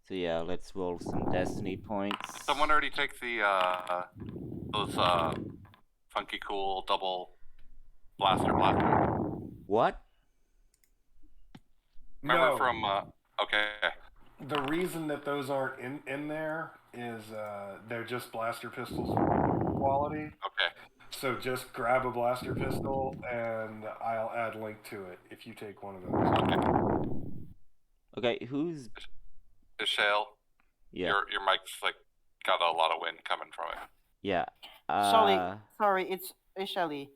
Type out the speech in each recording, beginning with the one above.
So yeah, let's roll some destiny points. Someone already take the those funky cool double blaster. What? Remember No. from okay. The reason that those aren't in there is they're just blaster pistols quality. Okay. So just grab a blaster pistol, and I'll add link to it if you take one of those. Okay, who's... Ishale, Yeah. your mic's like got a lot of wind coming from it. Yeah. Sorry, it's Ishali.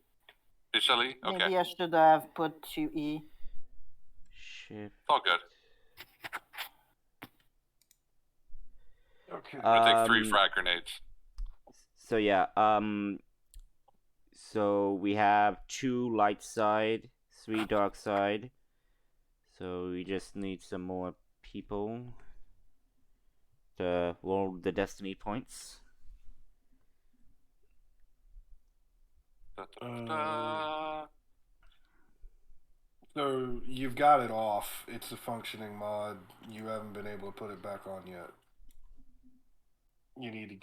Ishale? Okay. Maybe I should have put 2E. Shift. It's all good. Okay. I'm gonna take 3 frag grenades. So yeah, so we have 2 light side, 3 dark side. So we just need some more people to roll the destiny points. So you've got it off. It's a functioning mod. You haven't been able to put it back on yet. You need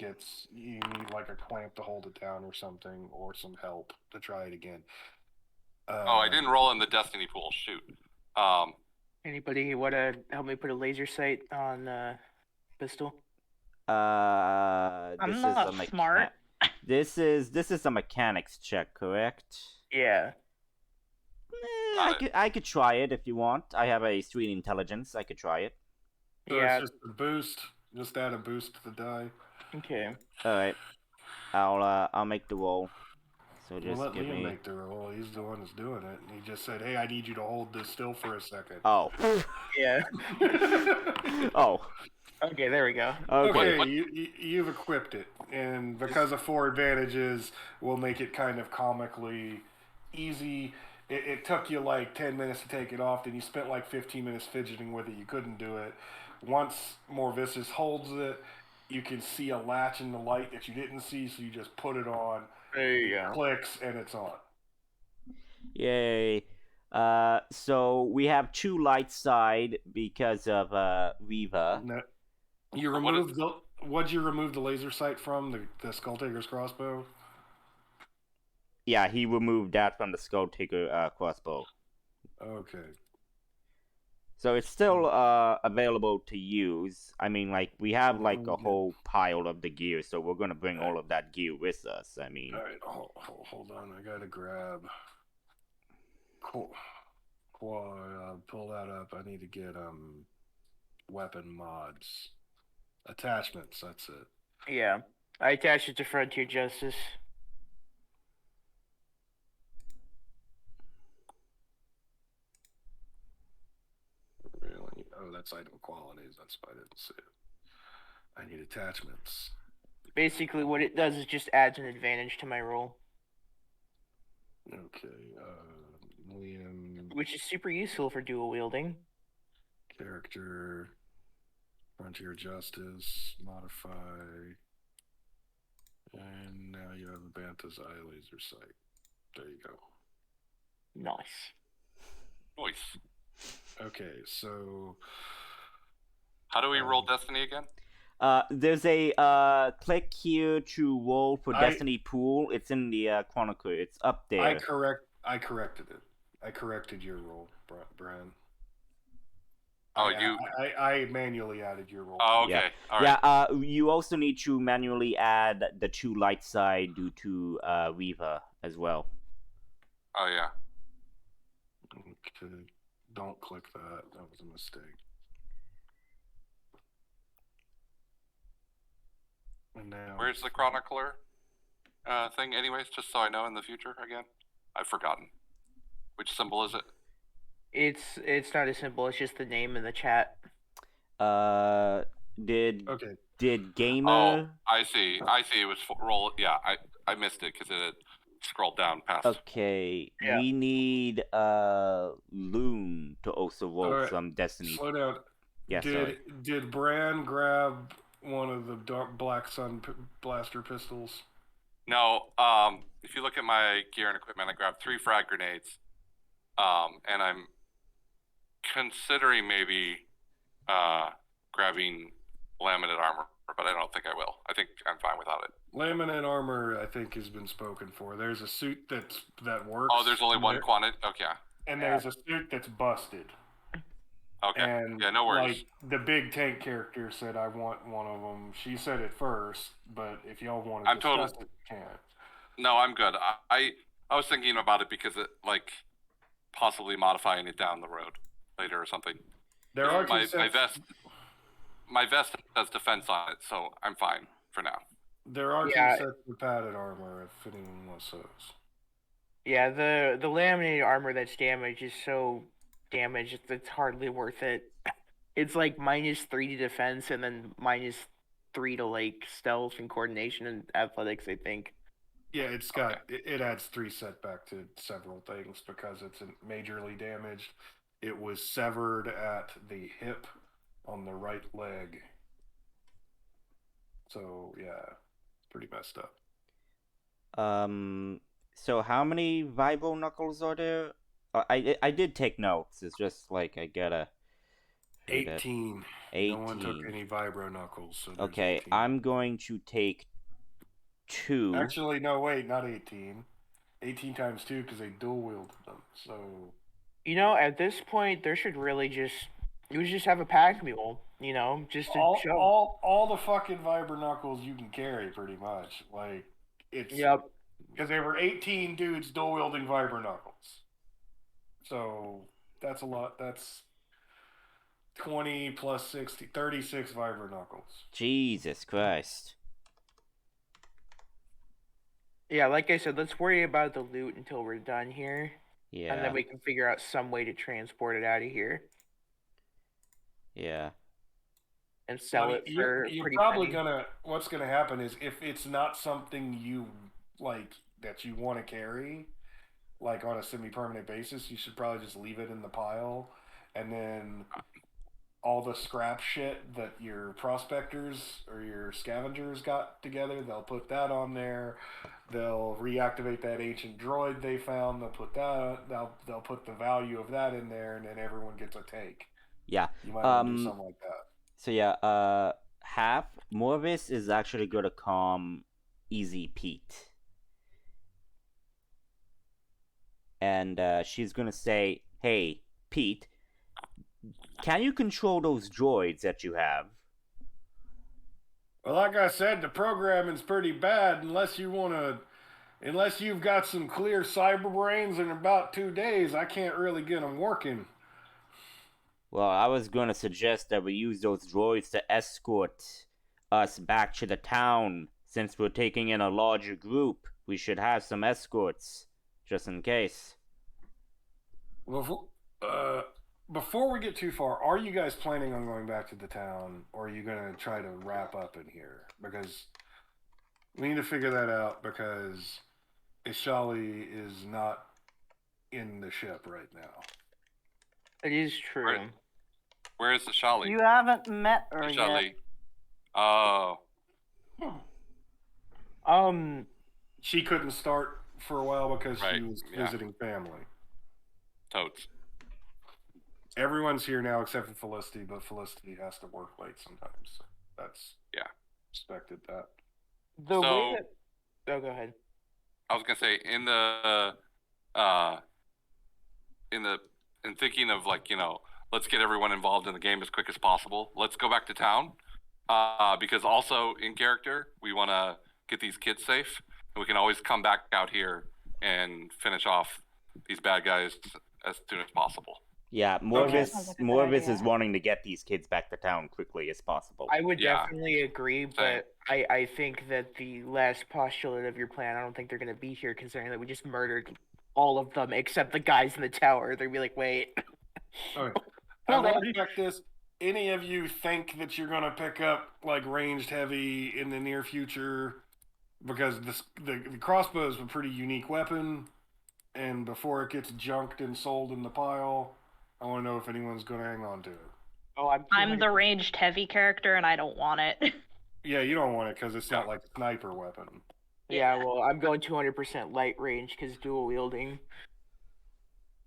like a clamp to hold it down or something, or some help to try it again. I didn't roll in the destiny pool. Shoot. Anybody want to help me put a laser sight on pistol? I'm not smart. This is a mechanics check, correct? Yeah. I could try it if you want. I have a 3 intelligence. I could try it. So Yeah. it's just a boost. Just add a boost to the die. Okay. All right. I'll make the roll. So We'll just let give Liam me. make the roll. He's the one that's doing it. And he just said, "Hey, I need you to hold this still for a second." Oh. Yeah. Oh. Okay, there we go. Okay. You've equipped it, and because of 4 advantages, we'll make it kind of comically easy. It took you like 10 minutes to take it off, then you spent like 15 minutes fidgeting with it. You couldn't do it. Once Morvisis holds it, you can see a latch in the light that you didn't see, so you just put it on. There you go. Clicks, and it's on. Yay. So we have 2 light side because of Viva. No, you removed what'd you remove the laser sight from? The Skull Taker's crossbow? Yeah, he removed that from the Skull Taker crossbow. Okay. So it's still available to use. I mean, like, we have like a whole pile of the gear, so we're gonna bring all of that gear with us. I mean, all right, hold on, I gotta grab. Cool. Pull that up. I need to get weapon mods, attachments. That's it. Yeah. I attached it to Frontier Justice. Really? Oh, that's item qualities. That's why I didn't see it. I need attachments. Basically, what it does is just adds an advantage to my roll. Okay, Liam. Which is super useful for dual wielding. Character. Frontier Justice. Modify. And now you have a Banta's Eye laser sight. There you go. Nice. Nice. Okay, so. How do we roll destiny again? There's a click here to roll for Destiny Pool. It's in the Chronicle. It's up there. I corrected it. I corrected your roll, Bran. Oh, I manually added your roll. Oh, okay. Yeah. All right. Yeah. You also need to manually add the 2 light side due to Riva as well. Oh yeah. Okay. Don't click that. That was a mistake. And now. Where's the chronicler thing? Anyways, just so I know in the future again. I've forgotten. Which symbol is it? It's not a symbol. It's just the name in the chat. Did Gamer? Oh, I see. It was roll. Yeah, I missed it because it scrolled down past. Okay, Yeah. we need Loon to also roll some Destiny. Slow down. Yeah, sorry. Did Bran grab one of the Dark Black Sun blaster pistols? No. If you look at my gear and equipment, I grabbed 3 frag grenades. And I'm considering maybe grabbing laminate armor, but I don't think I will. I think I'm fine without it. Laminate armor, I think, has been spoken for. There's a suit that works. Oh, there's only and one there- quantity. Okay. And there's a suit that's busted. Okay. And Yeah, no worries. like the big tank character said, I want one of them. She said it first, but if y'all want to discuss it, you can. No, I'm good. I was thinking about it because it possibly modifying it down the road later or something. There are two my sets. my vest has defense on it, so I'm fine for now. There are Yeah. two sets of padded armor if anyone wants those. Yeah, the laminated armor that's damaged is so damaged it's hardly worth it. It's like -3 to defense and then -3 to like stealth and coordination and athletics, I think. Yeah, it's got it adds 3 setback to several things because it's majorly damaged. It was severed at the hip on the right leg. So yeah, it's pretty messed up. So how many vibro knuckles are there? I did take notes. It's just like I gotta. 18. 18. No one took any vibro knuckles. So there's Okay, 18. I'm going to take 2. Actually, no, wait, not 18. 18 times 2 because they dual wielded them. So You know, at this point, there should really you just have a pack mule, you know, just to show. all the fucking vibro knuckles you can carry, pretty much. Like it's Yep. because there were 18 dudes dual wielding vibro knuckles. So that's a lot. That's 20 plus 60, 36 vibro knuckles. Jesus Christ. Yeah, like I said, let's worry about the loot until we're done here. Yeah. And then we can figure out some way to transport it out of here Yeah. and sell it for you're pretty probably penny. what's gonna happen is if it's not something you like that you want to carry like on a semi-permanent basis, you should probably just leave it in the pile, and then all the scrap shit that your prospectors or your scavengers got together, they'll put that on there. They'll reactivate that ancient droid they found. They'll put that. They'll put the value of that in there, and then everyone gets a take. Yeah. You might want to do something like that. So yeah, half Morvis is actually gonna calm Easy Pete. And she's gonna say, "Hey, Pete, can you control those droids that you have?" Well, like I said, the programming's pretty bad unless you've got some clear cyber brains in about 2 days, I can't really get them working. Well, I was gonna suggest that we use those droids to escort us back to the town. Since we're taking in a larger group, we should have some escorts, just in case. Well, before we get too far, are you guys planning on going back to the town, or are you going to try to wrap up in here? Because we need to figure that out, because Ishali is not in the ship right now. It is true. Where is the Shali? You haven't met her yet. Shali. Oh. She couldn't start for a while because she Right, was yeah. visiting family. Totes. Everyone's here now except for Felicity, but Felicity has to work late sometimes. So that's expected that. The way that... Oh, go ahead. I was gonna say in thinking of like, you know, let's get everyone involved in the game as quick as possible. Let's go back to town. Because also in character, we want to get these kids safe, and we can always come back out here and finish off these bad guys as soon as possible. Yeah, Sounds Morvis like a good is idea. wanting to get these kids back to town quickly as possible. I would Yeah. definitely agree, but I think that the last postulate of your plan, I don't think they're going to be here, considering that we just murdered all of them except the guys in the tower. They'd be like, wait. Okay. I Hold want on. to check this. Any of you think that you're going to pick up like ranged heavy in the near future? Because the crossbow is a pretty unique weapon, and before it gets junked and sold in the pile, I want to know if anyone's going to hang on to it. Oh, I'm the ranged heavy character and I don't want it. Yeah, you don't want it because it's not like a sniper weapon. Yeah, well, I'm going 200% light range because dual wielding.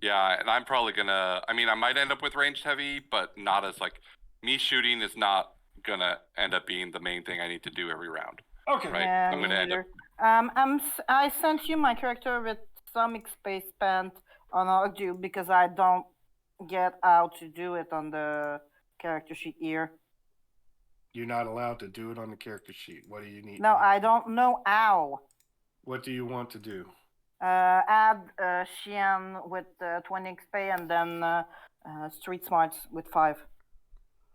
Yeah, and I'm probably gonna. I mean, I might end up with ranged heavy, but not as like me shooting is not gonna end up being the main thing I need to do every round. Okay. Right. Yeah, I'm me gonna end up. neither. I sent you my character with some XP spent on Ardu because I don't get how to do it on the character sheet here. You're not allowed to do it on the character sheet. What do you need? No, I don't know how. What do you want to do? Add Xian with 20 XP and then Street Smarts with 5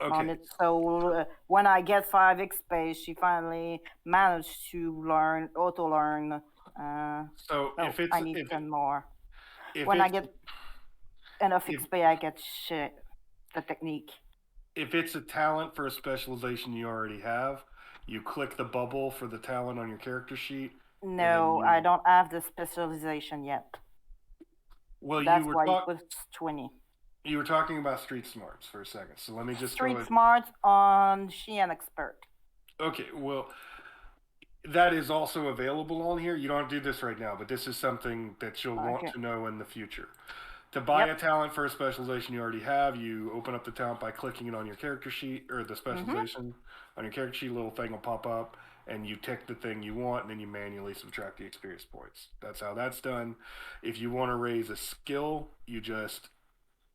on Okay. it. So when I get 5 XP, she finally managed to auto learn. So No, if it's I need 10 more. if When I it's, get enough if- XP, I get shit. The technique. if it's a talent for a specialization you already have, you click the bubble for the talent on your character sheet. No, I don't have the specialization yet. Well, That's you were why it was 20. you were talking about street smarts for a second. So let me just Street go. Smart on Xian Expert. Okay, well, that is also available on here. You don't do this right now, but this is something that you'll want Okay. to know in the future. To buy Yep. a talent for a specialization you already have, you open up the talent by clicking it on your character sheet, or the specialization on your character sheet. A little thing will pop up, and you tick the thing you want, and then you manually subtract the experience points. That's how that's done. If you want to raise a skill, you just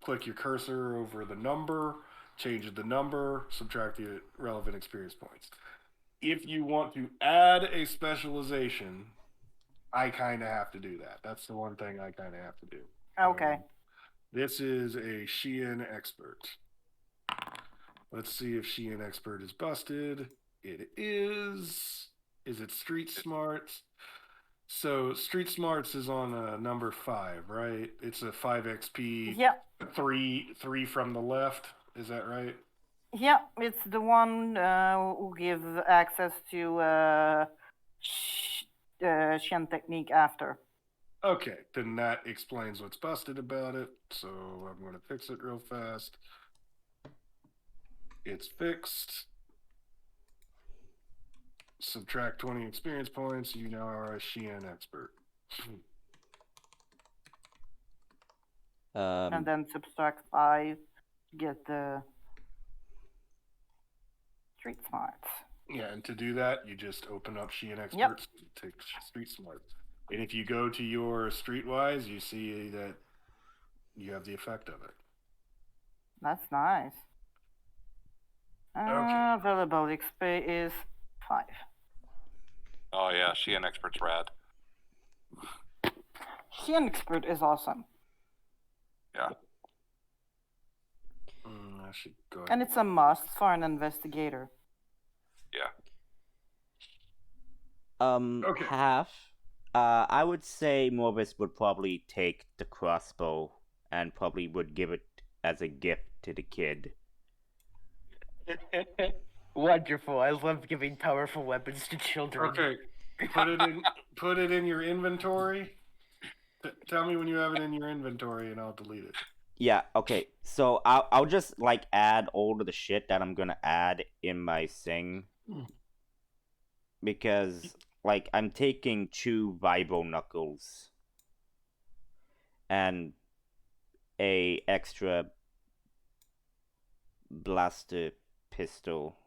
click your cursor over the number, change the number, subtract the relevant experience points. If you want to add a specialization, I kind of have to do that. That's the one thing I kind of have to do. Okay. This is a Xi'an expert. Let's see if Xi'an expert is busted. It is. Is it street smarts? So street smarts is on number 5, right? It's a 5 XP. Yeah. Three from the left. Is that right? Yeah, it's the one who gives access to Xian technique after. Okay, then that explains what's busted about it. So I'm going to fix it real fast. It's fixed. Subtract 20 experience points. You now are a Xi'an expert. And then subtract 5 to get the Street Smarts. Yeah, and to do that, you just open up Xi'an experts, take street smarts. And if you go to your streetwise, you see that you have the effect of it. That's nice. Okay. Available XP is 5. Oh yeah, she an expert's rad. Xian Expert is awesome. Yeah. I should go ahead. And it's a must for an investigator. Yeah. Okay. Half. I would say Morvis would probably take the crossbow and probably would give it as a gift to the kid. Wonderful. I love giving powerful weapons to children. Okay, put it in your inventory. Tell me when you have it in your inventory, and I'll delete it. Yeah, okay. So I'll just like add all of the shit that I'm gonna add in my thing. Because like I'm taking 2 vibro knuckles and a extra blaster pistol.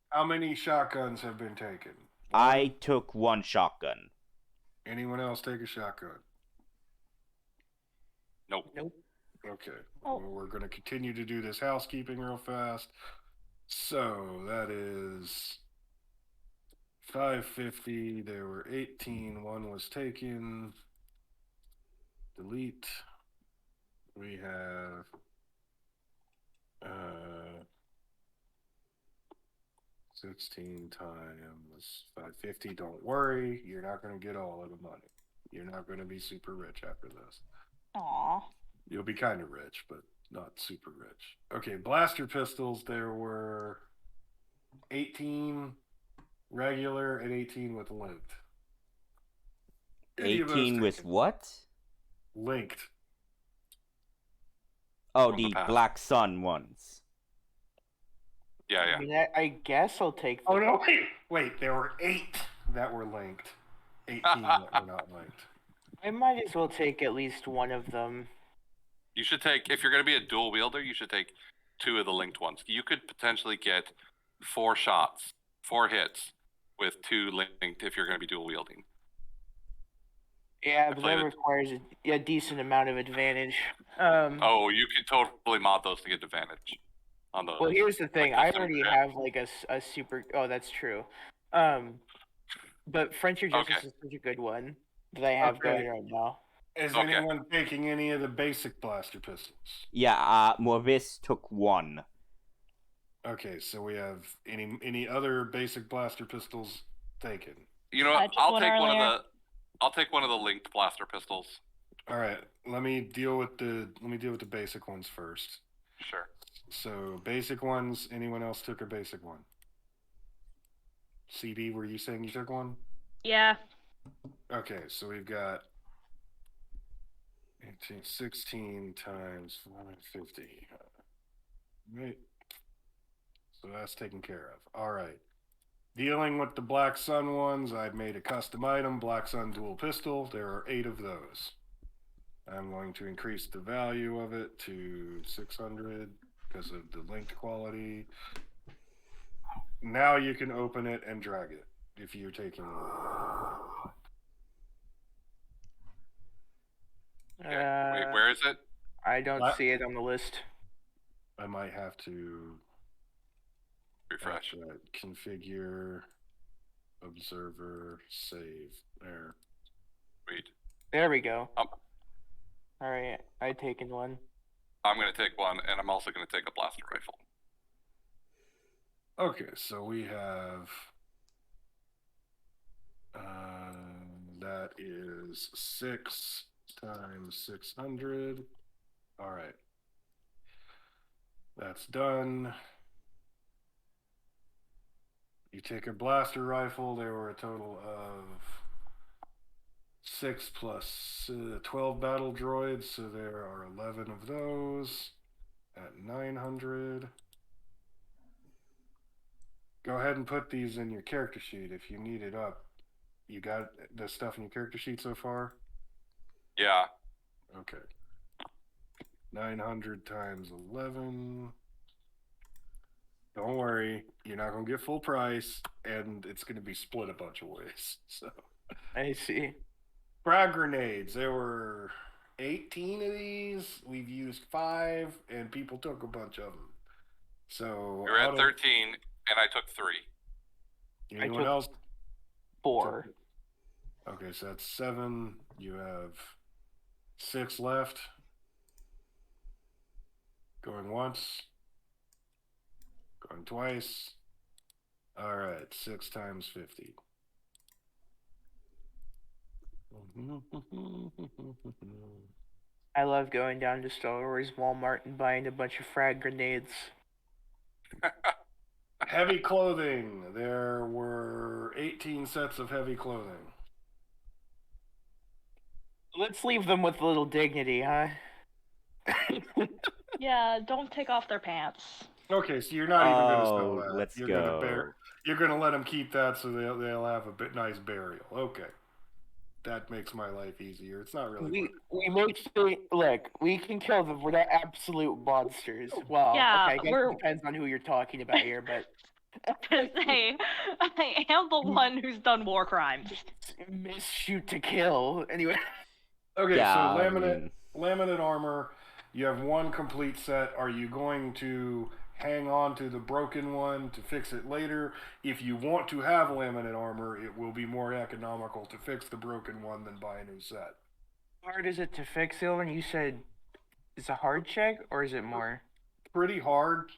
How many shotguns have been taken? I took 1 shotgun. Anyone else take a shotgun? Nope. Okay. Oh. Well, we're going to continue to do this housekeeping real fast. So that is 550. There were 18. 1 was taken. Delete. We have 16 times 550. Don't worry, you're not going to get all of the money. You're not going to be super rich after this. Aw. You'll be kind of rich, but not super rich. Okay, blaster pistols. There were 18 regular and 18 with linked. Any of those 18 with taken? what? Linked. Oh, From the the past. Black Sun ones. Yeah, I yeah. mean, I guess I'll take. Oh no! Wait. There were 8 that were linked. 18 that were not linked. I might as well take at least one of them. You should take, if you're going to be a dual wielder, you should take 2 of the linked ones. You could potentially get 4 shots, 4 hits, with 2 linked if you're going to be dual wielding. Yeah, but played that it. requires a decent amount of advantage. Oh, you can totally mod those to get advantage on those. Well, here's the thing. the I super already jab. have like a super. Oh, that's true. But Friendship Justice is such a good one that I have Okay. going right now. Is Okay. anyone taking any of the basic blaster pistols? Yeah, Morvis took one. Okay, so we have any other basic blaster pistols taken? You know I what? took I'll one take one of earlier. the. I'll take one of the linked blaster pistols. All right, let me deal with the basic ones first. Sure. So basic ones. Anyone else took a basic one? CD, were you saying you took one? Yeah. Okay, so we've got 16 times 450. Right. So that's taken care of. All right. Dealing with the Black Sun ones, I've made a custom item, Black Sun dual pistol. There are 8 of those. I'm going to increase the value of it to 600 because of the linked quality. Now you can open it and drag it if you're taking one. Okay. Wait, where is it? I don't What? see it on the list. I might have to Refresh. configure, observer, save. There. Wait. There we go. Um, All right, I taken one. I'm going to take one, and I'm also going to take a blaster rifle. Okay, so we have that is 6 times 600. All right, that's done. You take a blaster rifle. There were a total of 6 plus 12 battle droids, so there are 11 of those at 900. Go ahead and put these in your character sheet if you need it up. You got the stuff in your character sheet so far? Yeah. Okay. 900 times 11. Don't worry, you're not going to get full price, and it's going to be split a bunch of ways. So, I see. frag grenades. There were 18 of these. We've used 5, and people took a bunch of them. So You're at 13, and I took 3. Anyone took else? 4. Okay, so that's 7. You have 6 left. Going once. Going twice. All right, 6 times 50. I love going down to Star Wars Walmart and buying a bunch of frag grenades. Heavy clothing. There were 18 sets of heavy clothing. Let's leave them with a little dignity, huh? Yeah, don't take off their pants. Okay, so you're not even going to sell Oh, that. let's you're go. You're going to let them keep that so they'll have a bit nice burial. Okay. That makes my life easier. It's not really we make sure, look, we can kill them. We're not absolute monsters. Well, Yeah, okay, I guess it depends on who you're talking about here, but Hey, I am the one who's done war crimes. miss shoot to kill. Anyway, Okay, Yeah, so I laminate armor. You have one complete set. Are you going to hang on to the broken one to fix it later? If you want to have laminate armor, it will be more economical to fix the broken one than buy a new set. how hard is it to fix it? And you said it's a hard check, or is it more? Pretty hard.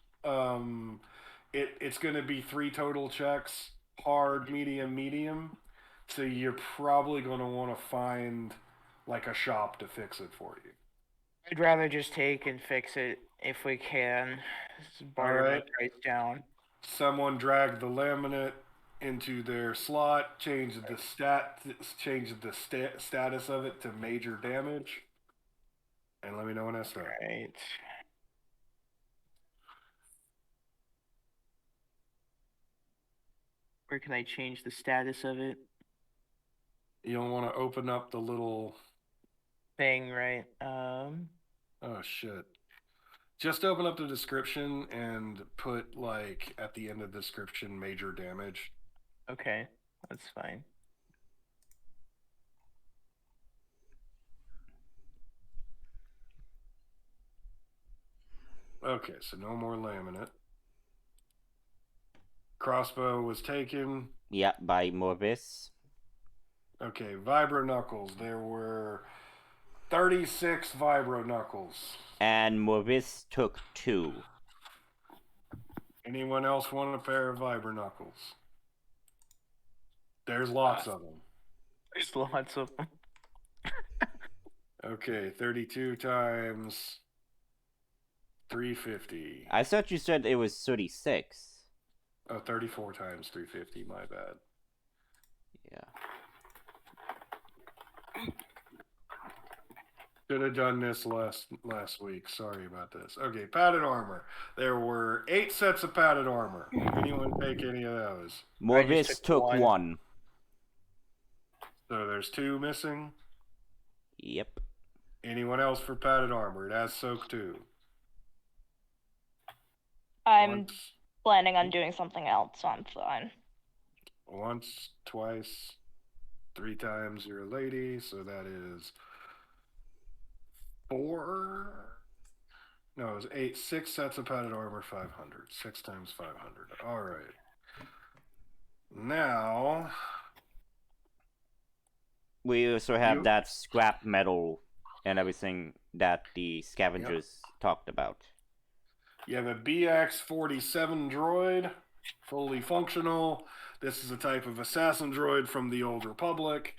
It's going to be 3 total checks: hard, medium, medium. So you're probably going to want to find like a shop to fix it for you. I'd rather just take and fix it if we can. Barter my Alright. price down. Someone dragged the laminate into their slot, changed the status of it to major damage, and let me know when I start. Right. Where can I change the status of it? You'll want to open up the little. Thing, right? Oh shit! Just open up the description and put, like, at the end of the description, major damage. Okay, that's fine. Okay, so no more laminate. Crossbow was taken. Yeah, by Morvis. Okay, Vibro Knuckles. There were 36 Vibro Knuckles. And Morvis took 2. Anyone else want a pair of Vibro Knuckles? There's lots of them. There's lots of them. Okay, 32 times 350. I thought you said it was 36. Oh, 34 times 350, my bad. Yeah. Should have done this last week. Sorry about this. Okay, padded armor. There were 8 sets of padded armor. Anyone take any of those? Morvis took 1. So there's 2 missing. Yep. Anyone else for padded armor? It has soak too. I'm planning on doing something else, so I'm fine. Once, twice, 3 times you're a lady, so that is 4. No, it was 8. 6 sets of padded armor, 500. 6 times 500. All right. Now we also have that scrap metal and everything that the scavengers talked about. You have a BX-47 droid, fully functional. This is a type of assassin droid from the Old Republic.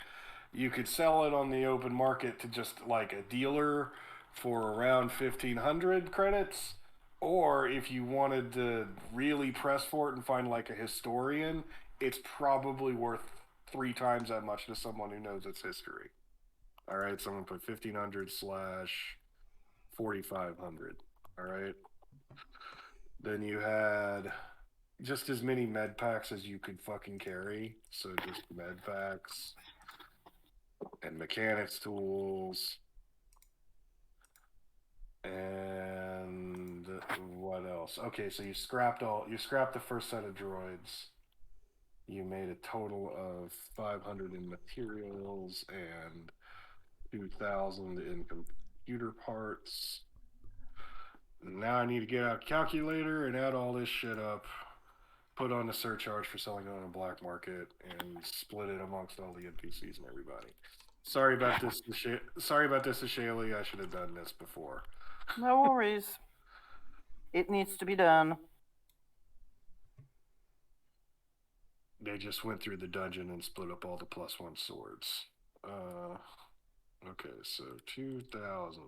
You could sell it on the open market to just like a dealer for around 1,500 credits. Or if you wanted to really press for it and find like a historian, it's probably worth 3 times that much to someone who knows its history. All right, someone put 1,500 / 4,500. All right. Then you had just as many med packs as you could fucking carry. So just med packs and mechanics tools. And what else? Okay, so you scrapped the first set of droids. You made a total of 500 in materials and 2,000 in computer parts. Now I need to get out a calculator and add all this shit up, put on the surcharge for selling it on a black market, and split it amongst all the NPCs and everybody. Sorry about this, Ashayli. I should have done this before. No worries. It needs to be done. They just went through the dungeon and split up all the +1 swords. Okay, so 2,000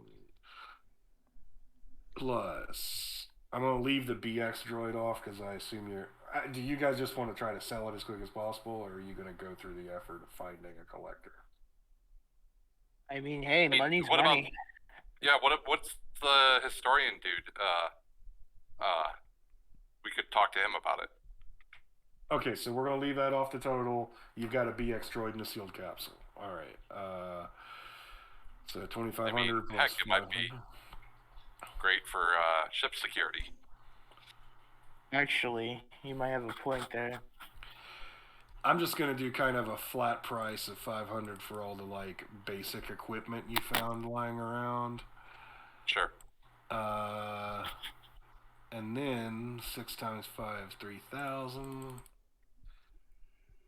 plus. I'm gonna leave the BX droid off because I assume you're. Do you guys just want to try to sell it as quick as possible, or are you gonna go through the effort of finding a collector? I mean, hey, money's what money. What's the historian dude? We could talk to him about it. Okay, so we're gonna leave that off the total. You've got a BX droid in a sealed capsule. All right. So 2,500 plus. Heck, it might be great for ship security. Actually, you might have a point there. I'm just gonna do kind of a flat price of 500 for all the like basic equipment you found lying around. Sure. And then 6 times 5 is 3,000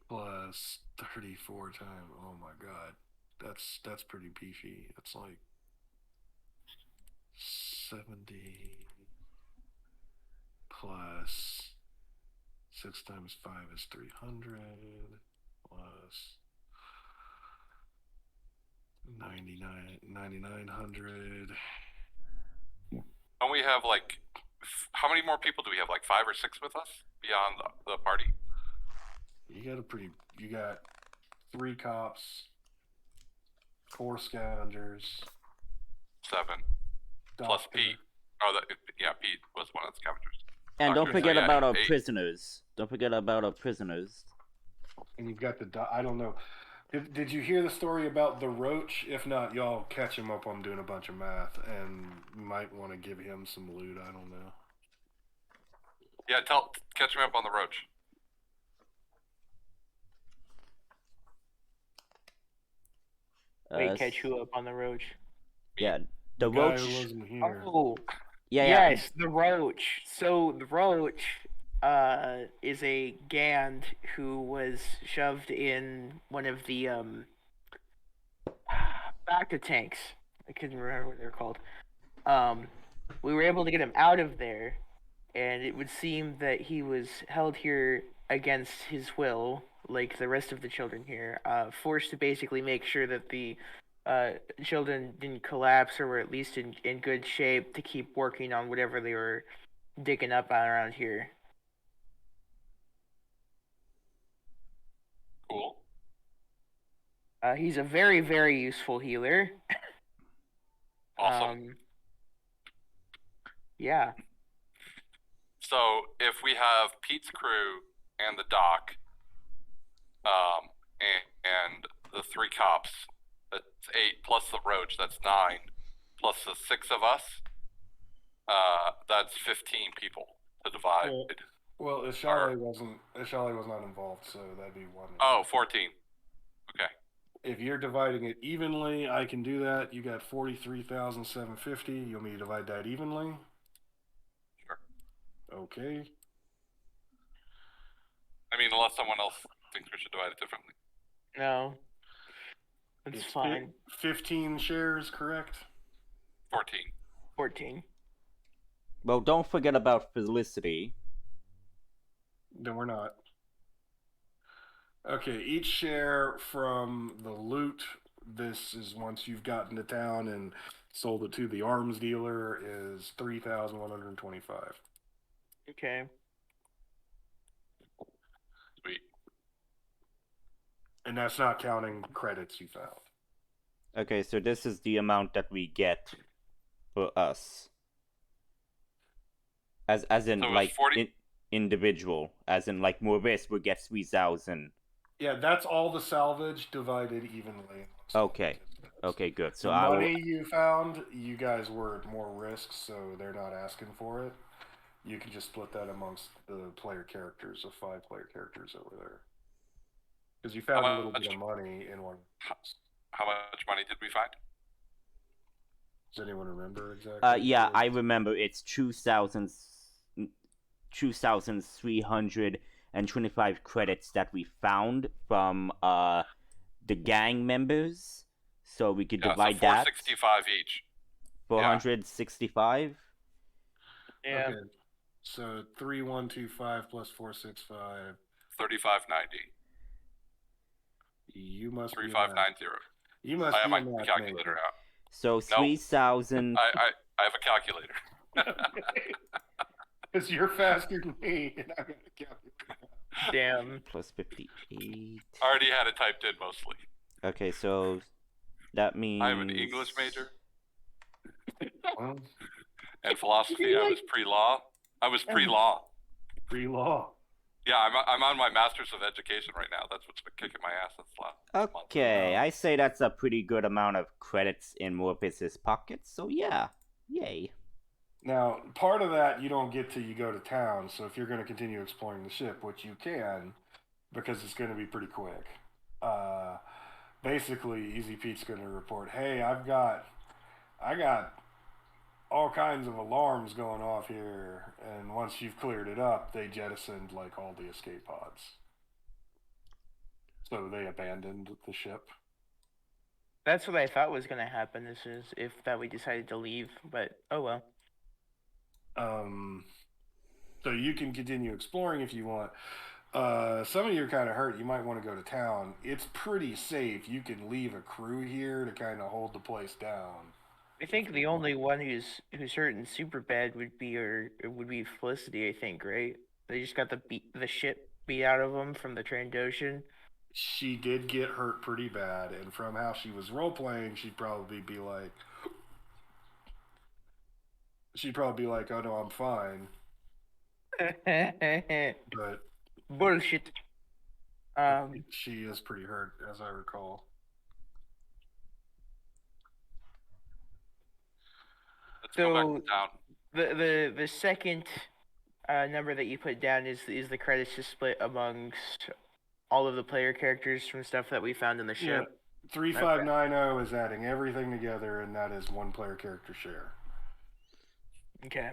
plus 34 times. Oh my god, that's pretty beefy. It's like 70 plus 6 times 5 is 300 plus 9,900. Don't we have like, how many more people do we have? Like 5 or 6 with us beyond the party? You got 3 cops, 4 scavengers, 7 plus doctor. Pete. Pete was one of the scavengers. And don't Doctor, forget about our 8. prisoners. Don't forget about our prisoners. And you've got I don't know. Did you hear the story about the roach? If not, y'all catch him up. I'm doing a bunch of math, and might want to give him some loot. I don't know. Yeah, catch me up on the roach. Wait, catch you up on the roach. Yeah, The the guy roach. who wasn't here. Oh, Yeah, yes, the roach. So the roach is a Gand who was shoved in one of the bacta tanks. I couldn't remember what they're called. We were able to get him out of there, and it would seem that he was held here against his will, like the rest of the children here, forced to basically make sure that the children didn't collapse or were at least in good shape to keep working on whatever they were digging up around here. Cool. He's a very, very useful healer. Awesome. Yeah. So if we have Pete's crew and the doc, and the 3 cops, that's 8 plus the roach, that's 9, plus the 6 of us, that's 15 people to divide. Well, Ishale was not involved, so that'd be 1. Oh, 14. Okay. If you're dividing it evenly, I can do that. You got 43,750. You want me to divide that evenly? Sure. Okay. I mean, unless someone else thinks we should divide it differently. No. That's It's fine. 15 shares, correct? 14. 14. well, don't forget about Felicity. No, we're not. Okay, each share from the loot. This is once you've gotten to town and sold it to the arms dealer is 3,125. Okay. Sweet. And that's not counting credits you found. Okay, so this is the amount that we get for us. As in So it was like 40 individual, as in like Maurice would get 3,000. Yeah, that's all the salvage divided evenly. Okay. Okay, good. So the I will. money you found, you guys were at more risk, so they're not asking for it. You can just split that amongst the player characters, the 5 player characters that were there. Because you found a little bit of money in one. How much money did we find? Does anyone remember exactly? Yeah, I remember it's 2,325 credits that we found from the gang members. So we could divide so that. 465 each. 465. Yeah. Okay. So 3,125 plus 465. 3590. You must 3590. You must I have be my a math calculator major. out. So 3,000. I have a calculator. Because you're faster than me, and I'm going to calculate. Damn. Plus 58. I already had it typed in mostly. Okay, so that means. I'm an English major. Well, And philosophy, I was pre-law. pre-law. Yeah, I'm on my Master's of Education right now. That's what's been kicking my ass this last month. Okay, I say that's a pretty good amount of credits in Morpheus's pockets, so yeah. Yay. Now, part of that you don't get till you go to town, so if you're going to continue exploring the ship, which you can, because it's going to be pretty quick, basically, Easy Pete's going to report, hey, I got all kinds of alarms going off here, and once you've cleared it up, they jettisoned, like, all the escape pods. So they abandoned the ship. That's what I thought was gonna happen. This is if that we decided to leave, but oh well. So you can continue exploring if you want. Some of you are kind of hurt. You might want to go to town. It's pretty safe. You can leave a crew here to kind of hold the place down. I think the only one who's hurt and super bad would be Felicity. I think, right? They just got the shit beat out of them from the Trandoshan. She did get hurt pretty bad, and from how she was role playing, she'd probably be like, "Oh no, I'm fine." But bullshit. She is pretty hurt, as I recall. Let's go back So to town. the second number that you put down is the credits just split amongst all of the player characters from stuff that we found in the ship. 3590 is adding everything together, and that is one player character share. Okay.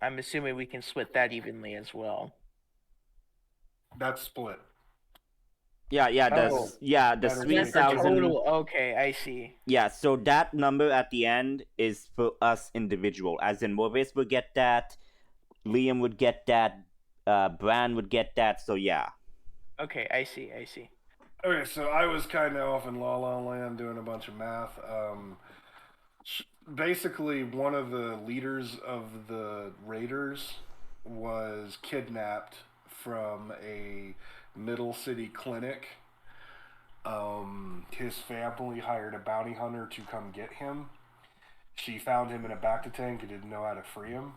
I'm assuming we can split that evenly as well. That's split. Yeah, Oh. the That is three That's the thousand. total. Okay, I see. Yeah, so that number at the end is for us individual. As in, Morvis would get that, Liam would get that, Bran would get that. So yeah. Okay, I see. I see. Okay, so I was kind of off in La La Land doing a bunch of math. Basically, one of the leaders of the raiders was kidnapped from a middle city clinic. His family hired a bounty hunter to come get him. She found him in a bacta tank and didn't know how to free him.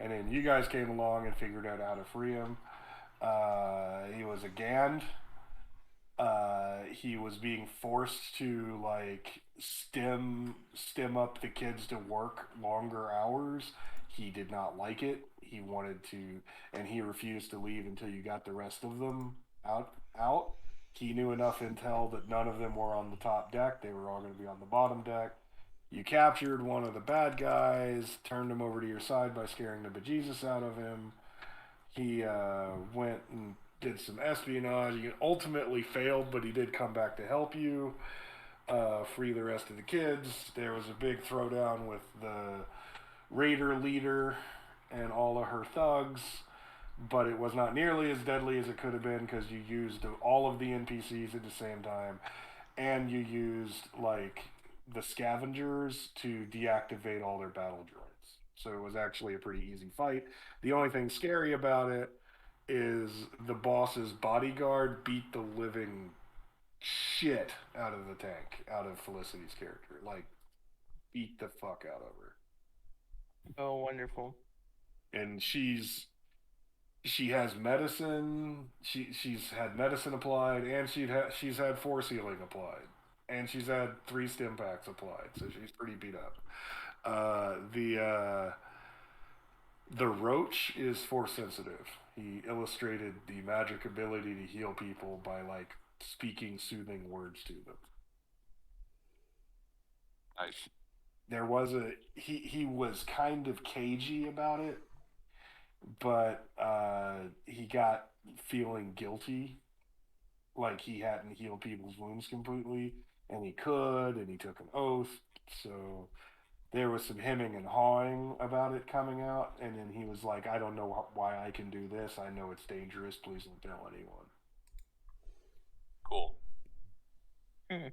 And then you guys came along and figured out how to free him. He was a Gand. He was being forced to like stem up the kids to work longer hours. He did not like it. He wanted to, and he refused to leave until you got the rest of them out. He knew enough intel that none of them were on the top deck. They were all going to be on the bottom deck. You captured one of the bad guys, turned him over to your side by scaring the bejesus out of him. He went and did some espionage. He ultimately failed, but he did come back to help you free the rest of the kids. There was a big throwdown with the raider leader and all of her thugs, but it was not nearly as deadly as it could have been because you used all of the NPCs at the same time, and you used like the scavengers to deactivate all their battle droids. So it was actually a pretty easy fight. The only thing scary about it is the boss's bodyguard beat the living shit out of the tank, out of Felicity's character. Like, beat the fuck out of her. Oh, wonderful. And she has medicine. She's had medicine applied, and she's had force healing applied, and she's had 3 stim packs applied. So she's pretty beat up. The roach is force sensitive. He illustrated the magic ability to heal people by like speaking soothing words to them. Nice. There was he was kind of cagey about it, but he got feeling guilty, like he hadn't healed people's wounds completely, and he could, and he took an oath. So there was some hemming and hawing about it coming out, and then he was like, I don't know why I can do this. I know it's dangerous. Please don't tell anyone. Cool. Does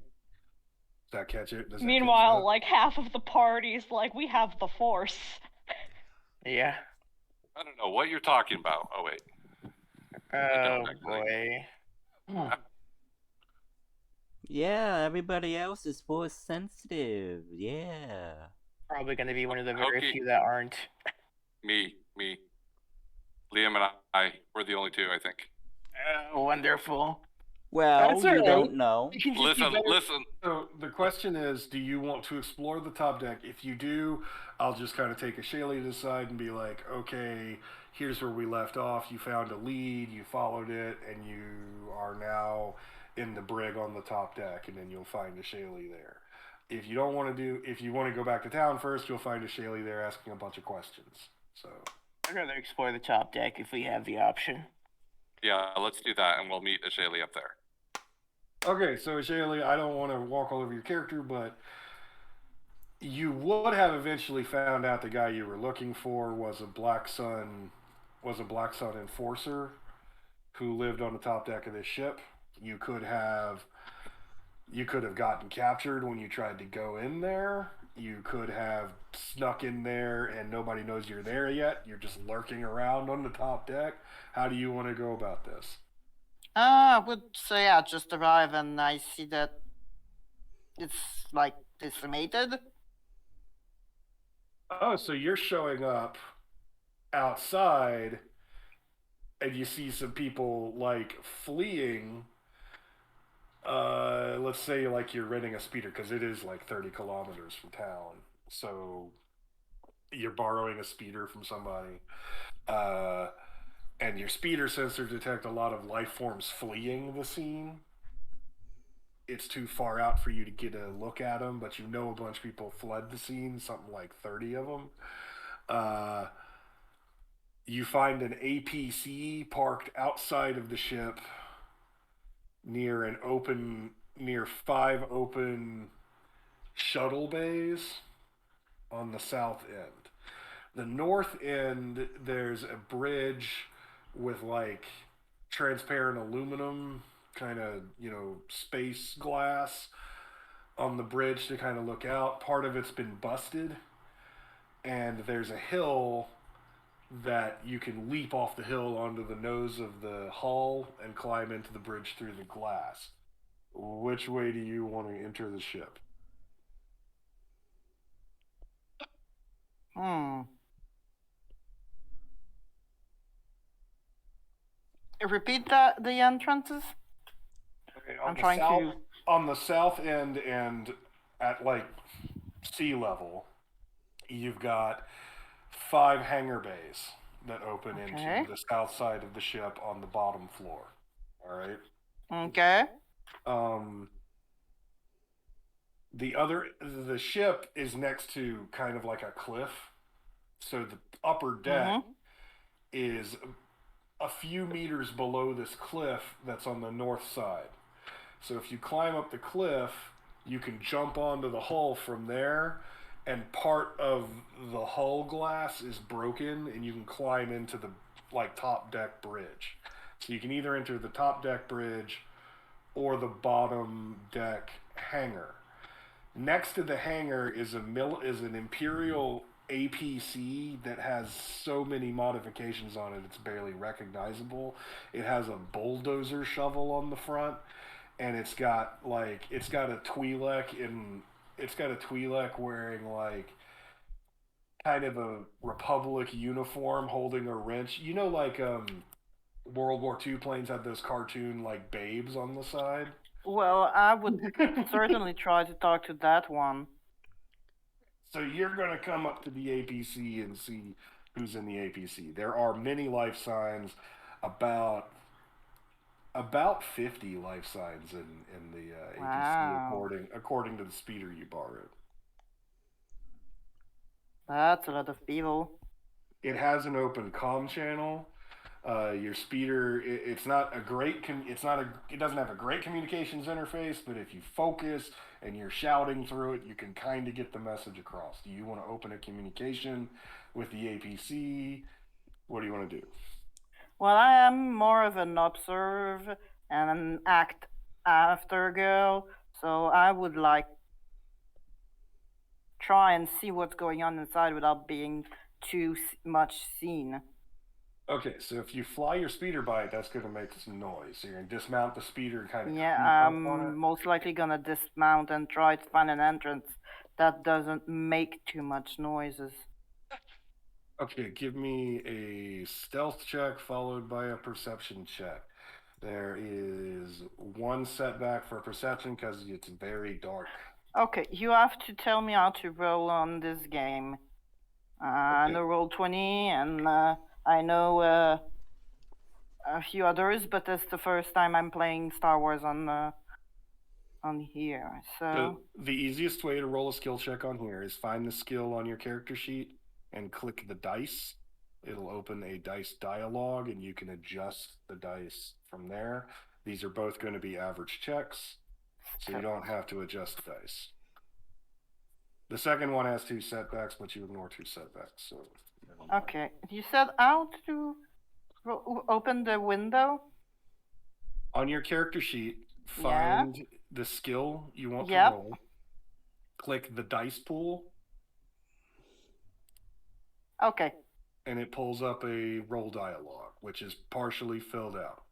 that catch it? Does that Meanwhile, catch like half of the party's like, we have the force. Yeah. I don't know what you're talking about. Oh wait. Oh actually. boy. Yeah, everybody else is force sensitive. Yeah. Probably going to be one of the very Okay. few that aren't. Me. Liam and I, we're the only 2, I think. Oh, wonderful. Well, That's you alright. don't know. You can just be Listen. So the question is, do you want to explore the top deck? If you do, I'll just kind of take a Shaylee to the side and be like, okay, here's where we left off. You found a lead, you followed it, and you are now in the brig on the top deck, and then you'll find a Shaylee there. If you don't want to if you want to go back to town first, you'll find a Shaylee there asking a bunch of questions. So I'd rather explore the top deck if we have the option. Yeah, let's do that, and we'll meet a Shaylee up there. okay, so Shaylee, I don't want to walk all over your character, but you would have eventually found out the guy you were looking for was a Black Sun enforcer who lived on the top deck of this ship. You could have gotten captured when you tried to go in there. You could have snuck in there and nobody knows you're there yet. You're just lurking around on the top deck. How do you want to go about this? I would say I just arrive and I see that it's like decimated. Oh, so you're showing up outside and you see some people like fleeing. Let's say like you're renting a speeder because it is like 30 kilometers from town, so you're borrowing a speeder from somebody. Uh, and your speeder sensors detect a lot of life forms fleeing the scene. It's too far out for you to get a look at them, but you know a bunch of people fled the scene, something like 30 of them. Uh, you find an APC parked outside of the ship near 5 open shuttle bays on the south end. The north end, there's a bridge with like transparent aluminum kind of, space glass on the bridge to kind of look out. Part of it's been busted, and there's a hill that you can leap off the hill onto the nose of the hull and climb into the bridge through the glass. Which way do you want to enter the ship? Hmm. Repeat that the entrances. Okay, I'm trying to. on the south end and at like sea level, you've got 5 hangar bays that open Okay. into the south side of the ship on the bottom floor. All right. Okay. Um, the ship is next to kind of like a cliff, so the upper deck is a few meters below this cliff that's on the north side. So if you climb up the cliff, you can jump onto the hull from there, and part of the hull glass is broken, and you can climb into the like top deck bridge. So you can either enter the top deck bridge or the bottom deck hangar. Next to the hangar is an Imperial APC that has so many modifications on it it's barely recognizable. It has a bulldozer shovel on the front, and it's got a Twi'lek wearing like kind of a Republic uniform holding a wrench. Like World War II planes had those cartoon like babes on the side. Well, I would certainly try to talk to that one. So you're going to come up to the APC and see who's in the APC. There are many life signs, about 50 life signs in the Wow. APC according to the speeder you borrowed. That's a lot of people. It has an open comm channel. Your speeder, it's not a great, it doesn't have a great communications interface, but if you focus and you're shouting through it, you can kind of get the message across. Do you want to open a communication with the APC? What do you want to do? Well, I am more of an observe and an act after girl, so I would like try and see what's going on inside without being too much seen. Okay, so if you fly your speeder by it, that's going to make some noise. So you're going to dismount the speeder and kind of Yeah, creep up on I'm it. most likely gonna dismount and try to find an entrance that doesn't make too much noises. Okay, give me a stealth check followed by a perception check. There is one setback for perception because it's very dark. Okay, you have to tell me how to roll on this game. I Okay. know Roll20, and I know a few others, but it's the first time I'm playing Star Wars on here. So The easiest way to roll a skill check on here is find the skill on your character sheet and click the dice. It'll open a dice dialog, and you can adjust the dice from there. These are both going to be average checks, so you don't have to adjust dice. The second one has 2 setbacks, but you ignore 2 setbacks. So okay, you said how to open the window? on your character sheet, find the skill you want to roll. Click the dice pool. Okay. And it pulls up a roll dialog, which is partially filled out.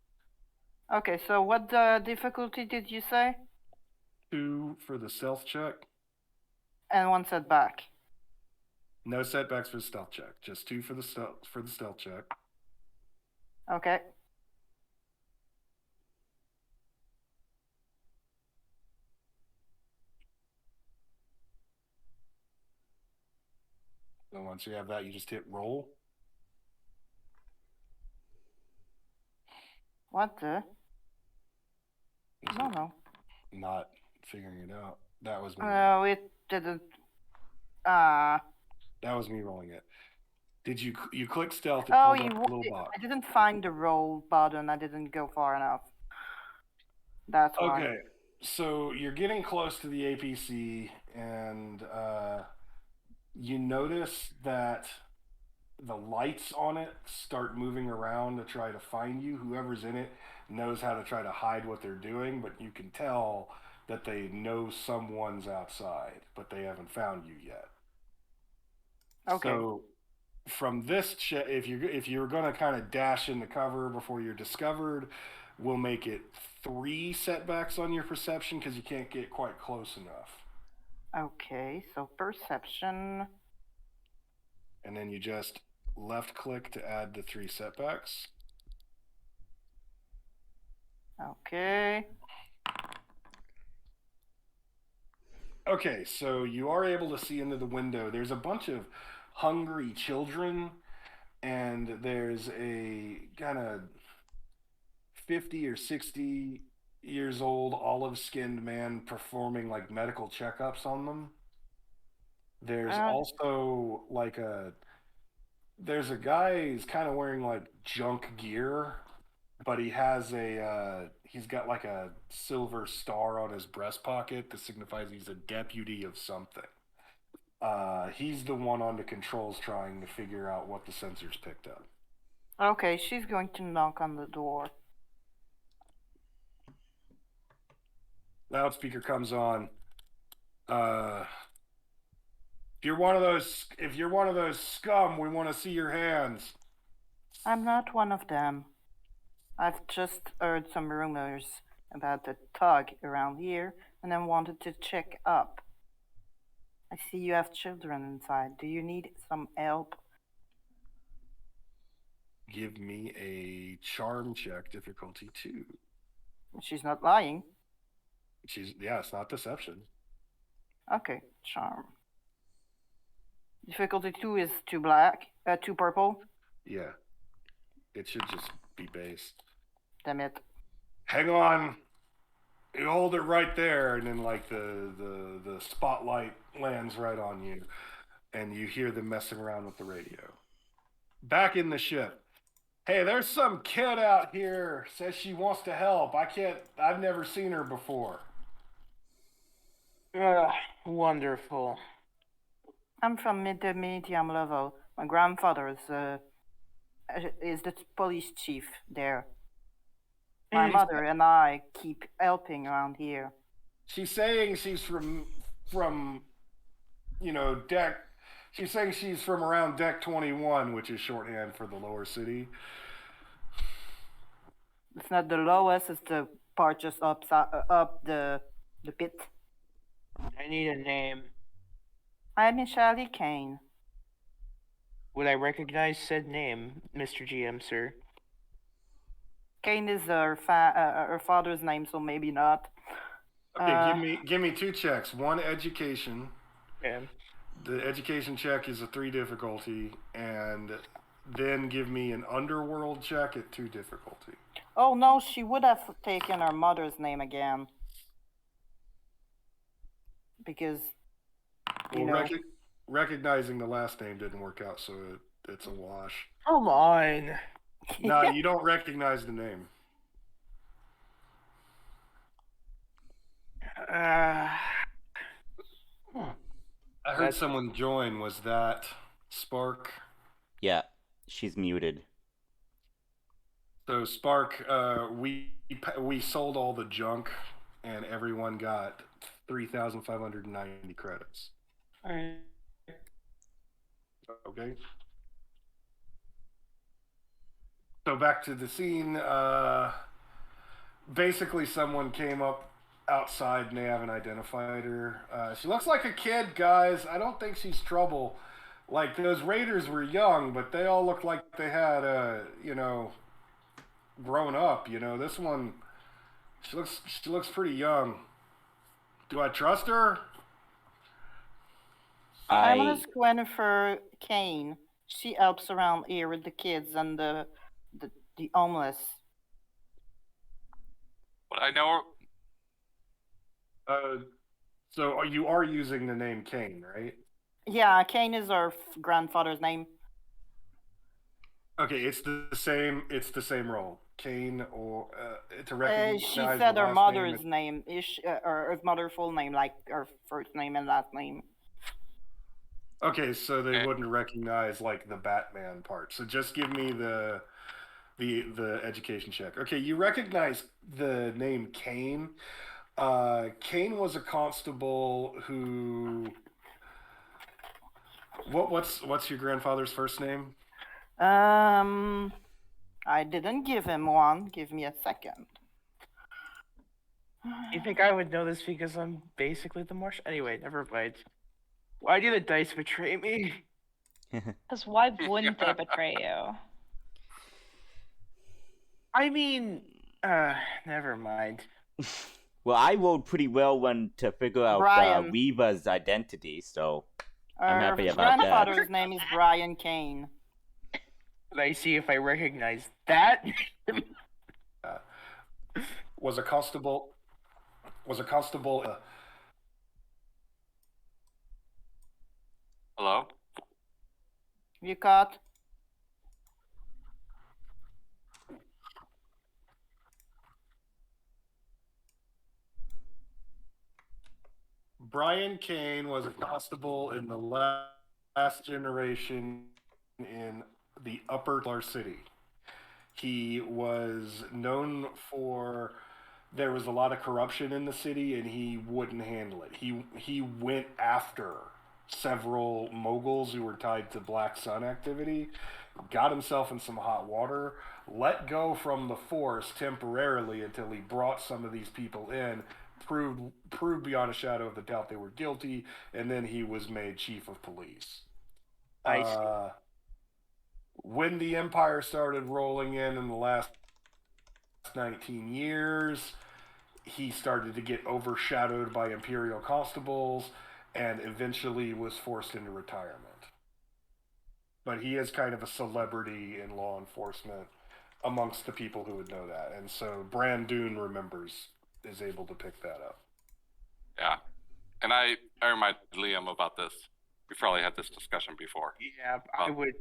Okay, so what difficulty did you say? 2 for the stealth check. And 1 setback. No setbacks for the stealth check. Just 2 for the stealth check. Okay. So once you have that, you just hit roll. What the? Is No, it no. not figuring it out? That was me. No, it didn't. That was me rolling it. Did you click stealth? It Oh, pulled up a little box. I didn't find the roll button. I didn't go far enough. That's why. Okay, so you're getting close to the APC, and you notice that the lights on it start moving around to try to find you. Whoever's in it knows how to try to hide what they're doing, but you can tell that they know someone's outside, but they haven't found you yet. Okay. So from this if you're going to kind of dash into cover before you're discovered, we'll make it 3 setbacks on your perception because you can't get quite close enough. Okay, so perception. And then you just left click to add the 3 setbacks. Okay. Okay, so you are able to see into the window. There's a bunch of hungry children, and there's a kind of 50 or 60 years old olive-skinned man performing like medical checkups on them. There's also like there's a guy who's kind of wearing like junk gear, but he's got like a silver star on his breast pocket that signifies he's a deputy of something. He's the one on the controls trying to figure out what the sensors picked up. Okay, she's going to knock on the door. Loudspeaker comes on. If you're one of those scum, we want to see your hands. I'm not one of them. I've just heard some rumors about the thug around here and then wanted to check up. I see you have children inside. Do you need some help? Give me a charm check, difficulty 2. She's not lying. It's not deception. Okay, charm. Difficulty 2 is 2 black, 2 purple. Yeah. It should just be base. Damn it. Hang on. You hold it right there, and then like the spotlight lands right on you, and you hear them messing around with the radio. Back in the ship. Hey, there's some kid out here says she wants to help. I've never seen her before. Wonderful. I'm from the medium level. My grandfather is the police chief there. My mother and I keep helping around here. She's saying she's from deck. She's saying she's from around deck 21, which is shorthand for the lower city. It's not the lowest, it's the part just up the pit. I need a name. I'm Charlie Kane. Would I recognize said name, Mr. GM, sir? Kane is her father's name, so maybe not. Okay, give me 2 checks. 1 education. Yeah. The education check is a 3 difficulty, and then give me an underworld check at 2 difficulty. Oh no, she would have taken her mother's name again. Because, recognizing the last name didn't work out, so it's a wash. Come on. No, you don't recognize the name. I heard someone join. Was that Spark? Yeah, she's muted. So Spark, we sold all the junk, and everyone got 3,590 credits. All right. Okay. So back to the scene. Basically, someone came up outside and they haven't identified her. She looks like a kid, guys. I don't think she's trouble. Like, those raiders were young, but they all looked like they had, grown up. You know, this one, she looks pretty young. Do I trust her? I'm gonna I ask Gwennifer Kane. She helps around here with the kids and the homeless. But I know. Uh, so you are using the name Kane, right? Yeah, Kane is our grandfather's name. Okay, it's the same. It's the same role, Kane, or to recognize She the said her last mother's name. name, or her mother's full name, like her first name and last name. Okay, so they wouldn't recognize like the Batman part. So just give me the education check. Okay, you recognize the name Kane. Kane was a constable who. What's your grandfather's first name? I didn't give him one. Give me a second. You think I would know this because I'm basically the Martian? Anyway, never mind. Why do the dice betray me? Because why wouldn't they betray you? I mean, never mind. well, I rolled pretty well when to figure out Brian. Weaver's identity, so I'm Her happy about that. grandfather's name is Brian Kane. Let I see if I recognize that. Was a constable. Was a constable. Hello. You caught? Brian Kane was a constable in the last generation in the Upper Lar City. He was known for there was a lot of corruption in the city, and he wouldn't handle it. He went after several moguls who were tied to Black Sun activity, got himself in some hot water, let go from the force temporarily until he brought some of these people in, proved beyond a shadow of a doubt they were guilty, and then he was made chief of police. I see. When the Empire started rolling in the last 19 years, he started to get overshadowed by Imperial constables and eventually was forced into retirement. But he is kind of a celebrity in law enforcement amongst the people who would know that. And so Brandoon remembers, is able to pick that up. Yeah, and I reminded Liam about this. We've probably had this discussion before. Yeah, I would.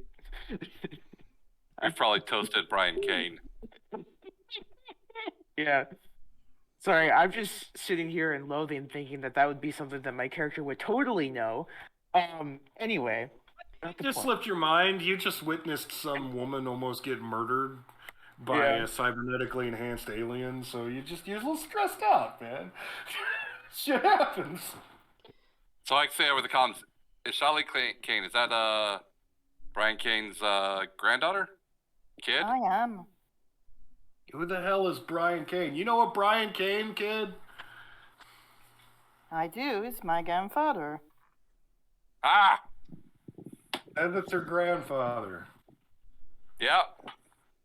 We've probably toasted Brian Kane. Yeah. Sorry, I'm just sitting here in loathing, thinking that that would be something that my character would totally know. Anyway. Not the Just point. slipped your mind. You just witnessed some woman almost get murdered by a cybernetically enhanced alien, so you're a little stressed out, man. Shit happens. So I can say over the comms, is Charlie Kane, is that Brian Kane's granddaughter? Kid? I am. Who the hell is Brian Kane? You know what Brian Kane, kid? I do. It's my grandfather. Ah! And it's her grandfather. Yeah.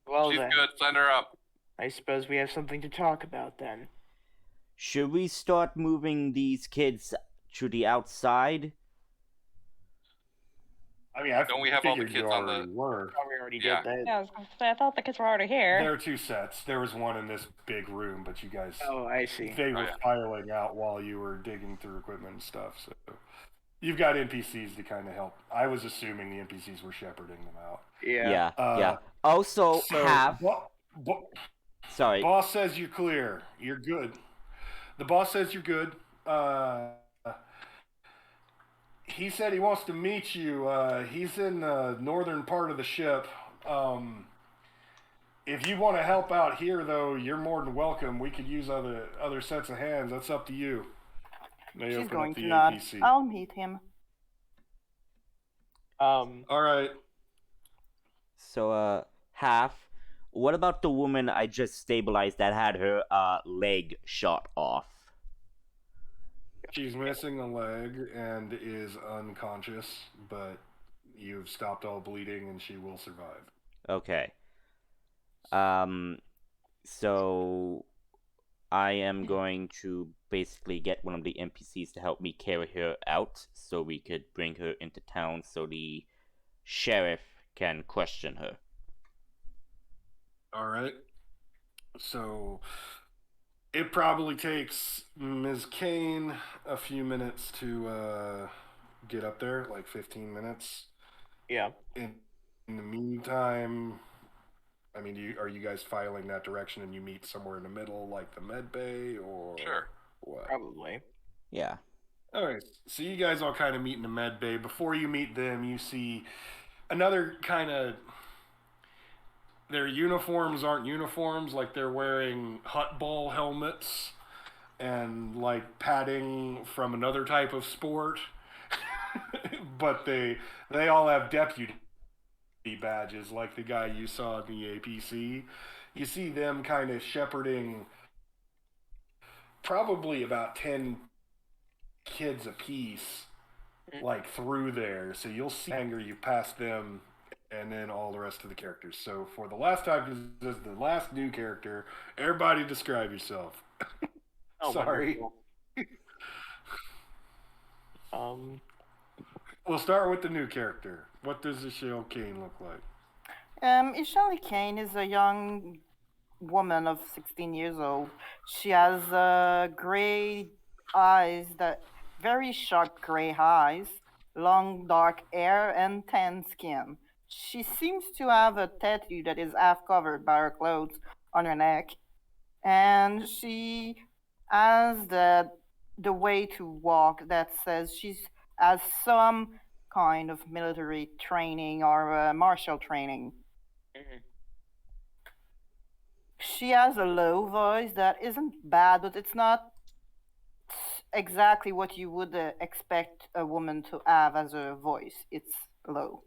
Well She's then, good. Send her up. I suppose we have something to talk about then. Should we start moving these kids to the outside? I mean, I Don't we have all the figured you kids on already the- were. Oh, we already Yeah. did that. Yeah, I was gonna say, I thought the kids were already here. There are two sets. There was one in this big room, but you guys, Oh, I see. they were yeah. filing out while you were digging through equipment and stuff. So you've got NPCs to kind of help. I was assuming the NPCs were shepherding them out. Yeah. Yeah. Also, So, half. Sorry. Boss says you're clear. You're good. The boss says you're good. He said he wants to meet you. He's in the northern part of the ship. If you want to help out here, though, you're more than welcome. We could use other sets of hands. That's up to you. They She's open going up the to nod. NPC. I'll meet him. All right. So, half. What about the woman I just stabilized that had her leg shot off? She's missing a leg and is unconscious, but you've stopped all bleeding and she will survive. Okay. So I am going to basically get one of the NPCs to help me carry her out so we could bring her into town so the sheriff can question her. All right. So it probably takes Ms. Kane a few minutes to get up there, like 15 minutes. Yeah. In the meantime, I mean, are you guys filing that direction and you meet somewhere in the middle, like the med bay, or Sure. what? Probably. Yeah. All right, so you guys all kind of meet in the med bay. Before you meet them, you see another kind of. Their uniforms aren't uniforms, like they're wearing hut ball helmets and like padding from another type of sport. But they all have deputy badges, like the guy you saw in the APC. You see them kind of shepherding probably about 10 kids apiece, like through there. So you'll see anger, you pass them, and then all the rest of the characters. So for the last time, this is the last new character. Everybody describe yourself. Oh, Sorry. wonderful. We'll start with the new character. What does Michelle Kane look like? Ishali Kane is a young woman of 16 years old. She has gray eyes, that very sharp gray eyes, long dark hair, and tan skin. She seems to have a tattoo that is half covered by her clothes on her neck, and she has the way to walk that says she's has some kind of military training or martial training. She has a low voice that isn't bad, but it's not exactly what you would expect a woman to have as a voice. It's low.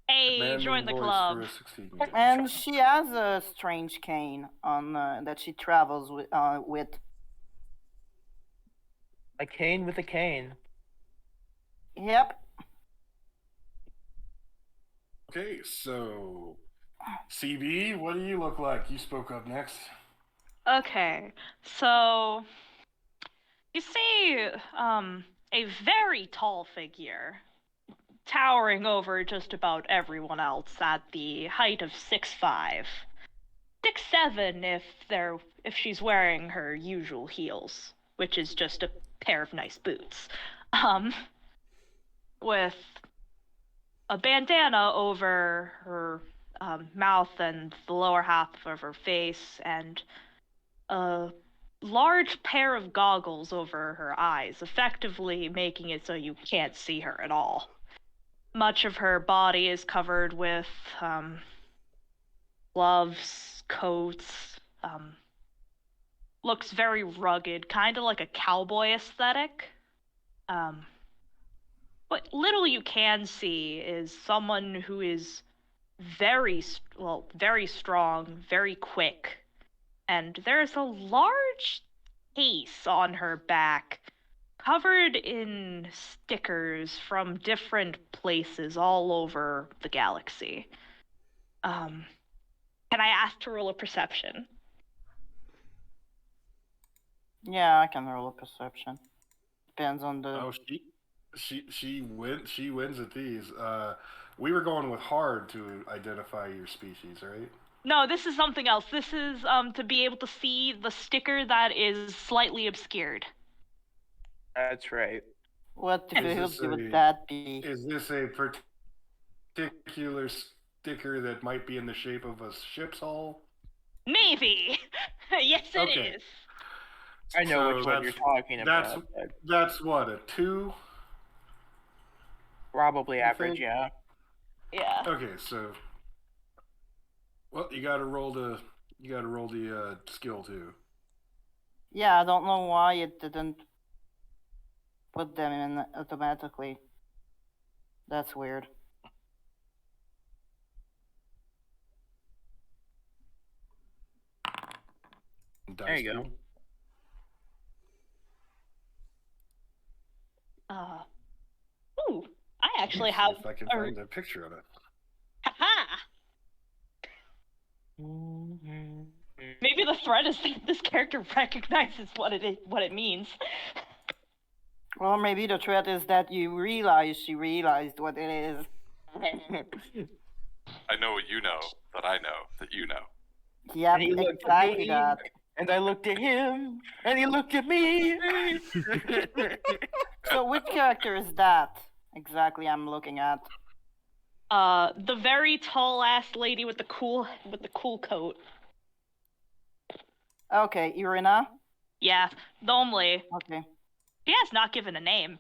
Hey, Demanding join the voice club. for a 16-year-old. And she has a strange cane on that she travels with. A cane with a cane. Yep. Okay, so CB, what do you look like? You spoke up next. Okay, so you see, a very tall figure towering over just about everyone else at the height of 6'5", 6'7" if she's wearing her usual heels, which is just a pair of nice boots, with a bandana over her mouth and the lower half of her face, and a large pair of goggles over her eyes, effectively making it so you can't see her at all. Much of her body is covered with gloves, coats, looks very rugged, kind of like a cowboy aesthetic. What little you can see is someone who is very strong, very quick, and there's a large case on her back covered in stickers from different places all over the galaxy. Can I ask to roll a perception? Yeah, I can roll a perception. Depends on the. Oh, she wins at these. We were going with hard to identify your species, right? No, this is something else. This is to be able to see the sticker that is slightly obscured. That's right. What Is difficulty this would a- that be? Is this a particular sticker that might be in the shape of a ship's hull? Maybe. Yes, it is. Okay. I know So which one you're talking about. But That's what, a 2? probably You average, think? yeah. Yeah. Okay, so well, you got to roll the skill too. Yeah, I don't know why it didn't put them in automatically. That's weird. There you go. Ooh, I actually See have if I can a find a picture of it. haha. threat is that this character recognizes what it means. Well, maybe the threat is that you realize she realized what it is. I know what you know, that I know that you know. Yep, And he looked at exactly me, that. and I looked at him, and he looked at me. So which character is that exactly I'm looking at? The very tall ass lady with the cool coat. Okay, Irina? Yeah, Normally, Okay. she has not given a name.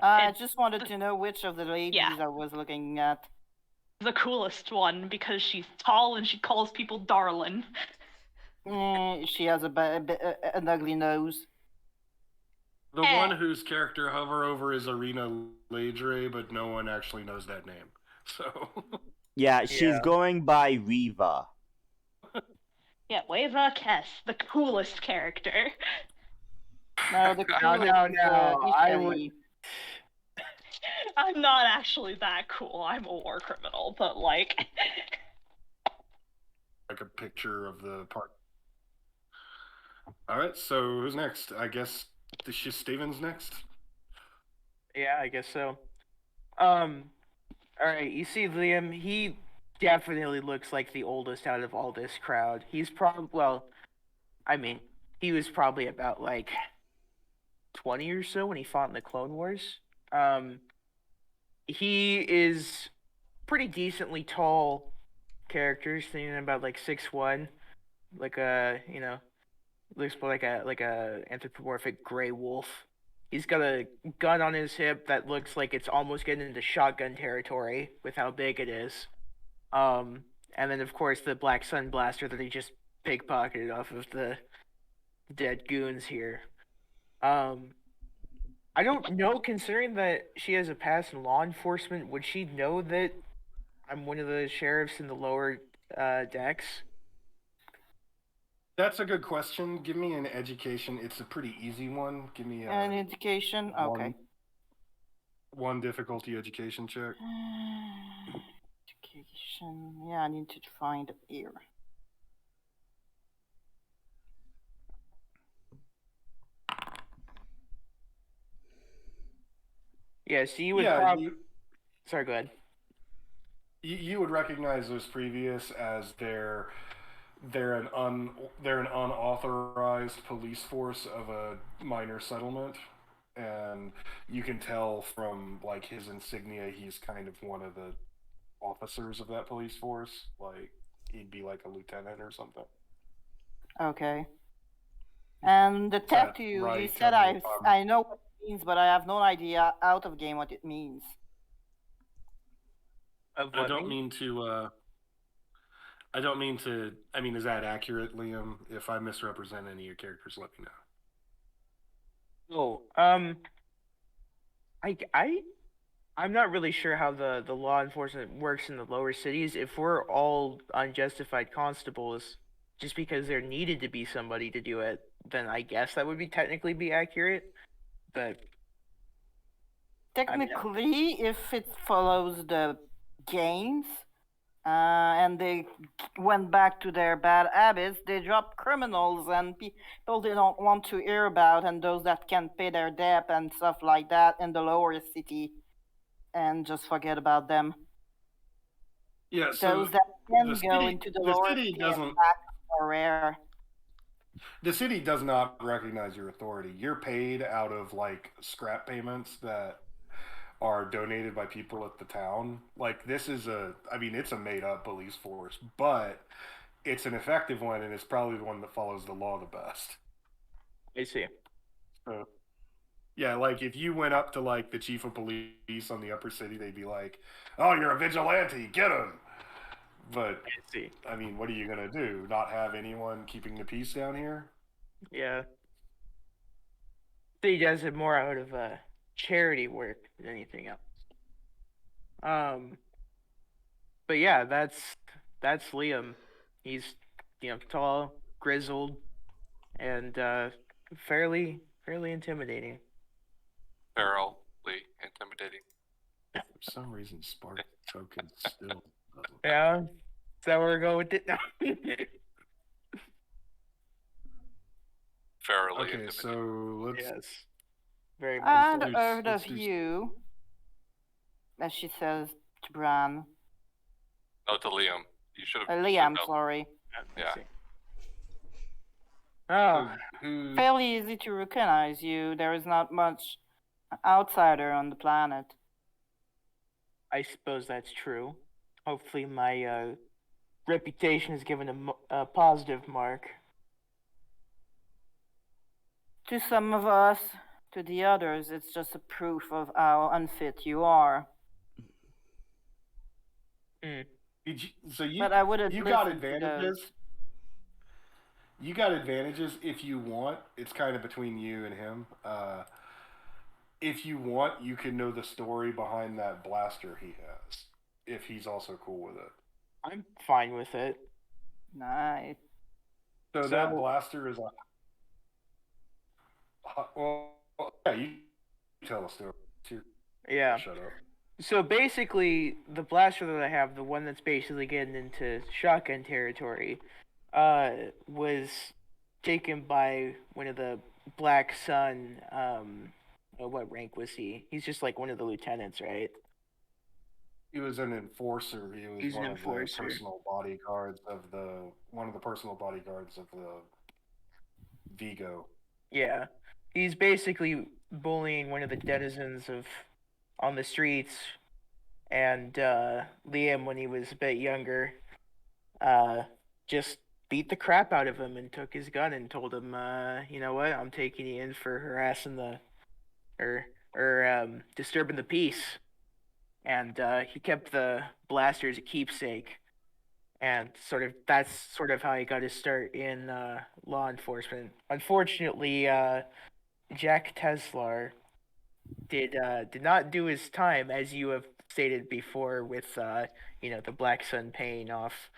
I just wanted to know which of the ladies Yeah. I was looking at. The coolest one because she's tall and she calls people darlin'. She has an ugly nose. The one whose character hover over is Arena Ladre, but no one actually knows that name. So Yeah, she's going by Riva. Yeah, Weva Kess, the coolest character. No, the coolest no, is, I Ishali. would- I'm not actually that cool. I'm a war criminal, but like, like a picture of the part. All right, so who's next? I guess Steven's next. Yeah, I guess so. All right, you see Liam, he definitely looks like the oldest out of all this crowd. He's he was probably about like 20 or so when he fought in the Clone Wars. He is pretty decently tall character, standing about like 6'1", like looks more like a anthropomorphic gray wolf. He's got a gun on his hip that looks like it's almost getting into shotgun territory with how big it is. And then of course the black sun blaster that he just pickpocketed off of the dead goons here. I don't know, considering that she has a past in law enforcement, would she know that I'm one of the sheriffs in the lower decks? That's a good question. Give me an education. It's a pretty easy one. Give me An education? Okay. one difficulty education check. Education. Yeah, I need to find it here. Yeah, so you would Yeah, probably... Sorry, go ahead. you would recognize those previous as they're an unauthorized police force of a minor settlement, and you can tell from like his insignia he's kind of one of the officers of that police force. Like he'd be like a lieutenant or something. Okay. And the tattoo, you right? said Tell me I know what it means, but I have no idea out of game what it means. I don't mean to. I mean, is that accurate, Liam? If I misrepresent any of your characters, let me know. Oh, I'm not really sure how the law enforcement works in the lower cities. If we're all unjustified constables, just because there needed to be somebody to do it, then I guess that would be technically be accurate. But technically, if it follows the games, and they went back to their bad habits, they drop criminals and people they don't want to hear about, and those that can pay their debt and stuff like that in the lower city, and just forget about them. Yeah, so those that can the go city- into the the lower city city doesn't- and back are rare. The city does not recognize your authority. You're paid out of like scrap payments that are donated by people at the town. Like this is it's a made up police force, but it's an effective one, and it's probably the one that follows the law the best. I see. So, yeah, like if you went up to like the chief of police on the upper city, they'd be like, "Oh, you're a vigilante, get him." But I see. I mean, what are you gonna do? Not have anyone keeping the peace down here? Yeah. So he does it more out of charity work than anything else. But yeah, that's Liam. He's tall, grizzled, and fairly intimidating. Fairly intimidating. For some reason, Spark Token still doesn't. Yeah, is that where we're going with it? No. fairly Okay, intimidating. so let's. Yes. Very much And so. do- heard let's of do- you, as she says to Bran. Oh, to Liam. You should have. Liam, sorry. Yeah. Oh, Who? Fairly easy to recognize you. There is not much outsider on the planet. I suppose that's true. Hopefully, my reputation is given a positive mark. To some of us, to the others, it's just a proof of how unfit you are. So you But I wouldn't you got listen to advantages. those. You got advantages if you want. It's kind of between you and him. If you want, you can know the story behind that blaster he has. If he's also cool with it. I'm fine with it. Nice. So that blaster is like. Well, yeah, you tell the story. Yeah. Shut up. So basically, the blaster that I have, the one that's basically getting into shotgun territory, was taken by one of the Black Sun. What rank was he? He's just like one of the lieutenants, right? He was an enforcer. He was He's an one enforcer. of the personal bodyguards of the Vigo. Yeah. He's basically bullying one of the denizens on the streets, and Liam, when he was a bit younger, just beat the crap out of him and took his gun and told him, you know what, I'm taking you in for harassing disturbing the peace. And he kept the blaster as a keepsake, and that's sort of how he got his start in law enforcement. Unfortunately, Jack Teslar did not do his time, as you have stated before, with the Black Sun paying off,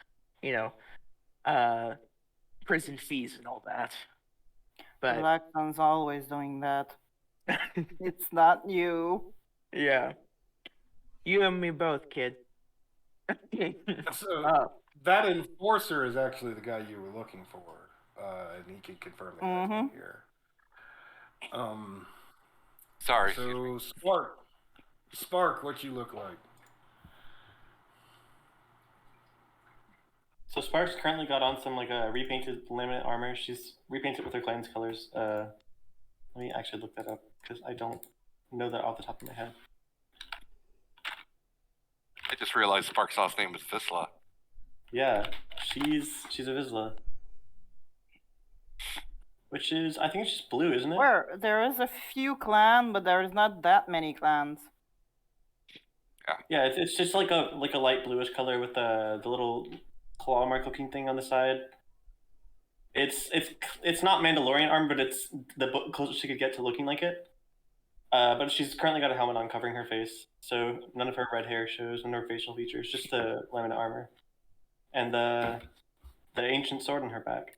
prison fees and all that. But Black Sun's always doing that. It's not you. yeah, you and me both, kid. So that enforcer is actually the guy you were looking for, and he can confirm that guy's not here. Sorry. So Spark, what you look like? So Sparks currently got on some repainted laminate armor. She's repainted with her clan's colors. Let me actually look that up because I don't know that off the top of my head. I just realized Spark's last name was Visla. Yeah, she's a Vizsla. Which is, I think it's just blue, isn't it? Where there is a few clans, but there is not that many clans. Yeah, it's just like a light bluish color with the little claw mark looking thing on the side. It's not Mandalorian armor, but it's the closest she could get to looking like it. But she's currently got a helmet on covering her face, so none of her red hair shows, none of her facial features, just the laminate armor, and the ancient sword on her back.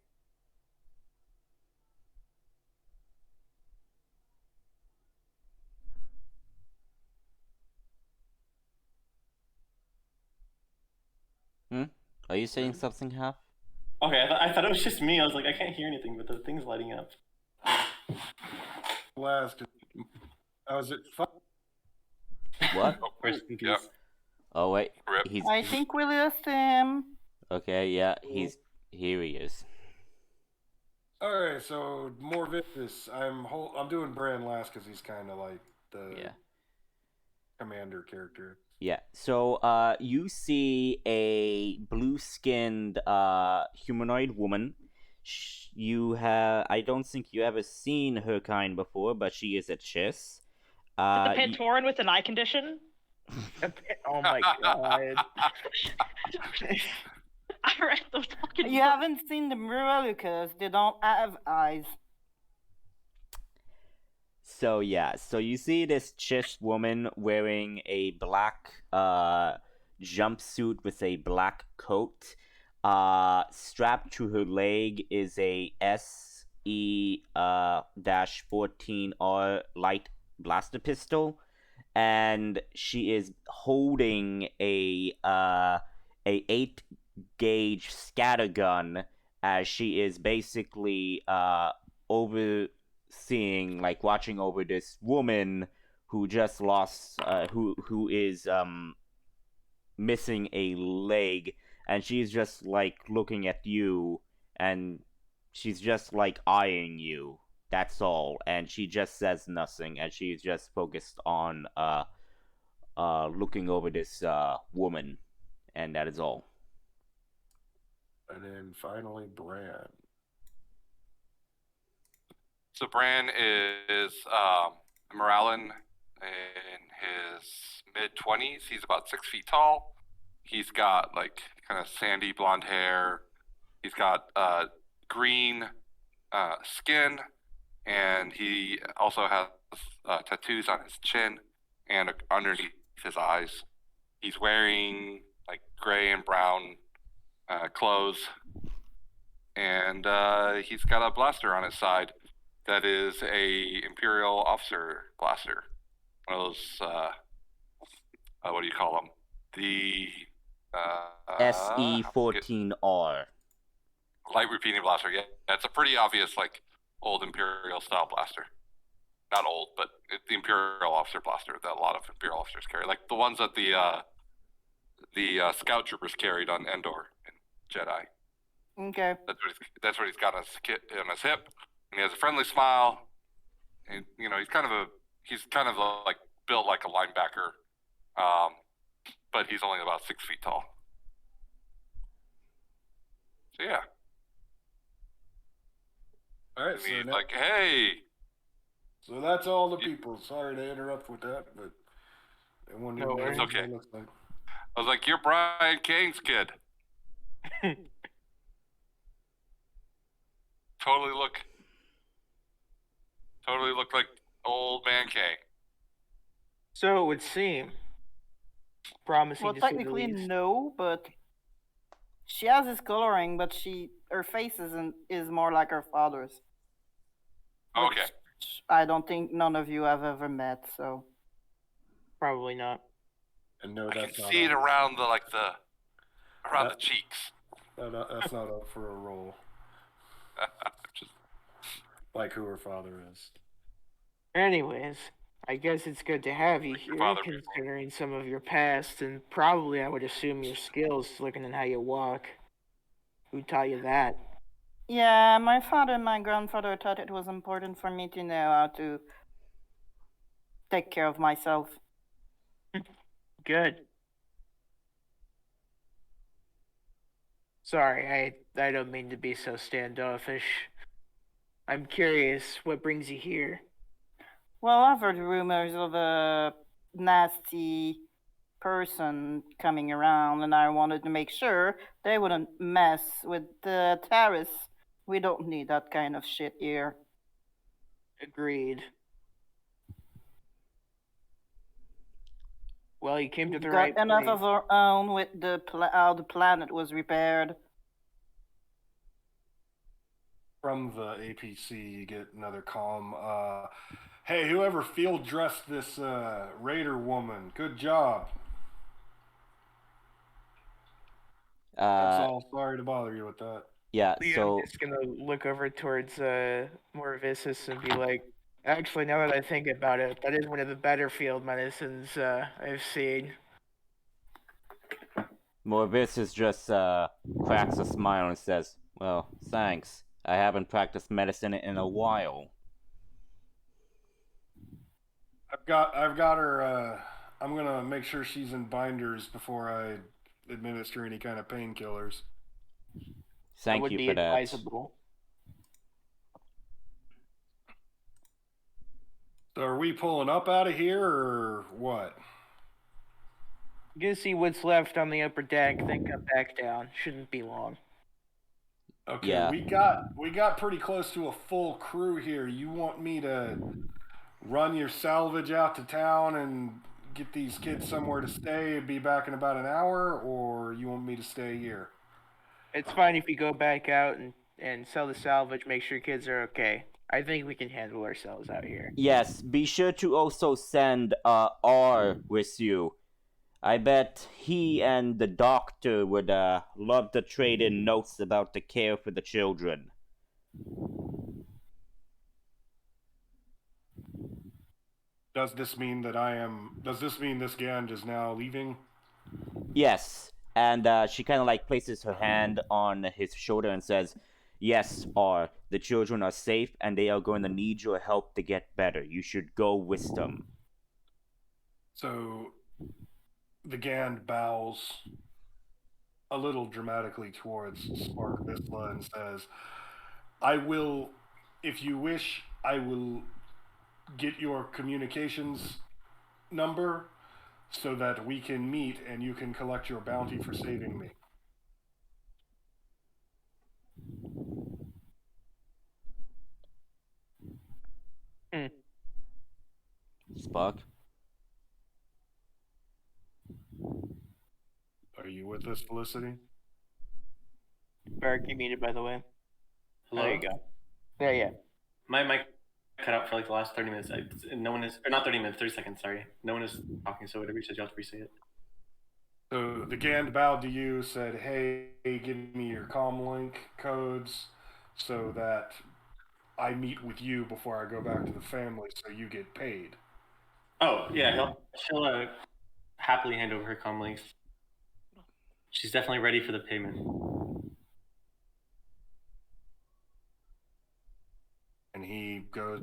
Are you saying something, Half? Okay, I thought it was just me. I was like, I can't hear anything, but the thing's lighting up. Last. Was it fun? What? Yep. Oh wait, Rip. I think we lost him. Okay, yeah, here he is. All right, so more Vitus. I'm doing Bran last because he's kind of like the commander character. Yeah. So you see a blue-skinned humanoid woman. I don't think you ever seen her kind before, but she is a Chiss. The Pantoran with an eye condition? Oh my god. I read those fucking You haven't seen the Muralukas. They don't have eyes. So yeah, so you see this Chiss woman wearing a black jumpsuit with a black coat. Strapped to her leg is a SE-14R light blaster pistol, and she is holding a 8-gauge scattergun, as she is basically overseeing, like watching over this woman who just lost, who is missing a leg, and she's just like looking at you, and she's just like eyeing you. That's all, and she just says nothing, and she's just focused on looking over this woman, and that is all. And then finally, Bran. So Bran is Moralen in his mid-20s. He's about 6 feet tall. He's got like kind of sandy blonde hair. He's got green skin, and he also has tattoos on his chin and underneath his eyes. He's wearing like gray and brown clothes, and he's got a blaster on his side that is a Imperial officer blaster. One of those, what do you call them? The SE-14R. Light repeating blaster. Yeah, it's a pretty obvious like old Imperial style blaster. Not old, but the Imperial officer blaster that a lot of Imperial officers carry, like the ones that the scout troopers carried on Endor and Jedi. Okay. That's what he's got on his hip, and he has a friendly smile, and you know he's kind of like built like a linebacker, but he's only about 6 feet tall. So yeah. All right, And so he's now, like, hey, so that's all the people. Sorry to interrupt with that, but they wanted No to know worries. what it Okay. looks like. I was like, you're Brian Kane's kid. Totally look like old man Kane. So it would seem promising Well, to say the technically least. no, but she has his coloring, but her face is more like her father's. Okay. Which I don't think none of you have ever met, so. Probably not. And no, I can that's not see it up. around the cheeks. That's not up for a roll. Just, Like who her father is. Anyways, I guess it's good to have you Like your here, father before. considering some of your past, and probably I would assume your skills, looking at how you walk. Who taught you that? Yeah, my father and my grandfather thought it was important for me to know how to take care of myself. Good. Sorry, I don't mean to be so standoffish. I'm curious, what brings you here? Well, I've heard rumors of a nasty person coming around, and I wanted to make sure they wouldn't mess with the terrorists. We don't need that kind of shit here. Agreed. Well, you came to the We've right got enough place. of our own with how the planet was repaired. From the APC, you get another calm. Hey, whoever field dressed this Raider woman, good job. That's all. Sorry to bother you with that. Yeah, Leon's so just gonna look over towards Morvisis and be like, actually, now that I think about it, that is one of the better field medicines I've seen. Morvisis just cracks a smile and says, "Well, thanks. I haven't practiced medicine in a while." I've got her. I'm gonna make sure she's in binders before I administer any kind of painkillers. That Thank would you be for that. advisable. So are we pulling up out of here or what? You can see what's left on the upper deck, then come back down. Shouldn't be long. Okay, Yeah. we got pretty close to a full crew here. You want me to run your salvage out to town and get these kids somewhere to stay and be back in about an hour, or you want me to stay here? It's fine if you go back out and sell the salvage, make sure kids are okay. I think we can handle ourselves out here. Yes, be sure to also send R with you. I bet he and the doctor would love to trade in notes about the care for the children. Does this mean that Does this mean this Gand is now leaving? Yes. And she kind of like places her hand on his shoulder and says, "Yes, R. The children are safe, and they are going to need your help to get better. You should go with them." So the Gand bows a little dramatically towards Spark Visla and says, "I will, if you wish, I will get your communications number so that we can meet and you can collect your bounty for saving me." Spark? Are you with us, Felicity? Barrick, you muted, by the way. Hello? There you go. Yeah. My mic cut out for like the last 30 minutes. No one is, or not 30 minutes, 30 seconds, sorry. No one is talking, so whatever you said, you have to re-say it. So the Gand bowed to you, said, "Hey, give me your comlink codes so that I meet with you before I go back to the family so you get paid." Oh, yeah, she'll happily hand over her comlinks. She's definitely ready for the payment. And he goes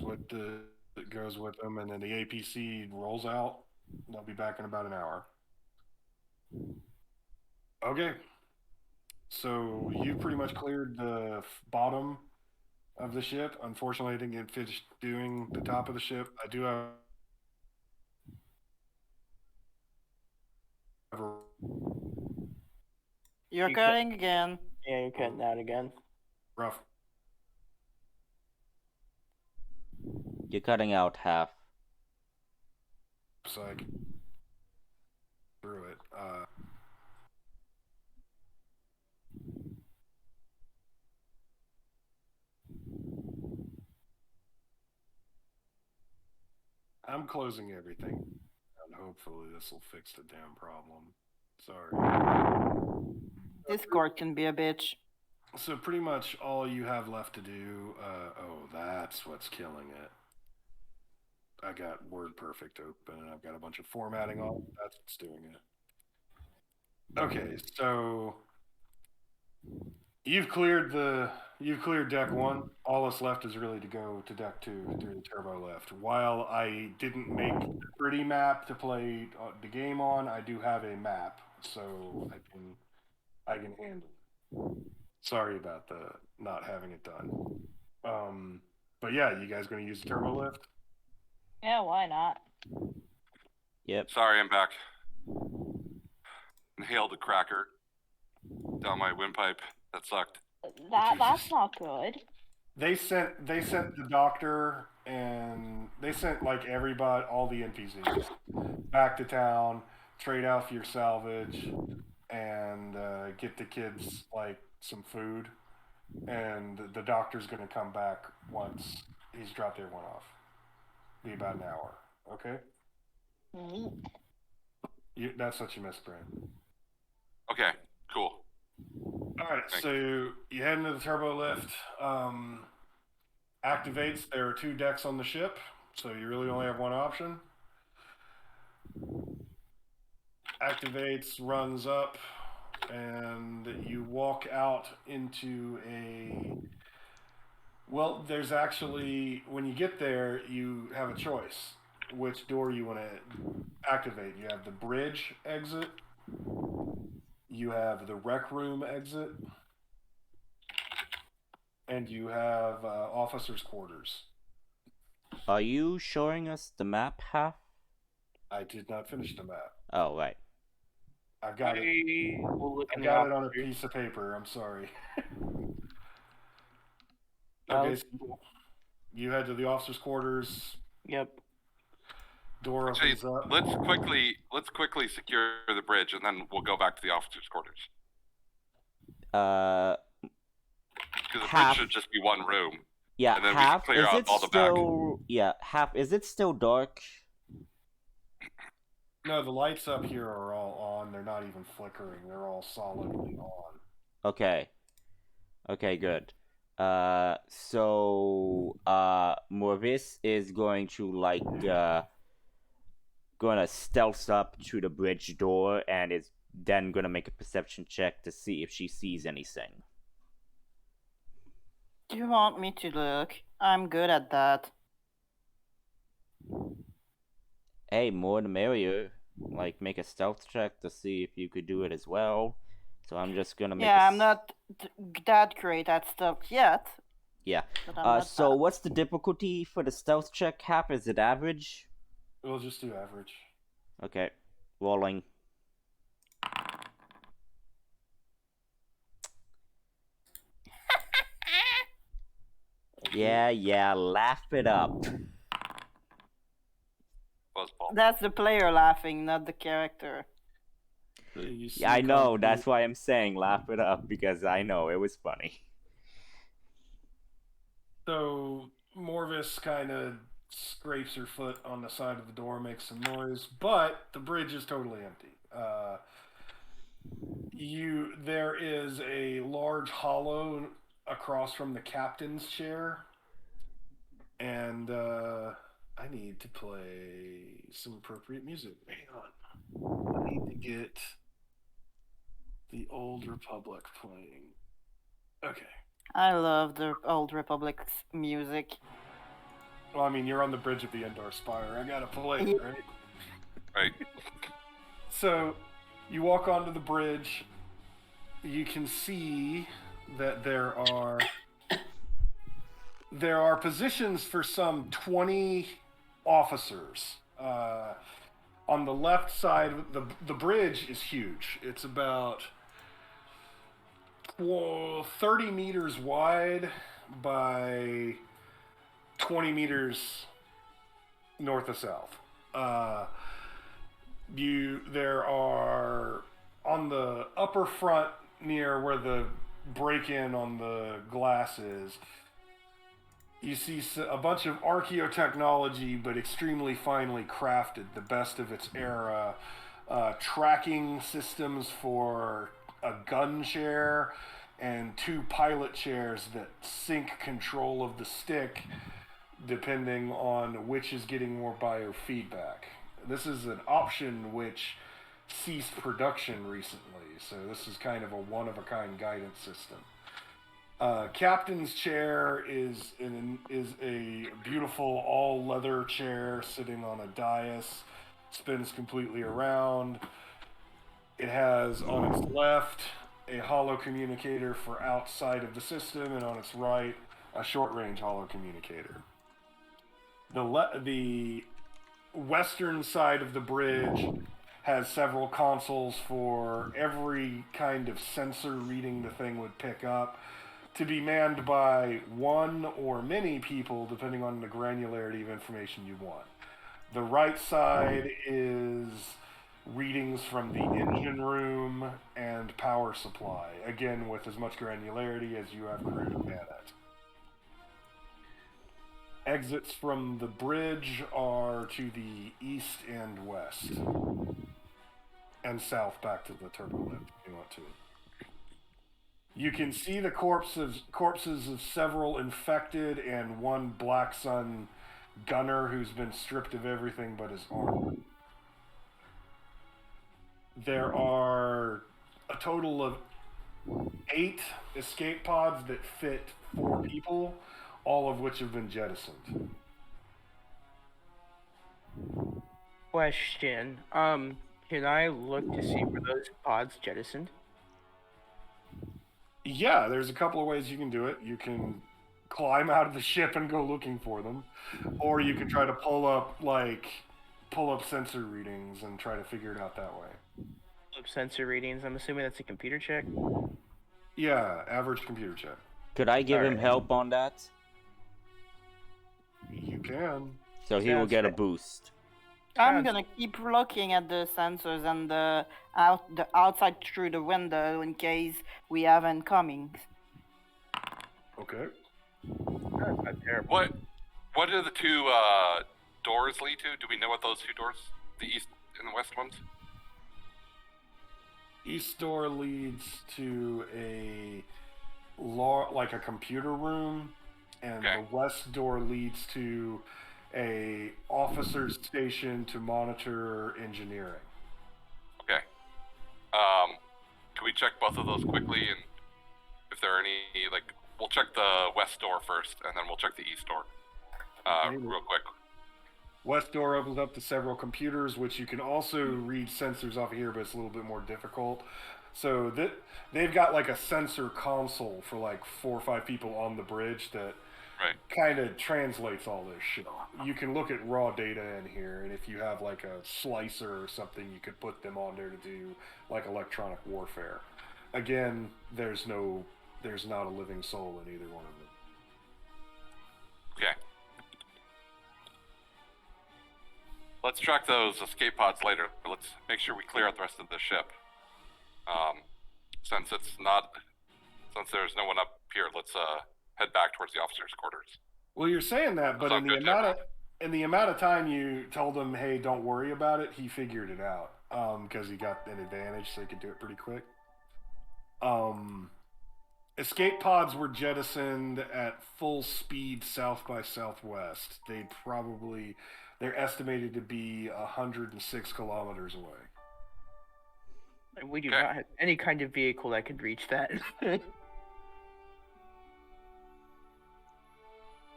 with them, and then the APC rolls out. They'll be back in about an hour. Okay. So you pretty much cleared the bottom of the ship. Unfortunately, I didn't get finished doing the top of the ship. I do have a You're You cutting again. Yeah, you're cutting out again. rough. You're cutting out half. So I can through it. I'm closing everything, and hopefully this will fix the damn problem. Sorry. Discord can be a bitch. So pretty much all you have left to do. Oh, that's what's killing it. I got WordPerfect open, and I've got a bunch of formatting on. That's what's doing it. Okay, so you've cleared deck 1. All that's left is really to go to deck 2 through the turbo lift. While I didn't make a pretty map to play the game on, I do have a map, so I can handle it. Sorry about the not having it done. But yeah, you guys gonna use the turbo lift? Yeah, why not? Yep. Sorry, I'm back. Inhaled a cracker down my windpipe. That sucked. That's not good. They sent the doctor, and they sent like everybody, all the NPCs, back to town, trade out for your salvage, and get the kids like some food. And the doctor's gonna come back once he's dropped everyone off. Be about an hour. Okay. That's what you missed, Brandon. Okay, cool. All right, Thanks. so you head into the turbo lift. Activates. There are 2 decks on the ship, so you really only have one option. Activates, runs up, and you walk out into a... Well, there's actually, when you get there, you have a choice which door you want to activate. You have the bridge exit, you have the rec room exit, and you have officers' quarters. Are you showing us the map half? I did not finish the map. Oh, right. I've got it. We'll look I in got the it on a officers. piece of paper. I'm sorry. Oh, Okay, so you head to the officers' quarters. Yep. Door Actually, opens up. let's quickly secure the bridge, and then we'll go back to the officers' quarters. Uh, Because the half. bridge should just be one room. Yeah, And then half. we can clear Is out it all the still? Yeah, half. Is it still dark? No, the lights up here are all on. They're not even flickering. They're all solidly on. Okay. Okay, good. Morvis is going to gonna stealth up to the bridge door and is then gonna make a perception check to see if she sees anything. Do you want me to look? I'm good at that. Hey, more the merrier. Like, make a stealth check to see if you could do it as well. So I'm just gonna make. Yeah, I'm not that great at stealth yet. Yeah. But I'm not So bad. what's the difficulty for the stealth check, Cap? Is it average? We'll just do average. Okay. Rolling. Yeah, laugh it up. Buzzball. That's the player laughing, not the character. Yeah, I know, that's why I'm saying laugh it up, because I know, it was funny. So Morvis kind of scrapes her foot on the side of the door, makes some noise, but the bridge is totally empty. There is a large hollow across from the captain's chair, and I need to play some appropriate music. Hang on, I need to get the Old Republic playing. Okay. I love the Old Republic's music. Well, I mean, you're on the bridge of the Endor Spire. I gotta play it, right? Right. So, you walk onto the bridge. You can see that there are positions for some 20 officers. On the left side, the bridge is huge. It's about 30 meters wide by 20 meters north of south. There are on the upper front near where the break-in on the glass is. You see a bunch of archaeotechnology, but extremely finely crafted, the best of its era. Tracking systems for a gun chair and 2 pilot chairs that sync control of the stick depending on which is getting more biofeedback. This is an option which ceased production recently, so this is kind of a one-of-a-kind guidance system. Captain's chair is a beautiful all-leather chair sitting on a dais, spins completely around. It has on its left a hollow communicator for outside of the system, and on its right a short-range hollow communicator. The western side of the bridge has several consoles for every kind of sensor reading the thing would pick up, to be manned by one or many people depending on the granularity of information you want. The right side is readings from the engine room and power supply, again with as much granularity as you have crew to man it. Exits from the bridge are to the east and west, and south back to the turbo lift if you want to. You can see the corpses of several infected and one Black Sun gunner who's been stripped of everything but his armor. There are a total of 8 escape pods that fit 4 people, all of which have been jettisoned. Question. Can I look to see where those pods jettisoned? Yeah, there's a couple of ways you can do it. You can climb out of the ship and go looking for them, or you can try to pull up sensor readings and try to figure it out that way. Sensor readings. I'm assuming that's a computer check. Yeah, average computer check. Could I give him Alright. help on that? You can. So he will Sounds get a good. boost. I'm Sounds- gonna keep looking at the sensors and the outside through the window in case we have incomings. Okay. That's not terrible. What do the 2 doors lead to? Do we know what those 2 doors, the east and the west ones? East door leads to a like a computer room, and Okay. the west door leads to a officer's station to monitor engineering. Okay. Can we check both of those quickly, and if there are any, like, we'll check the west door first, and then we'll check the east door, real quick. West door opens up to several computers, which you can also read sensors off here, but it's a little bit more difficult. So they've got like a sensor console for like 4 or 5 people on the bridge that Right. kind of translates all this shit. You can look at raw data in here, and if you have like a slicer or something, you could put them on there to do like electronic warfare. Again, there's not a living soul in either one of them. Okay. Let's track those escape pods later. Let's make sure we clear out the rest of the ship. Since there's no one up here, let's head back towards the officers' quarters. Well, you're saying that, but Sound in the good to amount of time you told him, "Hey, don't worry about it," he figured it out because he got an advantage, so he could do it pretty quick. Escape pods were jettisoned at full speed south by southwest. They're estimated to be 106 kilometers away. And we do Okay. not have any kind of vehicle that could reach that.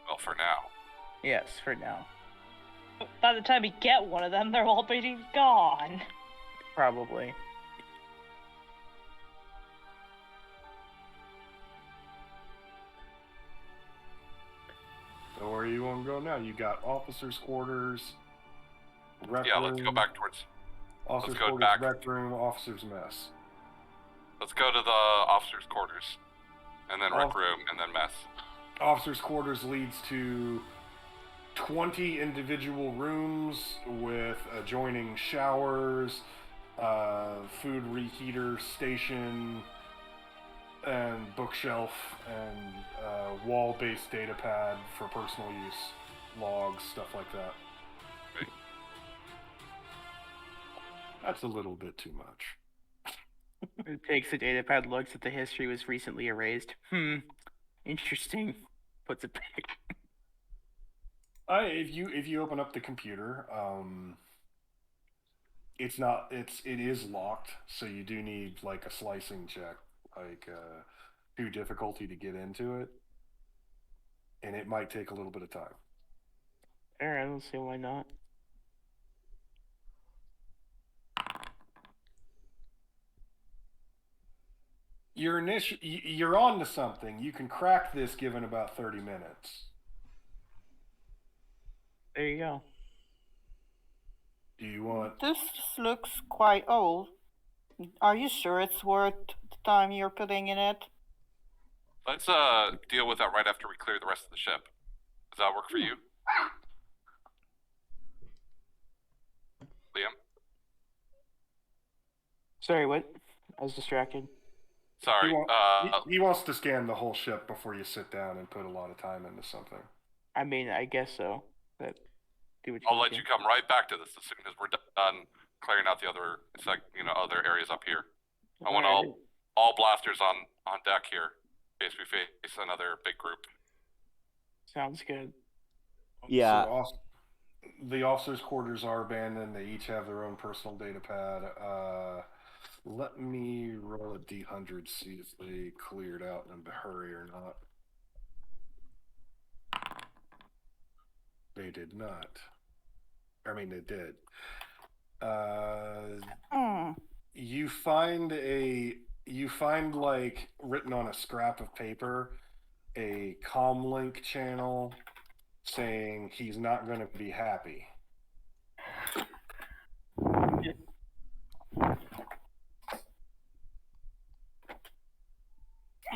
Well, for now. Yes, for now. By the time we get one of them, they're all be gone. Probably. So where you want to go now? You got officers' quarters, rec Yeah, room, let's go back towards. officers' let's go quarters, back. rec room, officers' mess. Let's go to the officers' quarters, and then rec Off- room, and then mess. Officers' quarters leads to 20 individual rooms with adjoining showers, food reheater station, and bookshelf, and wall-based data pad for personal use, logs, stuff like that. Right. That's a little bit too much. It takes the datapad, looks at the history was recently erased. Interesting. Puts it back. If you open up the computer, it is locked, so you do need like a slicing check, like to difficulty to get into it, and it might take a little bit of time. Alright, I don't see why not. You're on to something. You can crack this given about 30 minutes. There you go. Do you want? This looks quite old. Are you sure it's worth the time you're putting in it? Let's deal with that right after we clear the rest of the ship. Does that work for you, Liam? Sorry, what? I was distracted. Sorry. He wants to scan the whole ship before you sit down and put a lot of time into something. I mean, I guess so. But do what you I'll want let to. you come right back to this as soon as we're done clearing out the other, other areas up here. I want Alright. all blasters on deck here, in case we face another big group. Sounds good. Yeah. So the officers' quarters are abandoned. They each have their own personal data pad. Let me roll a D100, see if they cleared out in a hurry or not. They did not. I mean, they did. You find like written on a scrap of paper a comlink channel saying he's not going to be happy.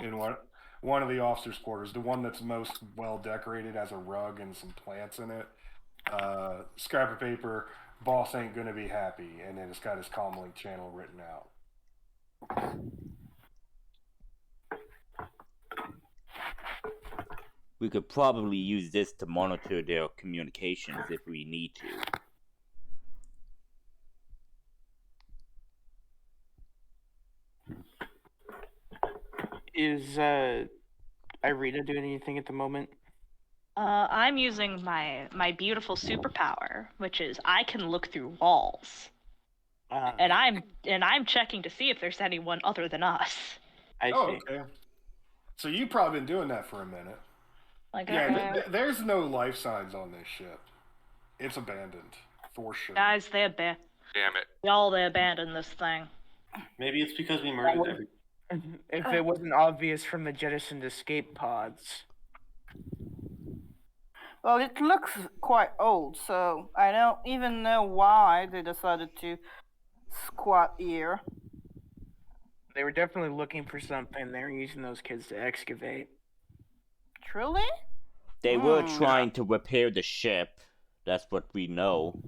In one of the officers' quarters, the one that's most well decorated, has a rug and some plants in it. Scrap of paper, boss ain't gonna be happy, and then it's got his comlink channel written out. We could probably use this to monitor their communications if we need to. Is Irina doing anything at the moment? I'm using my beautiful superpower, which is I can look through walls, and I'm checking to see if there's anyone other than us. I Oh, see. okay. So you've probably been doing that for a minute. Like, Yeah, there's no life signs on this ship. It's abandoned, for sure. guys, Damn it. they abandoned this thing. Maybe it's because we murdered everyone. If it wasn't obvious from the jettisoned escape pods. Well, it looks quite old, so I don't even know why they decided to squat here. They were definitely looking for something. They were using those kids to excavate. Truly? They were Hmm. trying to repair the ship. That's what we know.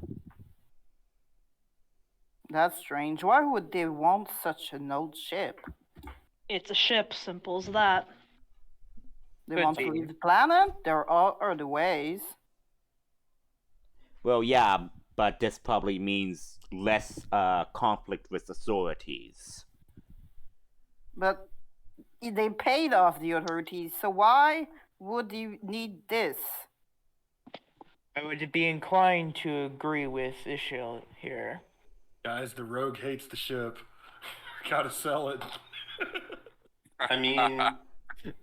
That's strange. Why would they want such an old ship? It's a ship, simple as that. They Could want be. to leave the planet? There are other ways. Well, yeah, but this probably means less conflict with authorities. But they paid off the authorities, so why would you need this? I would be inclined to agree with Ishil here. Guys, the rogue hates the ship. Gotta sell it. I mean,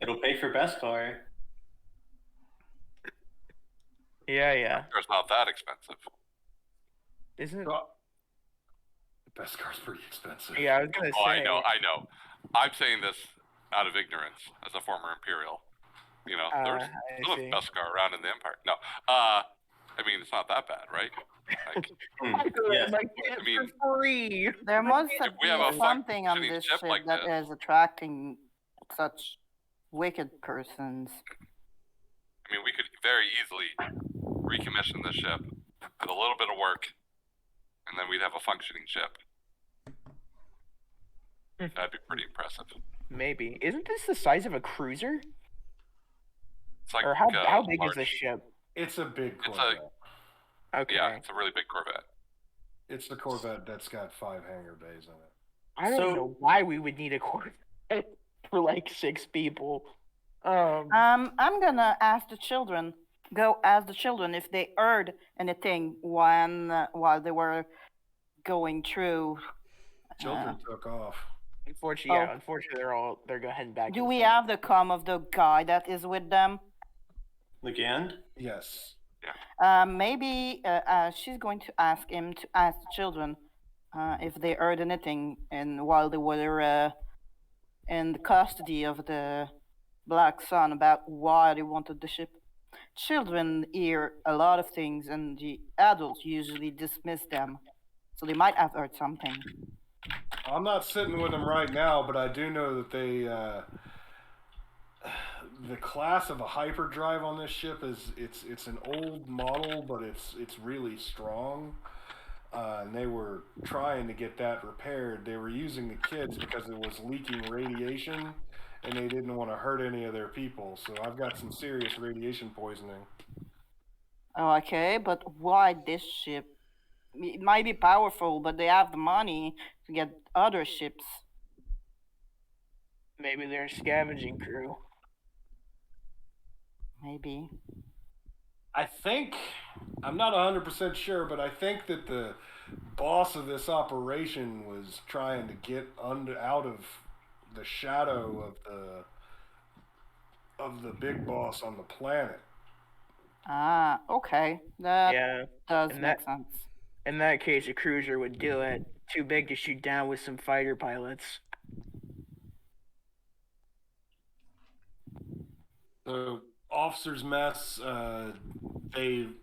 it'll pay for Beskar. Yeah. It's not that expensive. Isn't Oh, best car's pretty expensive. Yeah, I was gonna Oh, say. I know. I'm saying this out of ignorance as a former Imperial. You know, there's I still a see. Beskar around in the Empire. No, I mean it's not that bad, right? Like, Yes. Like I mean, for free. There must if we have a be something on functioning this ship ship like that this- is attracting such wicked persons. I mean, we could very easily recommission the ship with a little bit of work, and then we'd have a functioning ship. That'd be pretty impressive. Maybe. Isn't this the size of a cruiser? It's like Or how big is large- this ship? It's a big It's a- Corvette. Okay. Yeah, it's a really big Corvette. It's the Corvette that's got 5 hangar bays in it. I don't So- know why we would need a Corvette for like 6 people. I'm gonna ask the children. Go ask the children if they heard anything while they were going through. Children took off. Unfortunately, they're going heading back. Do to the we front. have the com of the guy that is with them? Legand? Yes. Maybe she's going to ask him to ask the children if they heard anything while they were in the custody of the Black Sun about why they wanted the ship. Children hear a lot of things, and the adults usually dismiss them, so they might have heard something. I'm not sitting with them right now, but I do know that they the class of a hyperdrive on this ship is it's an old model, but it's really strong. And they were trying to get that repaired. They were using the kids because it was leaking radiation, and they didn't want to hurt any of their people. So I've got some serious radiation poisoning. Okay, but why this ship? It might be powerful, but they have the money to get other ships. Maybe they're a scavenging crew. Maybe. I think, I'm not 100% sure, but I think that the boss of this operation was trying to get out of the shadow of the big boss on the planet. Ah, okay. That Yeah. does and make that- sense. In that case, a cruiser would do it. Too big to shoot down with some fighter pilots. The officers' mess, the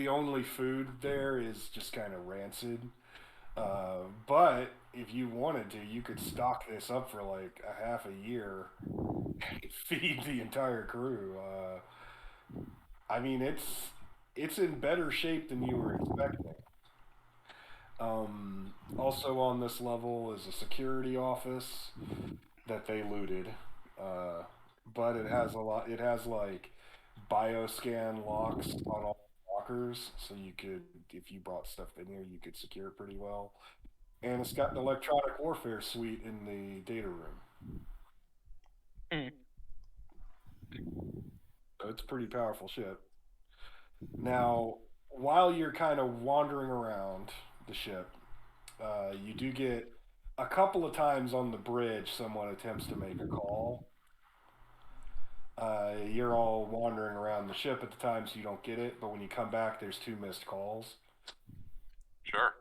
only food there is just kind of rancid. But if you wanted to, you could stock this up for like a half a year, feed the entire crew. I mean, it's in better shape than you were expecting. Also on this level is a security office that they looted, but it has like bioscan locks on all lockers, so you could, if you brought stuff in here, you could secure it pretty well. And it's got an electronic warfare suite in the data room. So it's a pretty powerful ship. Now, while you're kind of wandering around the ship, you do get a couple of times on the bridge someone attempts to make a call. You're all wandering around the ship at the time, so you don't get it. But when you come back, there's 2 missed calls. Sure.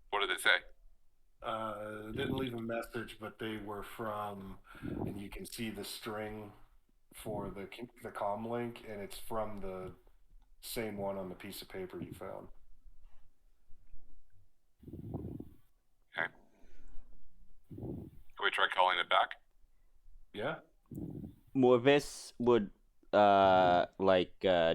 What did they say? Didn't leave a message, but they were from, and you can see the string for the comm link, and it's from the same one on the piece of paper you found. Okay. Can we try calling it back? Yeah. Morvis would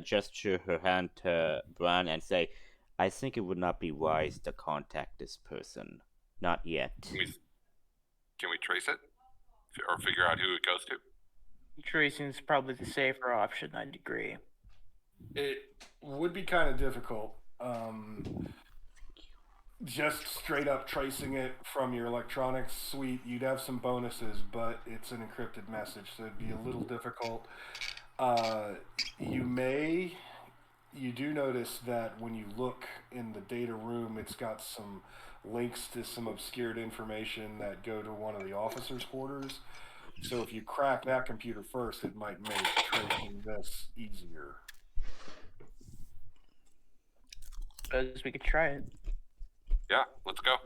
gesture her hand to Bran and say, I think it would not be wise to contact this person. Not yet. Can we trace it? Or figure out who it goes to? Tracing's probably the safer option, I'd agree. It would be kind of difficult. Just straight up tracing it from your electronics suite, you'd have some bonuses, but it's an encrypted message, so it'd be a little difficult. You do notice that when you look in the data room, it's got some links to some obscured information that go to one of the officers' quarters. So if you crack that computer first, it might make tracing this easier. Suppose we could try it. Yeah, let's go.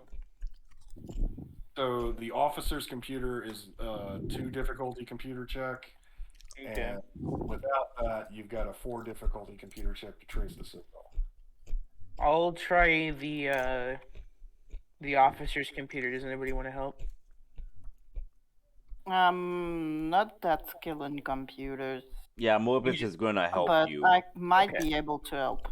So the officer's computer is a 2 difficulty computer check. Okay. And without that, you've got a 4 difficulty computer check to trace the signal. I'll try the officer's computer. Does anybody want to help? Not that skilled in computers, Yeah, Morvis is gonna help but you. I might Okay. be able to help.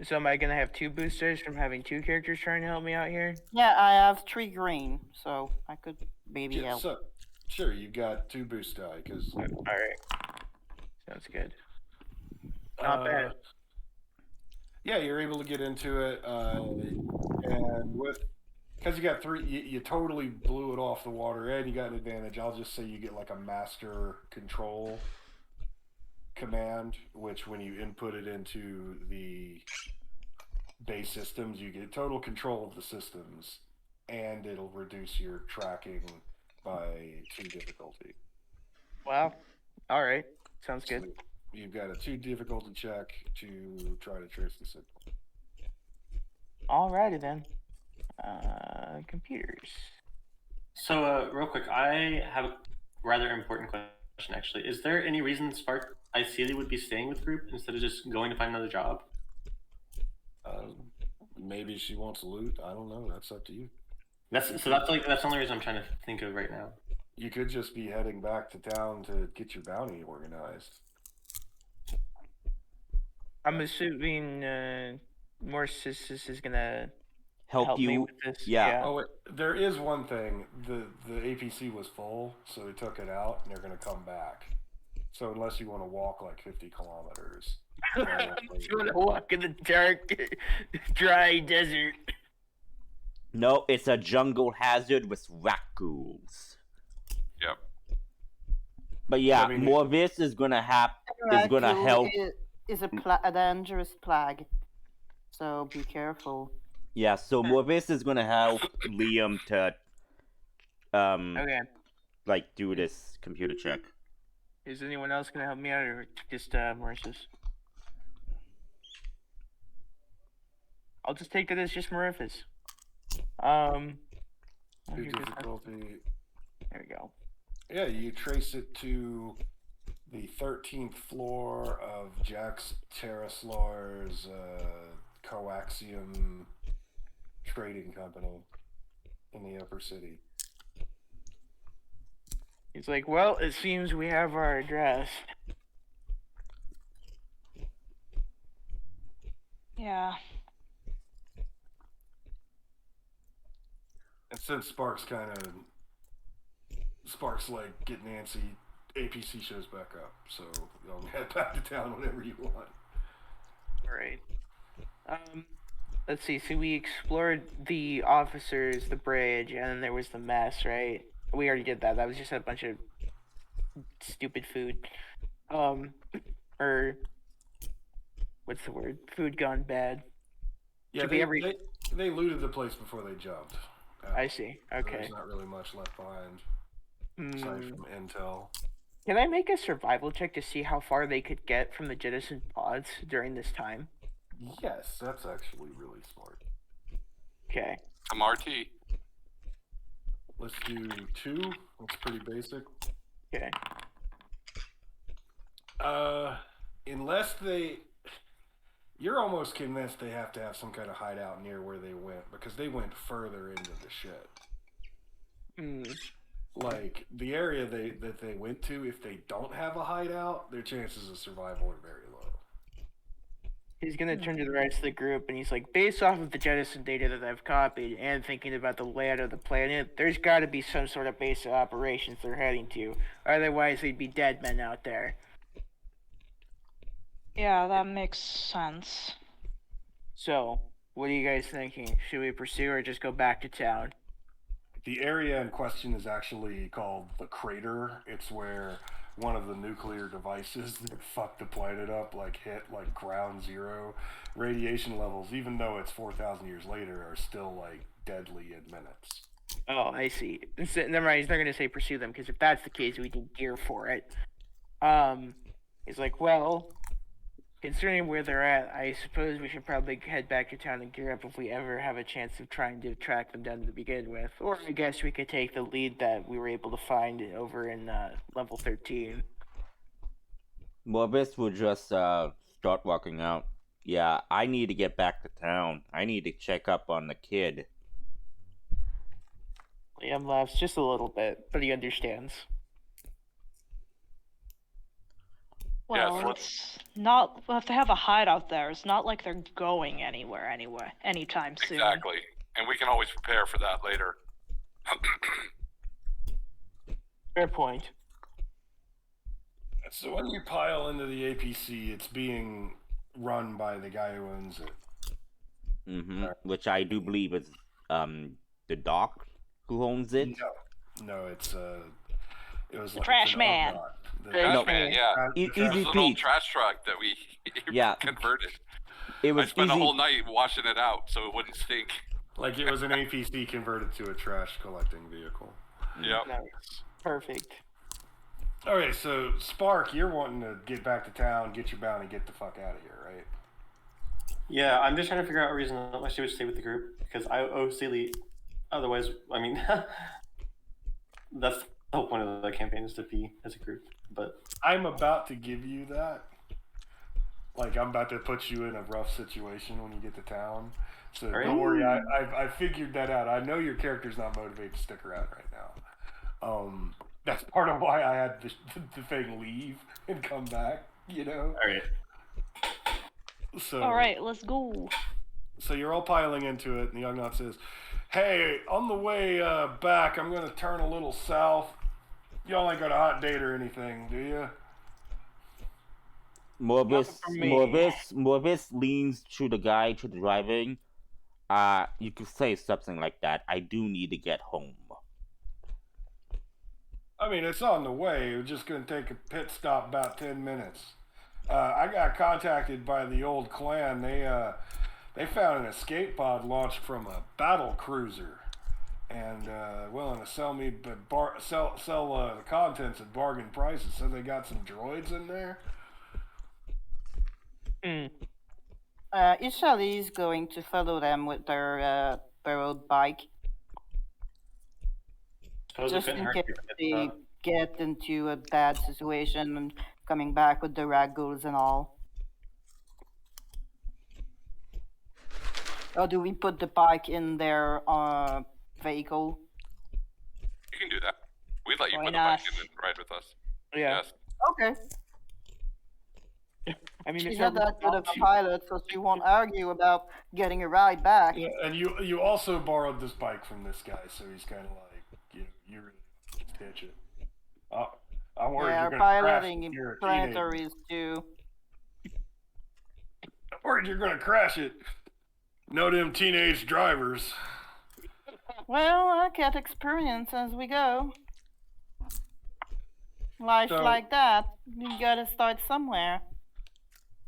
So am I gonna have 2 boosters from having 2 characters trying to help me out here? Yeah, I have 3 green, so I could maybe Yeah, help. so, sure, you've got 2 boost die, because... All right. Sounds good. Not bad. Yeah, you're able to get into it, and because you got 3, you totally blew it off the water, and you got an advantage. I'll just say you get like a master control command, which when you input it into the base systems, you get total control of the systems, and it'll reduce your tracking by 2 difficulty. Wow. All right. Sounds good. So you've got a 2 difficulty check to try to trace the signal. Alrighty then. Computers. So, real quick, I have a rather important question, actually. Is there any reason Spark ideally would be staying with the group instead of just going to find another job? Maybe she wants loot. I don't know. That's up to you. That's the only reason I'm trying to think of right now. You could just be heading back to town to get your bounty organized. I'm assuming Morsis is gonna Help me you. with this. Yeah. Oh, wait, there is one thing. The APC was full, so they took it out, and they're going to come back. So unless you want to walk like 50 kilometers. You want to walk in the dark, dry desert. No, it's a jungle hazard with raccoons. Yep. But yeah, I mean, Morvis is gonna Raccoon help. Is a dangerous plague, so be careful. Yeah, so Morvis is gonna help Liam to Okay. do this computer check. Is anyone else gonna help me out, or just Morsis? I'll just take that as just Morphis. 2 difficulty. There we go. Yeah, you trace it to the 13th floor of Jax Terraslar's coaxium trading company in the upper city. He's like, well, it seems we have our address. Yeah. And since Sparks like, get Nancy, APC shows back up, so y'all can head back to town whenever you want. Alright. Let's see, so we explored the officers, the bridge, and then there was the mess, right? We already did that. That was just a bunch of stupid food. Or what's the word? Food gone bad. Yeah, Should be they looted the place before they jumped. I see. So Okay. there's not really much left behind, aside from intel. Can I make a survival check to see how far they could get from the jettisoned pods during this time? Yes, that's actually really smart. Okay. Some RT. Let's do 2. That's pretty basic. Okay. Unless you're almost convinced they have to have some kind of hideout near where they went, because they went further into the shit. Like, the area that they went to, if they don't have a hideout, their chances of survival are very low. He's gonna turn to the rest of the group and he's like, based off of the jettison data that I've copied and thinking about the layout of the planet, there's gotta be some sort of base of operations they're heading to. Otherwise they'd be dead men out there. Yeah, that makes sense. So, what are you guys thinking? Should we pursue or just go back to town? The area in question is actually called the Crater. It's where one of the nuclear devices that fucked the planet up hit ground zero. Radiation levels, even though it's 4,000 years later, are still deadly in minutes. Oh, I see. Never mind, he's not gonna say pursue them, because if that's the case, we need gear for it. He's like, well, considering where they're at, I suppose we should probably head back to town and gear up if we ever have a chance of trying to track them down to begin with. Or I guess we could take the lead that we were able to find over in level 13. Morbus will just start walking out. Yeah, I need to get back to town. I need to check up on the kid. Liam laughs just a little bit, but he understands. Well, so it's not. Well, if they have a hideout there, it's not like they're going anywhere anytime soon. Exactly. And we can always prepare for that later. Fair point. So when you pile into the APC, it's being run by the guy who owns it. Which I do believe is the doc who owns it. No, it was The trash man. Trash man, yeah. Easy There's an old Pete. trash truck that we converted. It I was spent easy. a whole night washing it out so it wouldn't stink. Like it was an APC converted to a trash collecting vehicle. Yep. Nice. Perfect. All right, so Spark, you're wanting to get back to town, get your bounty, get the fuck out of here, right? Yeah, I'm just trying to figure out a reason why she would stay with the group, because I owe Sealy. Otherwise, I mean, that's the whole point of the campaign, is to be as a group. But I'm about to give you that. Like, I'm about to put you in a rough situation when you get to town. So don't worry, I figured that out. I know your character's not motivated to stick around right now. That's part of why I had the thing leave and come back, you know? all right. So, All right, let's go. So you're all piling into it, and the Ugnaught says, hey, on the way back, I'm going to turn a little south. Y'all ain't got a hot date or anything, do you? Morbus leans to the guy to the driving. You could say something like that. I do need to get home. I mean, it's on the way. It was just going to take a pit stop about 10 minutes. I got contacted by the old clan. They found an escape pod launched from a battle cruiser, and willing to sell me sell the contents at bargain prices. So they got some droids in there. Ishali is going to follow them with their borrowed bike, just in case they get into a bad situation and coming back with the ragulls and all. Or do we put the bike in their vehicle? You can do that. We'd let you Why put not? the bike in and ride with us. Yeah. Yes. Okay. I mean, She's Mr. not that good of a pilot, so she won't argue about getting a ride back. Yeah, and you also borrowed this bike from this guy, so he's kind of like, you really just hitch it. I'm worried Yeah, you're our going to crash. piloting You're a teenager. planetary is too. I'm worried you're going to crash it. Know them teenage drivers. Well, I get experience as we go. Life So- like that. You gotta start somewhere.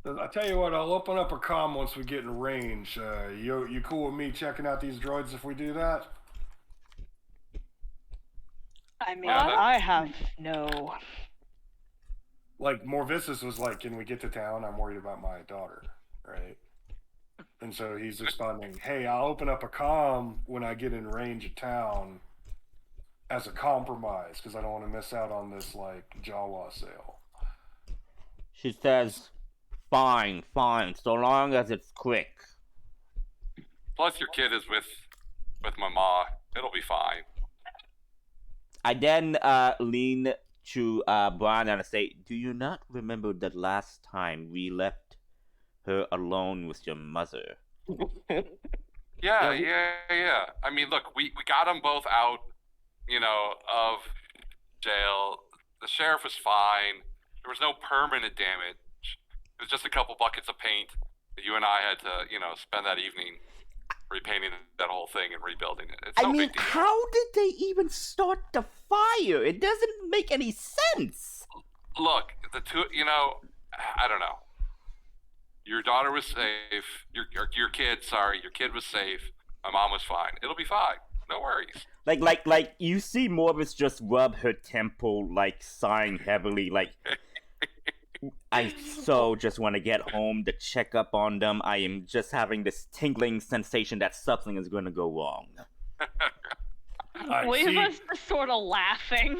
I tell you what, I'll open up a comm once we get in range. You cool with me checking out these droids if we do that? I mean, Yeah, that- I have no. Like Morvisis was like, "Can we get to town? I'm worried about my daughter." Right? And so he's responding, "Hey, I'll open up a comm when I get in range of town as a compromise because I don't want to miss out on this like Jawa sale." She says, fine, so long as it's quick. Plus, your kid is with my ma. It'll be fine. I then lean to Brian and I say, do you not remember the last time we left her alone with your mother? Yeah. I mean, look, we got them both out, of jail. The sheriff was fine. There was no permanent damage. It was just a couple buckets of paint that you and I had to, spend that evening repainting that whole thing and rebuilding it. It's no big deal. How did they even start the fire? It doesn't make any sense. Look, the two, I don't know. Your daughter was safe. Your kid was safe. My mom was fine. It'll be fine. No worries. Like you see Morvis just rub her temple, like sighing heavily, like I so just want to get home to check up on them. I am just having this tingling sensation that something is going to go wrong. Wave see. us the sort of laughing.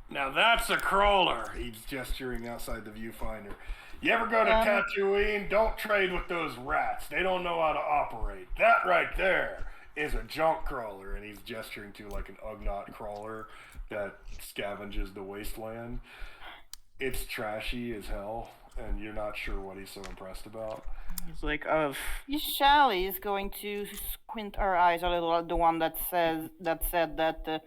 Now that's a crawler. He's gesturing outside the viewfinder. You ever go to Tatooine? Don't trade with those rats. They don't know how to operate. That right there is a junk crawler, and he's gesturing to like an Ugnaught crawler that scavenges the wasteland. It's trashy as hell, and you're not sure what he's so impressed about. He's like, Shally is going to squint her eyes a little at the one that said that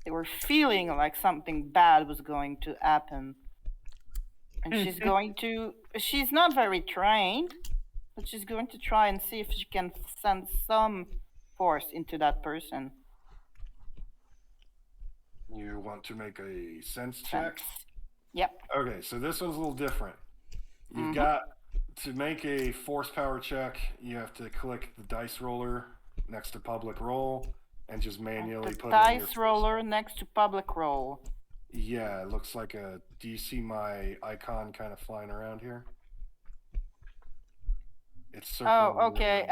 they were feeling like something bad was going to happen. And she's not very trained, but she's going to try and see if she can send some force into that person. You want to make a sense check? Yep. Okay, so this one's a little different. You've got to make a force power check. You have to click the dice roller next to public roll and just manually The put in dice your roller next to public roll. Yeah, it looks like a. Do you see my icon kind of flying around here? It's circling. Oh, okay.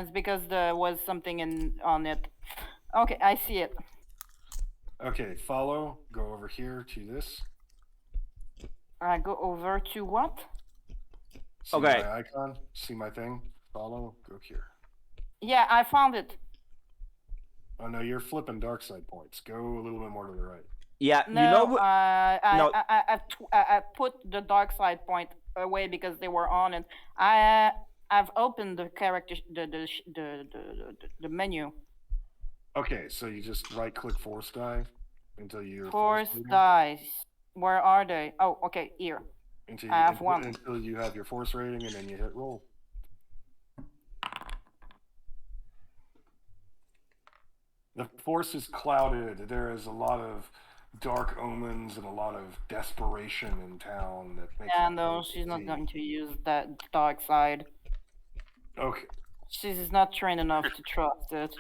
It's because there was something on it. Okay, I see it. Okay, follow. Go over here to this. I go over to what? See Okay. my icon? See my thing? Follow. Go here. Yeah, I found it. Oh no, you're flipping dark side points. Go a little bit more to the right. Yeah, No, you know what? I put the dark side point away because they were on it. I've opened the character the menu. Okay, so you just right click force die until you're Force rating. dice. Where are they? Oh, okay, here. Until I have one. Until you have your force rating, and then you hit roll. The force is clouded. There is a lot of dark omens and a lot of desperation in town that makes Yeah, it no, hard to she's not see. going to use that dark side. Okay. She's not trained enough to trust it.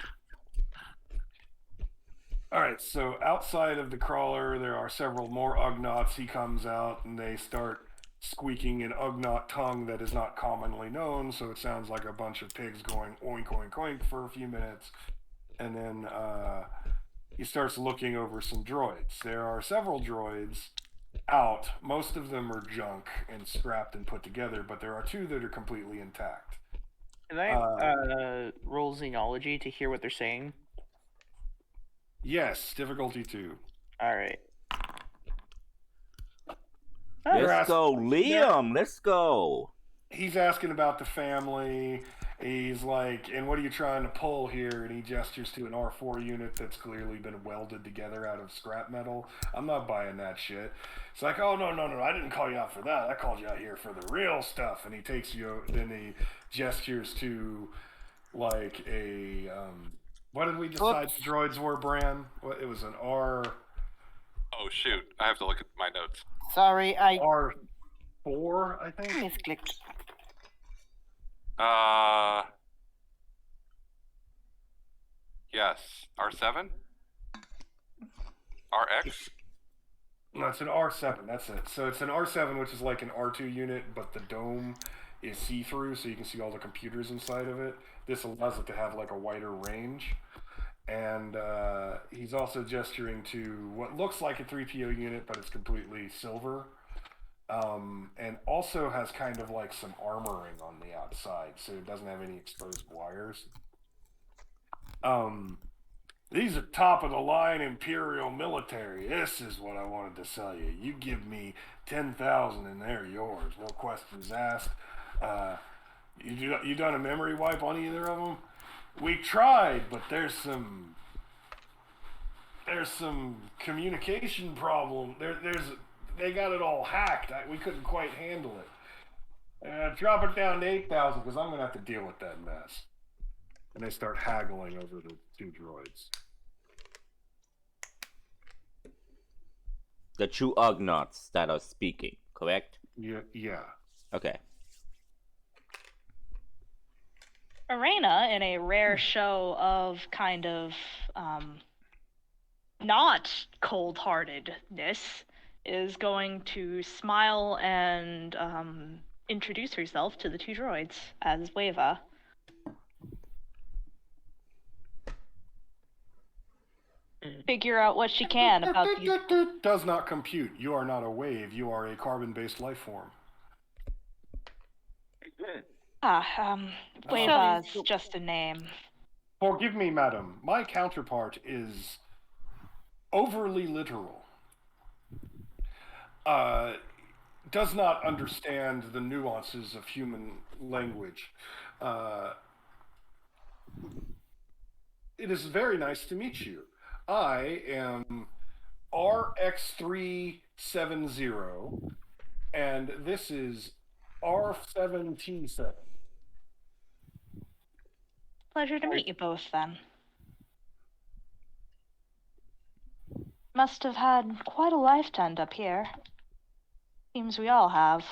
All right, so outside of the crawler, there are several more Ugnaughts. He comes out, and they start squeaking in Ugnaught tongue that is not commonly known, so it sounds like a bunch of pigs going oink, oink, oink for a few minutes. And then he starts looking over some droids. There are several droids out. Most of them are junk and scrapped and put together, but there are two that are completely intact. can I roll xenology to hear what they're saying? Yes, difficulty 2. All right. Let's go, Liam. Let's go. He's asking about the family. He's like, and what are you trying to pull here? And he gestures to an R4 unit that's clearly been welded together out of scrap metal. I'm not buying that shit. It's like, oh, no, I didn't call you out for that. I called you out here for the real stuff. And he takes you, then he gestures to like a, what did we decide the droids were, Bran? It was an R... Oh shoot! I have to look at my notes. Sorry, I R4, I think. misclicked. Yes. R7? RX? No, it's an R7. That's it. So it's an R7, which is like an R2 unit, but the dome is see-through, so you can see all the computers inside of it. This allows it to have like a wider range. And he's also gesturing to what looks like a 3PO unit, but it's completely silver. And also has kind of like some armoring on the outside, so it doesn't have any exposed wires. These are top of the line Imperial military. This is what I wanted to sell you. You give me 10,000 and they're yours. No questions asked. You done a memory wipe on either of them? We tried, but there's some communication problem. They got it all hacked. We couldn't quite handle it. Drop it down to 8,000 because I'm gonna have to deal with that mess. And they start haggling over the two droids. The two Ugnaughts that are speaking, correct? Yeah. Okay. Arena, in a rare show of kind of not cold-heartedness, is going to smile and introduce herself to the two droids as Weva. Figure out what she can about these. Does not compute. You are not a wave. You are a carbon-based life form. Weva is just a name. Forgive me, madam. My counterpart is overly literal. Does not understand the nuances of human language. It is very nice to meet you. I am RX370, and this is R7T7. Pleasure to meet you both, then. Must have had quite a life to end up here. Seems we all have.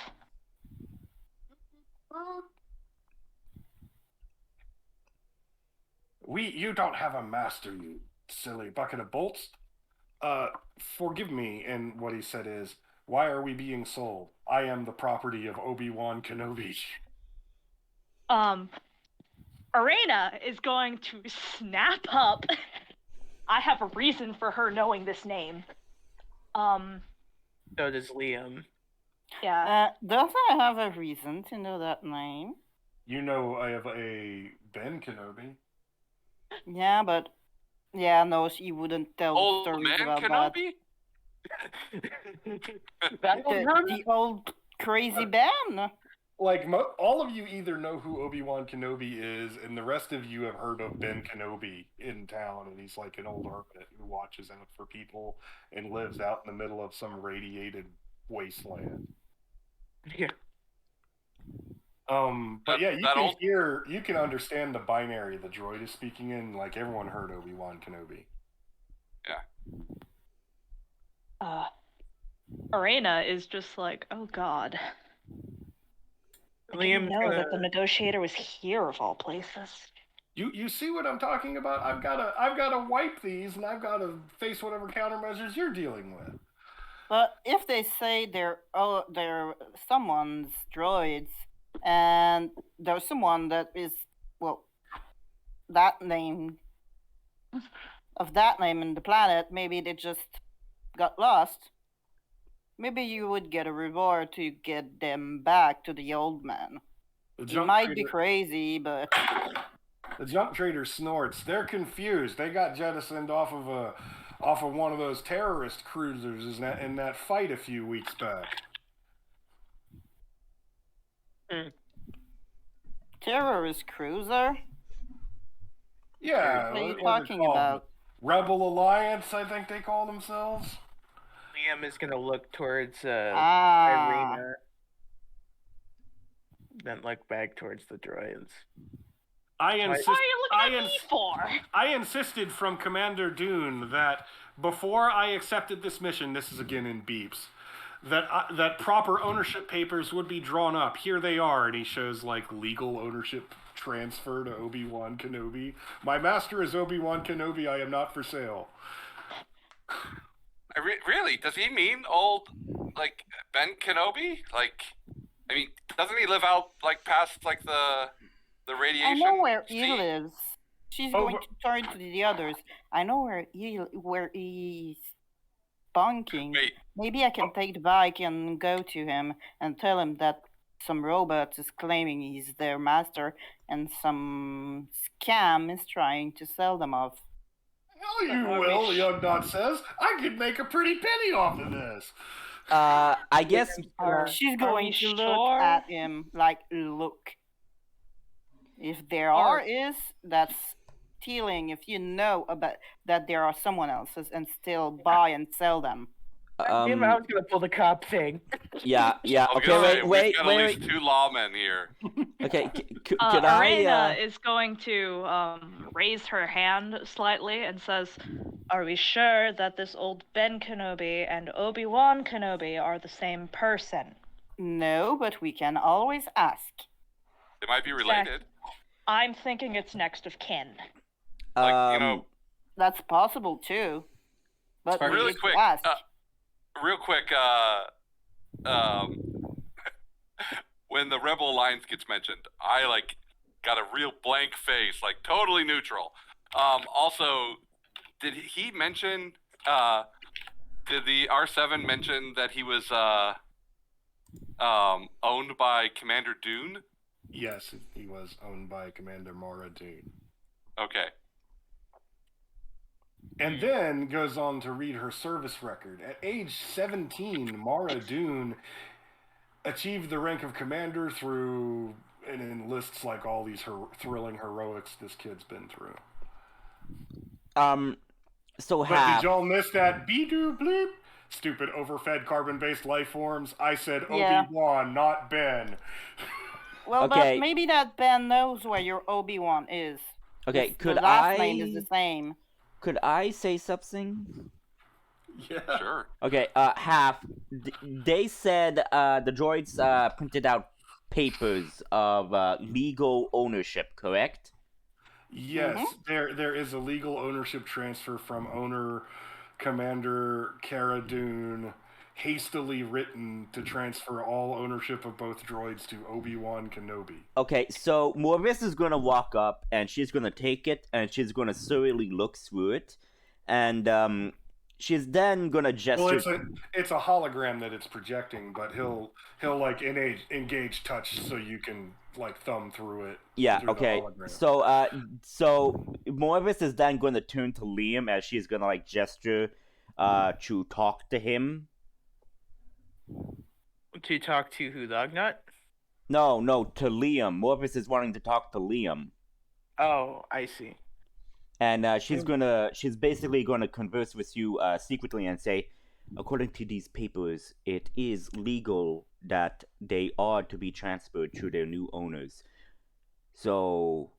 You don't have a master, you silly bucket of bolts. Forgive me, and what he said is, why are we being sold? I am the property of Obi-Wan Kenobi. Arena is going to snap up. I have a reason for her knowing this name. So does Liam. Yeah. Does I have a reason to know that name? You know I have a Ben Kenobi. Yeah, but no, she wouldn't tell Old stories man about Kenobi? That the old crazy Ben. Like, all of you either know who Obi-Wan Kenobi is, and the rest of you have heard of Ben Kenobi in town, and he's like an old hermit who watches out for people and lives out in the middle of some radiated wasteland. Yeah. But yeah, you can understand the binary the droid is speaking in. Like, everyone heard Obi-Wan Kenobi. Arena is just like, oh god. I didn't know that the negotiator was here of all places. You see what I'm talking about? I've gotta wipe these, and I've gotta face whatever countermeasures you're dealing with. But if they say they're someone's droids, and there's someone that is that name in the planet, maybe they just got lost. Maybe you would get a reward to get them back to the old man. It might be crazy, but the junk trader snorts. They're confused. They got jettisoned off of one of those terrorist cruisers in that fight a few weeks back. Terrorist cruiser? Yeah. What are you talking about? Rebel Alliance, I think they call themselves. Liam is gonna look towards Irina, then look back towards the droids. What are you looking at me for? I insisted from Commander Dune that before I accepted this mission, this is again in beeps, that proper ownership papers would be drawn up. Here they are, and he shows like legal ownership transfer to Obi-Wan Kenobi. My master is Obi-Wan Kenobi. I am not for sale. Really? Does he mean old, like, Ben Kenobi? Like, I mean, doesn't he live out, like, past, like, the radiation? I know where he sea? lives. She's going to turn to the others. I know where he's bunking. Wait. Maybe I can take the bike and go to him and tell him that some robot is claiming he's their master and some scam is trying to sell them off. Hell you will, Young Dot says. I could make a pretty penny off of this. I guess. She's Are going we to look sure? at him like, look. If there that's stealing. If you know about that there are someone else's and still buy and sell them. Damn, I was gonna pull the cop thing. Yeah. I was Okay, gonna say, wait. we've got at least 2 lawmen here. Okay, could I? Arena is going to raise her hand slightly and says, "Are we sure that this old Ben Kenobi and Obi-Wan Kenobi are the same person?" No, but we can always ask. They might be related. I'm thinking it's next of kin. Like, you know, That's possible too. But we really need to quick, ask. when the Rebel Alliance gets mentioned, I, like, got a real blank face, like, totally neutral. Also, did he mention, did the R7 mention that he was, owned by Commander Dune? Yes, he was owned by Commander Mara Dune. Okay. And then goes on to read her service record. At age 17, Mara Dune achieved the rank of commander through and enlists like all these thrilling heroics this kid's been through. So But did y'all miss that be-do bleep? Stupid overfed carbon-based life forms. I said Yeah. Obi-Wan, not Ben. Well, Okay. but maybe that Ben knows where your Obi-Wan is. Okay, The could last name is the same. Could I say something? Yeah. Sure. Okay, they said the droids printed out papers of legal ownership, correct? Yes, there is a legal ownership transfer from owner Commander Cara Dune, hastily written to transfer all ownership of both droids to Obi-Wan Kenobi. Okay, so Morvis is gonna walk up and she's gonna take it and she's gonna thoroughly look through it, and she's then gonna gesture. Well, it's a hologram that it's projecting, but he'll like engage touch so you can like thumb through it. Yeah. through the Okay. hologram. So Morvis is then gonna turn to Liam as she's gonna like gesture, to talk to him. To talk to who, Lognut? No, to Liam. Morvis is wanting to talk to Liam. Oh, I see. And she's basically gonna converse with you secretly and say, according to these papers, it is legal that they are to be transferred to their new owners. So,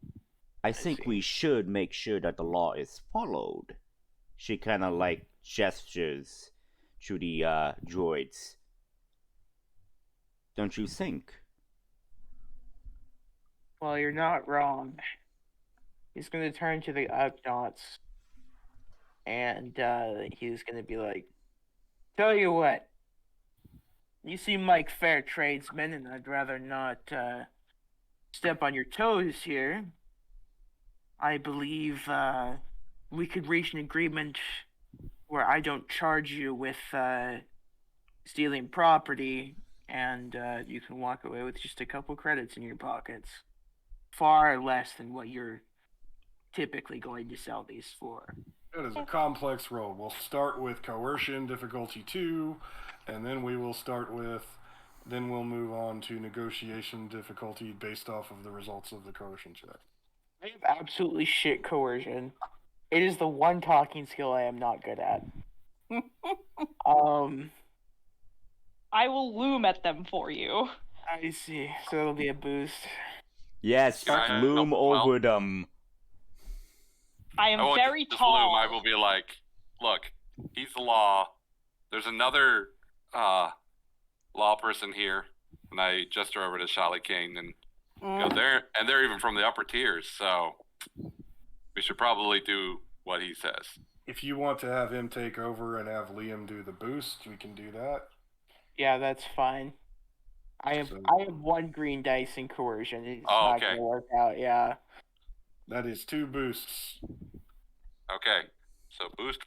I think we should make sure that the law is followed. She kind of like gestures to the droids. Don't you think? Well, you're not wrong. He's going to turn to the Ugnaughts, and he's going to be like, tell you what, you seem like fair tradesmen, and I'd rather not step on your toes here. I believe we could reach an agreement where I don't charge you with stealing property, and you can walk away with just a couple credits in your pockets. Far less than what you're typically going to sell these for. It is a complex road. We'll start with coercion difficulty 2, and then we'll move on to negotiation difficulty based off of the results of the coercion check. I have absolutely shit coercion. It is the one talking skill I am not good at. I will loom at them for you. I see. So that'll be a boost. Yes, Yeah, loom well. over them. I am I won't very just tall. loom. I will be like, look, He's the law. There's another law person here, and I gesture over to Shally King and go there, and they're even from the upper tiers, so we should probably do what he says. If you want to have him take over and have Liam do the boost, we can do that. Yeah, that's fine. I have So- 1 green dice in coercion. It's Oh, not okay. gonna work out. Yeah. That is 2 boosts. Okay, so boost.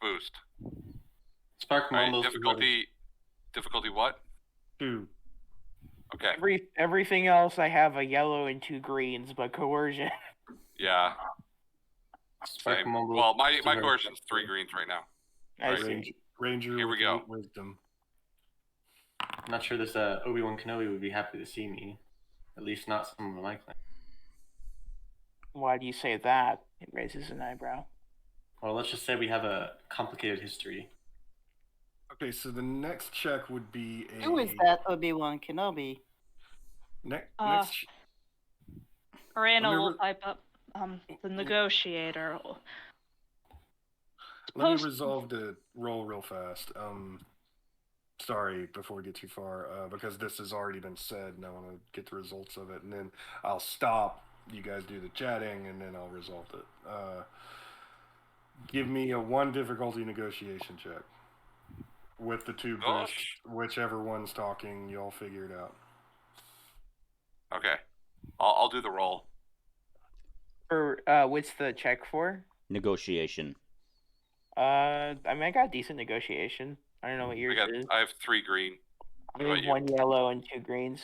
Spark All right, mumbles. difficulty what? 2. Okay, Everything else I have a yellow and 2 greens, but coercion. yeah. Spark Same. mumbles. Well, my coercion's 3 greens right now. I Right. see. Ranger Here we with go. 8 wisdom. I'm not sure this Obi-Wan Kenobi would be happy to see me. At least not someone of my clan. Why do you say that? It raises an eyebrow. Well, let's just say we have a complicated history. Okay, so the next check would be a... Who is that Obi-Wan Kenobi? Next... Arena Let me will re- pipe up. The negotiator. Let me resolve the roll real fast. Sorry, before we get too far, because this has already been said, and I want to get the results of it, and then I'll stop. You guys do the chatting, and then I'll resolve it. Give me a 1 difficulty negotiation check with the 2 boosts. Gosh. Whichever one's talking, you'll figure it out. Okay, I'll do the roll. For what's the check for? Negotiation. I mean, I got decent negotiation. I don't know what yours is. I have 3 green. I What have about you? 1 yellow and 2 greens.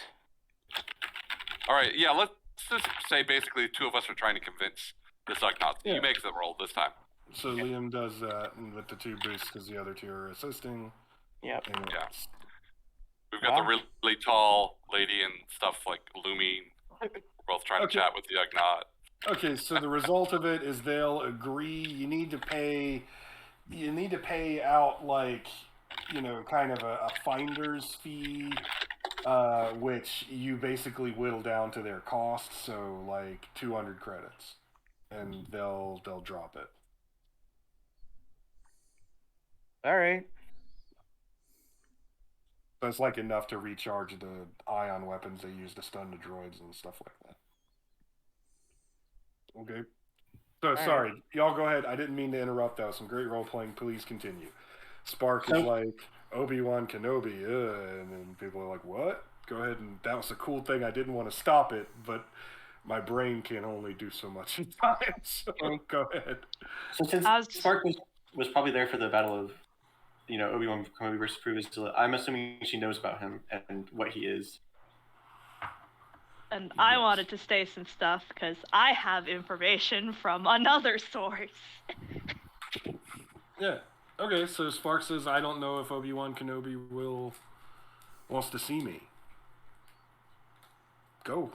All right, yeah. Let's just say basically the 2 of us are trying to convince the Ugnaughts. Yeah. You make the roll this time. So Liam does that and with the 2 boosts because the other 2 are assisting. Yep. And Yeah. it's- We've got Wow. the really tall lady and stuff like looming. We're both trying to Okay. chat with the Ugnaught. Okay, so the result of it is they'll agree. You need to pay out like, kind of a finder's fee, which you basically whittle down to their cost. So like 200 credits, and they'll drop it. All right. So it's like enough to recharge the ion weapons they use to stun the droids and stuff like that. Okay. So right. sorry, y'all go ahead. I didn't mean to interrupt. That was some great role playing. Please continue. Spark is like Obi-Wan Kenobi, and then people are like, "What?" Go ahead, and that was a cool thing. I didn't want to stop it, but my brain can only do so much at times. So go ahead. So since As- Spark was probably there for the battle of, Obi-Wan Kenobi versus Prius, I'm assuming she knows about him and what he is. And I Yes. wanted to say some stuff because I have information from another source. Yeah. Okay, so Spark says, I don't know if Obi-Wan Kenobi wants to see me. Go.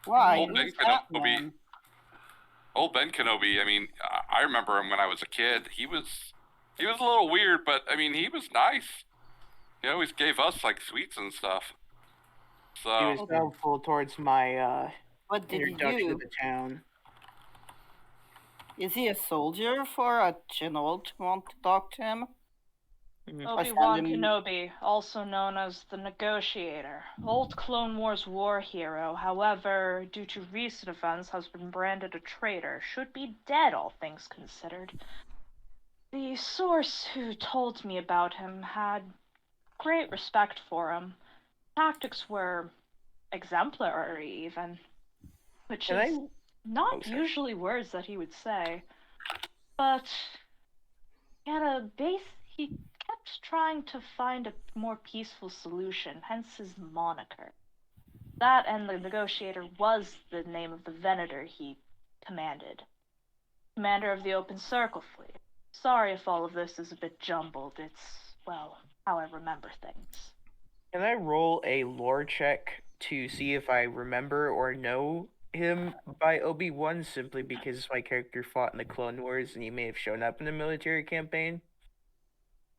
Why? Old Ben Who's that Kenobi. man? Old Ben Kenobi. I mean, I remember him when I was a kid. He was a little weird, but I mean, he was nice. He always gave us like sweets and stuff. He So was helpful towards my What did he introduction to do? the town. Is he a soldier for a general to want to talk to him? Obi-Wan found him- Kenobi, also known as the Negotiator, old Clone Wars war hero, however, due to recent events has been branded a traitor, should be dead all things considered. The source who told me about him had great respect for him. Tactics were exemplary even, which Can is I- not Oh, sorry. usually words that he would say. But he kept trying to find a more peaceful solution, hence his moniker. That and the Negotiator was the name of the Venator he commanded. Commander of the Open Circle Fleet. Sorry if all of this is a bit jumbled. It's, well, how I remember things. Can I roll a lore check to see if I remember or know him by Obi-Wan simply because my character fought in the Clone Wars and he may have shown up in a military campaign?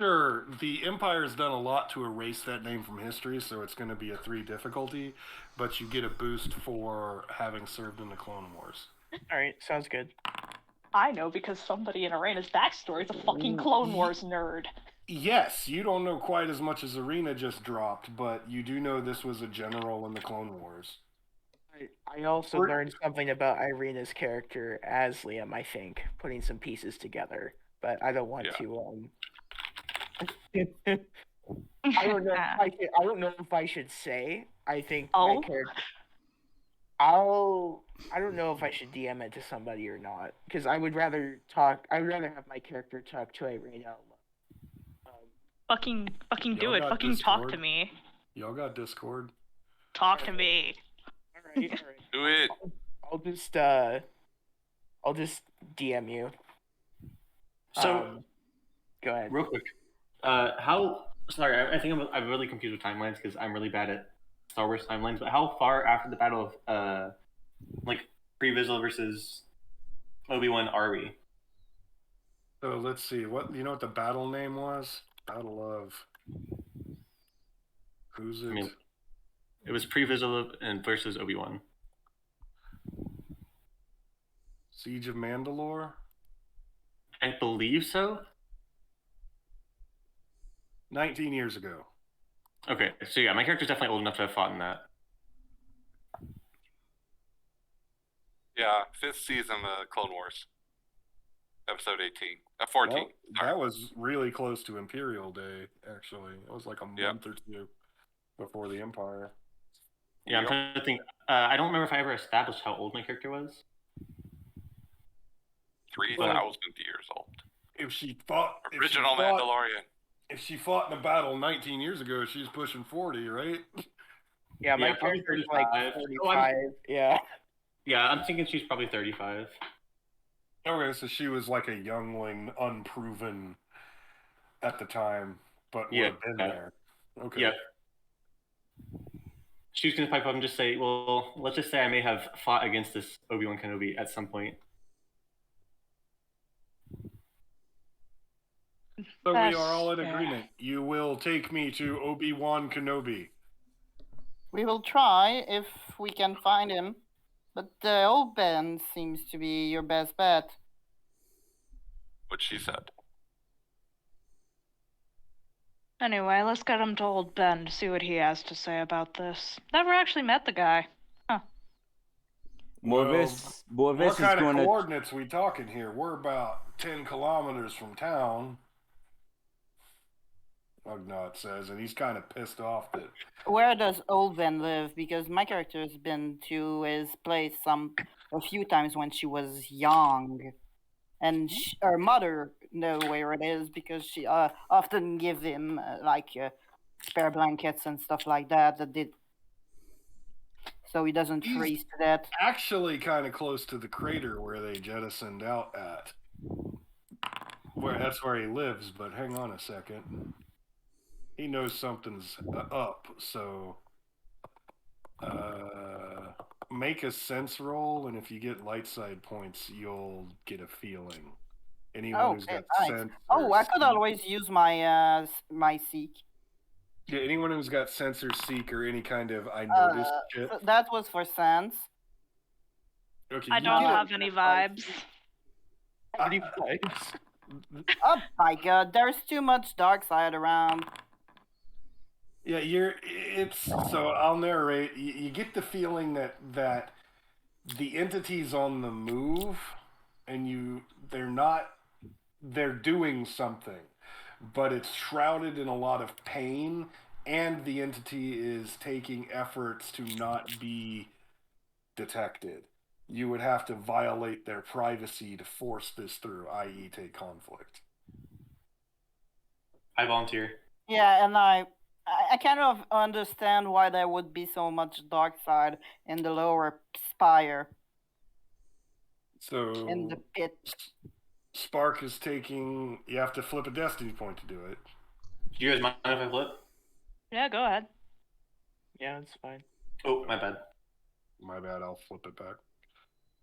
Sure, the Empire's done a lot to erase that name from history, so it's going to be a 3 difficulty, but you get a boost for having served in the Clone Wars. Alright, sounds good. I know because somebody in Arena's backstory is a fucking Clone Wars nerd. Yes, you don't know quite as much as Arena just dropped, but you do know this was a general in the Clone Wars. I also We're- learned something about Irina's character as Liam, I think, putting some pieces together. But I don't want to. I don't know. I don't know if I should say. I think my Oh. character. I don't know if I should DM it to somebody or not, because I would rather talk. I would rather have my character talk to Irina. Fucking do Y'all it. got Fucking talk to Discord? me. Y'all got Discord? Talk to me. All right. Do it. I'll just DM you. So, Go ahead. real quick, how? Sorry, I think I'm really confused with timelines because I'm really bad at Star Wars timelines. But how far after the battle of like Pre-Vizsla versus Obi-Wan are we? So let's see. What you know what the battle name was? Battle of who's it? I mean, it was Pre-Vizsla and versus Obi-Wan. Siege of Mandalore? I believe so. 19 years ago. Okay, so yeah, my character's definitely old enough to have fought in that. Yeah, 5th season of Clone Wars. Episode 18. 14. Well, that was really close to Imperial Day, actually. It was like a Yep. month or two before the Empire. Yeah, I'm trying to think. I don't remember if I ever established how old my character was. 3,000 years old. If she fought Original Mandalorian. If she fought in a battle 19 years ago, she's pushing 40, right? Yeah, my Yeah, probably character's like 35. 45. Yeah. Yeah, I'm thinking she's probably 35. Okay, so she was like a youngling, unproven at the time, but would Yeah. have been there. Okay. Yep. She was gonna pipe up and just say, "Well, let's just say I may have fought against this Obi-Wan Kenobi at some point." So we That's are all in fair. agreement. You will take me to Obi-Wan Kenobi. We will try if we can find him, but the old Ben seems to be your best bet. What she said. Anyway, let's get him to old Ben to see what he has to say about this. Never actually met the guy. Morvis What is kind of going to. coordinates we talking here? We're about 10 kilometers from town. Ugnaught says, and he's kind of pissed off that Where does old Ben live? Because my character has been to his place a few times when she was young, and her mother know where it is because she often give him spare blankets and stuff like that. So he doesn't He's- freeze to death. actually kind of close to the crater where they jettisoned out at. That's where he lives, but hang on a second. He knows something's up, so make a sense roll, and if you get light side points, you'll get a feeling. Anyone who's got nice. sense. Oh, or I could seek- always use my my seek. Yeah, anyone who's got sense or seek or any kind of I noticed shit. So that was for sense. Okay, I you don't get a- have any vibes. Oh my god, there's too much dark side around. Yeah, so I'll narrate. You get the feeling that the entity's on the move, and they're doing something, but it's shrouded in a lot of pain, and the entity is taking efforts to not be detected. You would have to violate their privacy to force this through, i.e., take conflict. I volunteer. Yeah, and I kind of understand why there would be so much dark side in the lower spire, So in the pit. Spark is taking. You have to flip a destiny point to do it. Do you guys mind if I flip? Yeah, go ahead. Yeah, it's fine. Oh, my bad. My bad, I'll flip it back.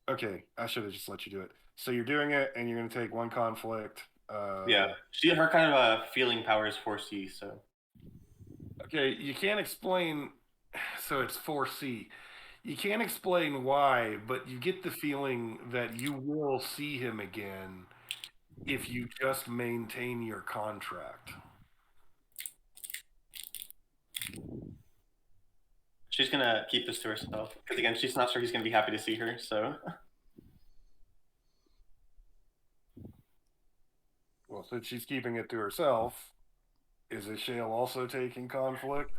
Okay, I should have just let you do it. So you're doing it, and you're going to take one conflict. Yeah, her kind of feeling power is 4C, so. Okay, you can't explain. So it's 4C. You can't explain why, but you get the feeling that you will see him again if you just maintain your contract. She's gonna keep this to herself because again, she's not sure he's gonna be happy to see her. So Well, since she's keeping it to herself, is Ishale also taking conflict?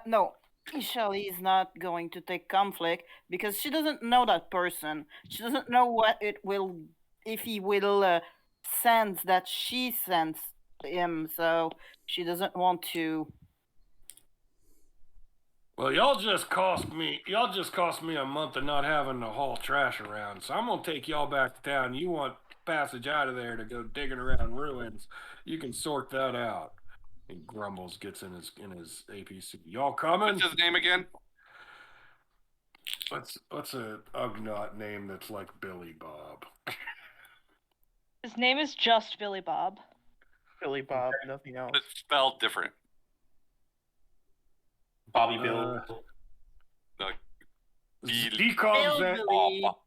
No. Ishali is not going to take conflict because she doesn't know that person. She doesn't know what it will, if he will sense that she sensed him. So she doesn't want to. Well, y'all just cost me a month of not having to haul trash around. So I'm gonna take y'all back to town. You want passage out of there to go digging around ruins? You can sort that out. He grumbles, gets in his APC. Y'all coming? What's his name again? What's a Ugnaught name that's like Billy Bob? His name is just Billy Bob. Billy Bob, nothing else. It's spelled different. Bobby Bill. Like, Billy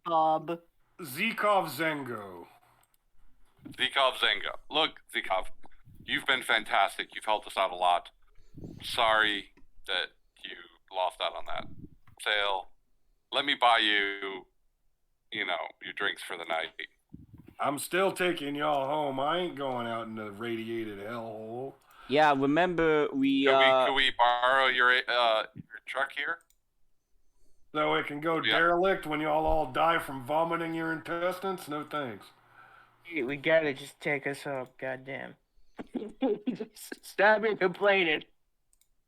Bob. Zikov Zengo. Zikov Zenga. Look, Zikov, you've been fantastic. You've helped us out a lot. Sorry that you lost out on that sale. Let me buy you, your drinks for the night. I'm still taking y'all home. I ain't going out in the radiated hellhole. Yeah, remember Could we borrow your truck here? So it can go derelict when y'all all die from vomiting your intestines? No thanks. We gotta just take us up, goddamn. Stop me complaining.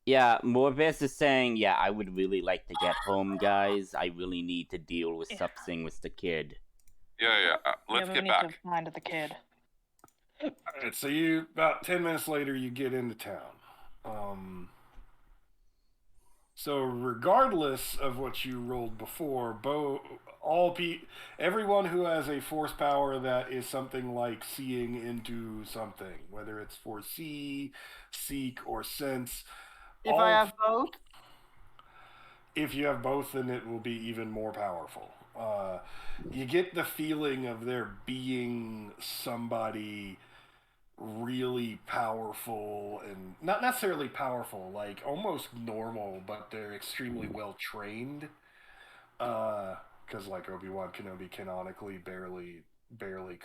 Yeah, Morvis is saying, yeah, I would really like to get home, guys. I really need to deal with something with the kid. Yeah. Let's we get need back. to find the kid. Alright, so about 10 minutes later, you get into town. So regardless of what you rolled before, everyone who has a force power that is something like seeing into something, whether it's foresee, seek, or sense. If I have both? If you have both, then it will be even more powerful. You get the feeling of there being somebody really powerful, and not necessarily powerful, like almost normal, but they're extremely well trained. Because like Obi-Wan Kenobi canonically barely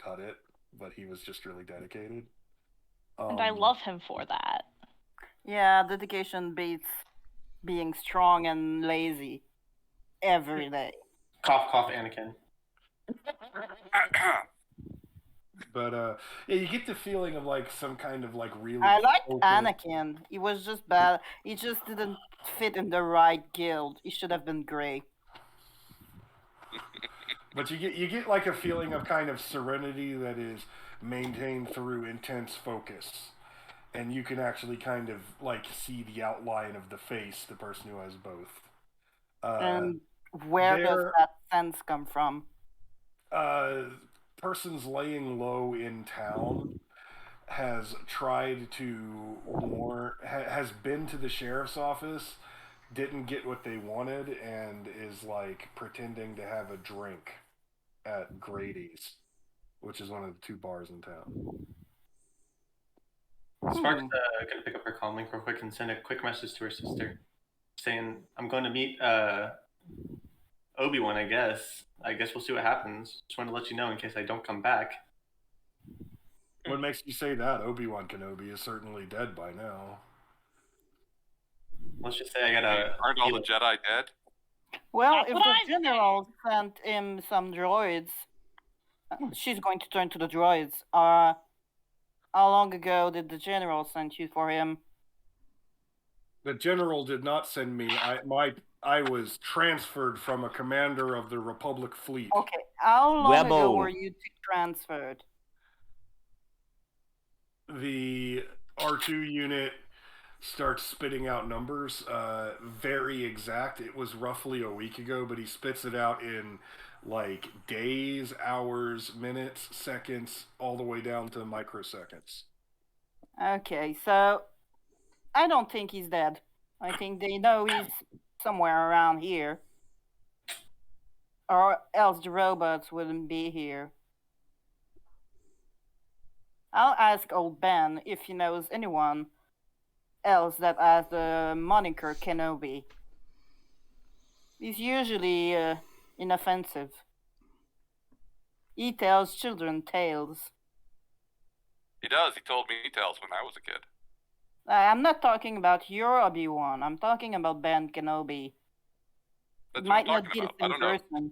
cut it, but he was just really dedicated. And I love him for that. Yeah, dedication beats being strong and lazy every day. Cough, cough, Anakin. But yeah, you get the feeling of like some kind of like really. I liked focused... Anakin. He was just bad. He just didn't fit in the right guild. He should have been gray. But you get like a feeling of kind of serenity that is maintained through intense focus, and you can actually kind of like see the outline of the face, the person who has both. And where does that sense come from? Persons laying low in town has tried to has been to the sheriff's office, didn't get what they wanted, and is like pretending to have a drink at Grady's, which is one of the 2 bars in town. Spark's gonna pick up her comlink real quick and send a quick message to her sister, saying, "I'm going to meet Obi-Wan. I guess we'll see what happens. Just want to let you know in case I don't come back." What makes you say that? Obi-Wan Kenobi is certainly dead by now. Let's just say I gotta. Aren't all the Jedi dead? Well, That's if what the I'm general sent him some droids, she's going to turn to the droids. How long ago did the general send you for him? The general did not send me. I was transferred from a commander of the Republic fleet. Okay, how long ago Rebel. were you transferred? The R2 unit starts spitting out numbers, very exact. It was roughly a week ago, but he spits it out in like days, hours, minutes, seconds, all the way down to microseconds. Okay, so I don't think he's dead. I think they know he's somewhere around here. Or else the robots wouldn't be here. I'll ask old Ben if he knows anyone else that has the moniker Kenobi. He's usually inoffensive. He tells children tales. He does. He told me tales when I was a kid. I'm not talking about your Obi-Wan. I'm talking about Ben Kenobi. That's It what might I'm not talking be the about. I same don't know. person.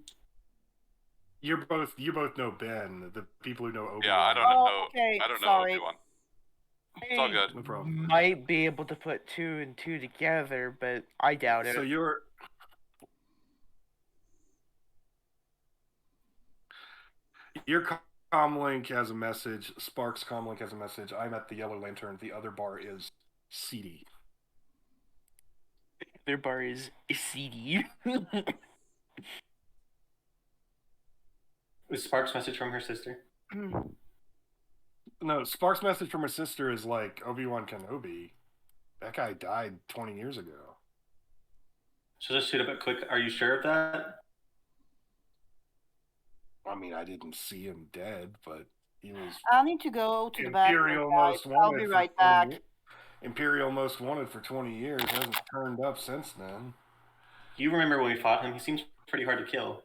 You both know Ben. The people who know Obi-Wan. Yeah, I don't Oh, know. okay, I don't know sorry. Obi-Wan. It's all good. No problem. Might be able to put 2 and 2 together, but I doubt it. So your comlink has a message. Sparks comlink has a message. I'm at the Yellow Lantern. The other bar is seedy. Their bar is CD. Was Spark's message from her sister? No, Sparks' message from her sister is like Obi-Wan Kenobi. That guy died 20 years ago. So just shoot up it quick. Are you sure of that? I mean, I didn't see him dead, but he was I need to go to the bathroom, Imperial guys. Most I'll Wanted. be for right 20 back. years. Imperial Most Wanted for 20 years. Hasn't turned up since then. You remember when we fought him? He seems pretty hard to kill.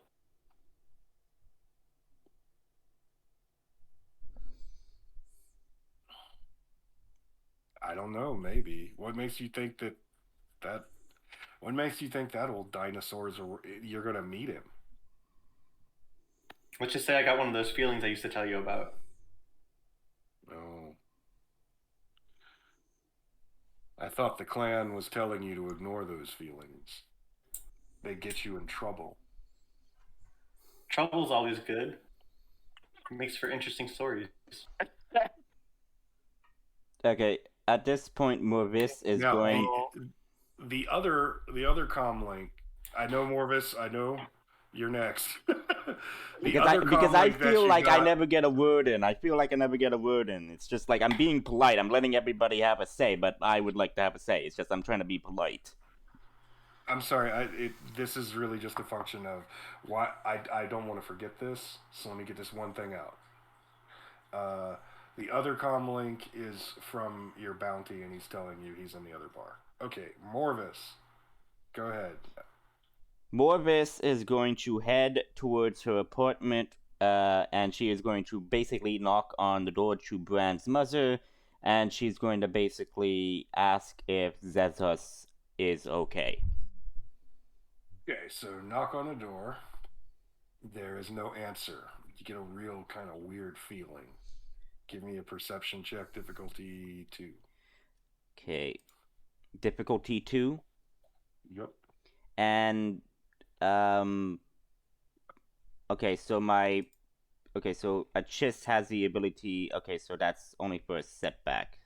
I don't know. Maybe. What makes you think that? What makes you think that old dinosaurs you're gonna meet him? Let's just say I got one of those feelings I used to tell you about. Oh. I thought the clan was telling you to ignore those feelings. They get you in trouble. Trouble's always good. It makes for interesting stories. Okay, at this point, Morvis is Now, going. the other comlink. I know Morvis. I know you're next. Because I feel like I never get a word in. I feel like I never get a word in. It's just like I'm being polite. I'm letting everybody have a say, but I would like to have a say. It's just I'm trying to be polite. I'm sorry. This is really just a function of why I don't want to forget this. So let me get this one thing out. The other comlink is from your bounty, and he's telling you he's in the other bar. Okay, Morvis, go ahead. Morvis is going to head towards her apartment, and she is going to basically knock on the door to Bran's mother, and she's going to basically ask if Zezos is okay. Okay, so knock on the door. There is no answer. You get a real kind of weird feeling. Give me a perception check, difficulty 2. Okay. Difficulty 2? Yep. And, okay, so a Chiss has the ability, okay, so that's only for a setback.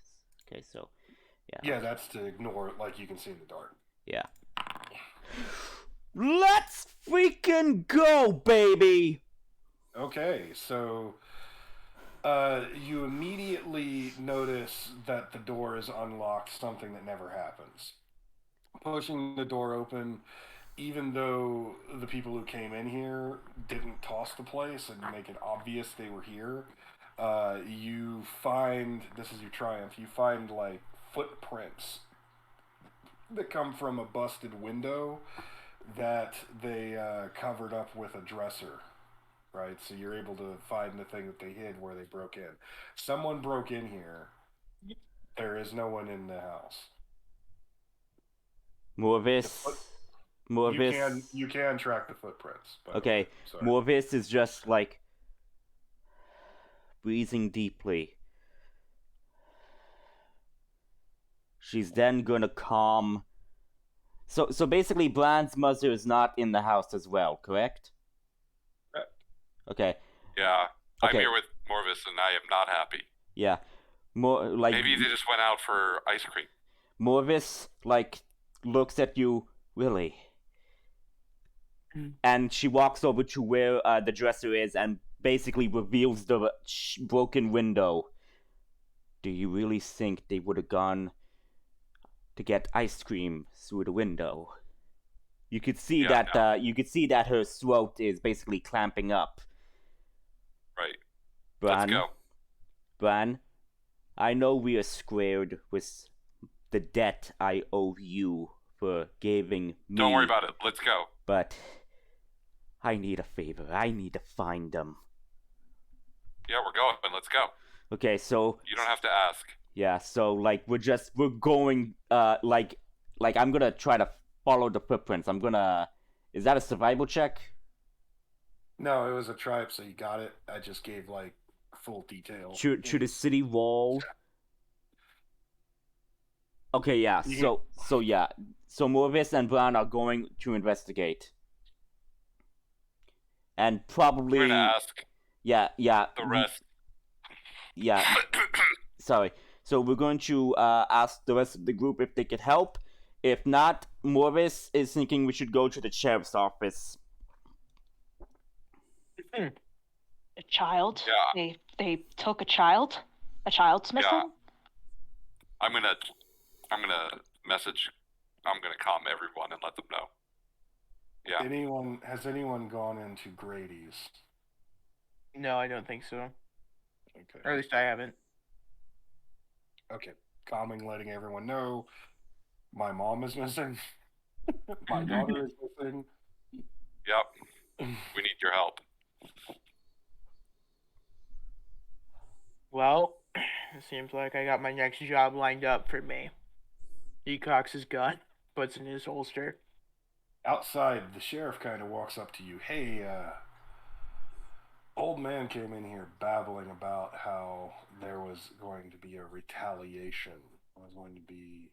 Okay, so, yeah. Yeah, that's to ignore it like you can see in the dark. Yeah. Let's freaking go, baby! Okay, so you immediately notice that the door is unlocked, something that never happens. Pushing the door open, even though the people who came in here didn't toss the place and make it obvious they were here, you find, this is your triumph, you find like footprints that come from a busted window that they covered up with a dresser. Right, so you're able to find the thing that they hid where they broke in. Someone broke in here. There is no one in the house. Morvis. You can track the footprints. Okay, Morvis is just like breathing deeply. She's then gonna calm. So basically, Bran's mother is not in the house as well, correct? Okay. Yeah, I'm Okay. here with Morvis, and I am not happy. Yeah. Maybe they just went out for ice cream. Morvis, looks at you, Willie. And she walks over to where the dresser is and basically reveals the broken window. Do you really think they would have gone to get ice cream through the window? You could see you could see that her throat is basically clamping up. Right. Bran, Let's go. Bran, I know we are squared with the debt I owe you for giving me. Don't worry about it. Let's go. But I need a favor. I need to find them. Yeah, we're going. Let's go. Okay, so You don't have to ask. yeah, so like we're going like I'm gonna try to follow the footprints. Is that a survival check? No, it was a tribe, so you got it. I just gave like full detail. To the city wall. Okay, yeah. So Morvis and Brown are going to investigate. And probably We're gonna ask yeah. the rest. Yeah. Sorry. So we're going to ask the rest of the group if they could help. If not, Morvis is thinking we should go to the sheriff's office. A child? Yeah. They took a child? A child's missing? Yeah. I'm gonna message. I'm gonna calm everyone and let them know. Yeah. Has anyone gone into Grady's? No, I don't think so. Okay. Or at least I haven't. Okay. Calming, letting everyone know. My mom is missing. My daughter is missing. Yep. We need your help. Well, it seems like I got my next job lined up for me. He cocks his gun, puts it in his holster. Outside, the sheriff kind of walks up to you. Hey, old man came in here babbling about how there was going to be a retaliation. There was going to be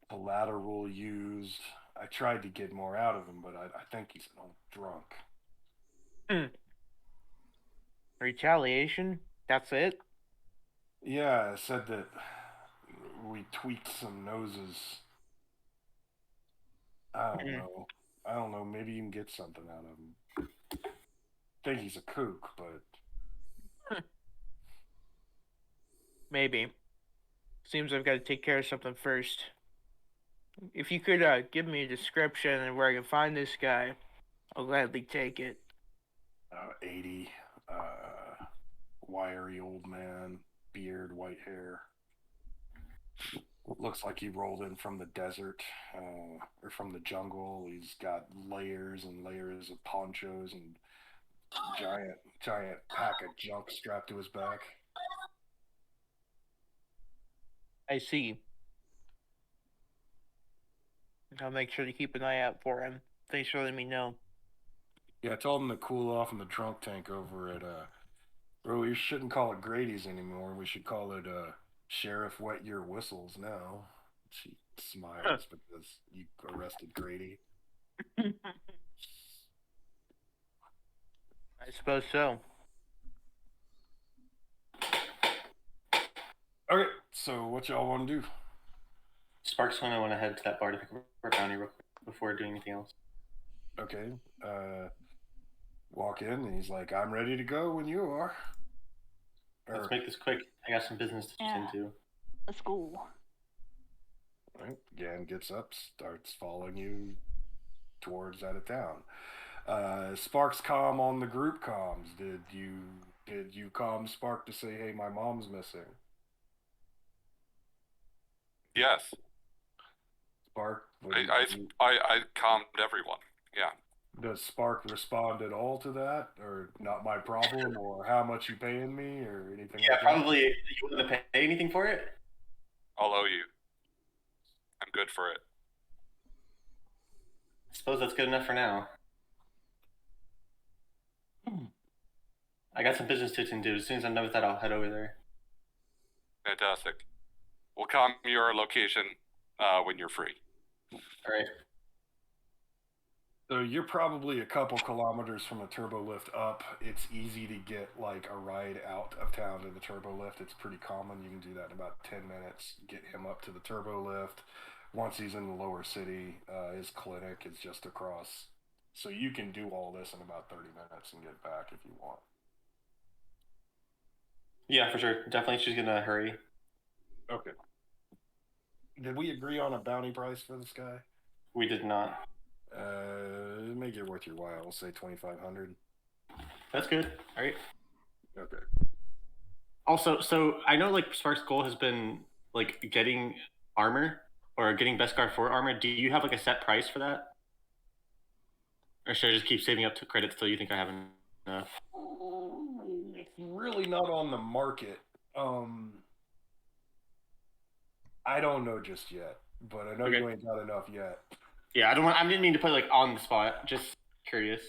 collateral used. I tried to get more out of him, but I think he's an old drunk. Retaliation? That's it? Yeah, I said that we tweaked some noses. I don't know. Maybe you can get something out of him. Think he's a kook, but Maybe. Seems I've got to take care of something first. If you could give me a description and where I can find this guy, I'll gladly take it. 80, wiry old man, beard, white hair. Looks like he rolled in from the desert, or from the jungle. He's got layers and layers of ponchos and giant pack of junk strapped to his back. I see. I'll make sure to keep an eye out for him. Thanks for letting me know. Yeah, I told him to cool off in the drunk tank over at, well, we shouldn't call it Grady's anymore. We should call it, Sheriff Wet Your Whistles now. She smiles because you arrested Grady. I suppose so. Okay, so what y'all want to do? Sparks gonna want to head to that bar to pick up our bounty real quick before doing anything else. Okay, walk in and he's like, I'm ready to go when you are. Let's make this quick. I got some business to attend to. Let's go. Right, Gan gets up, starts following you towards out of town. Sparks comm on the group comms. Did you comm Spark to say, hey, my mom's missing? Yes. Spark? I calmed everyone. Yeah. Does Spark respond at all to that? Or not my problem? Or how much you paying me? Or anything Yeah, like probably. You want to pay anything for it? I'll owe you. I'm good for it. I suppose that's good enough for now. I got some business to attend to. As soon as I'm done with that, I'll head over there. Fantastic. We'll come your location when you're free. All right. So you're probably a couple kilometers from a turbo lift up. It's easy to get like a ride out of town to the turbo lift. It's pretty common. You can do that in about 10 minutes. Get him up to the turbo lift. Once he's in the lower city, his clinic is just across. So you can do all this in about 30 minutes and get back if you want. Yeah, for sure. Definitely she's going to hurry. Okay. Did we agree on a bounty price for this guy? We did not. Make it worth your while. We'll say 2,500. That's good. All right. Okay. Also, so I know like Spark's goal has been like getting armor or getting Beskar 4 armor, do you have like a set price for that? Or should I just keep saving up to credits till you think I have enough? It's really not on the market. I don't know just yet, but I know Okay. you ain't got enough yet. Yeah, I didn't mean to put like on the spot. Just curious.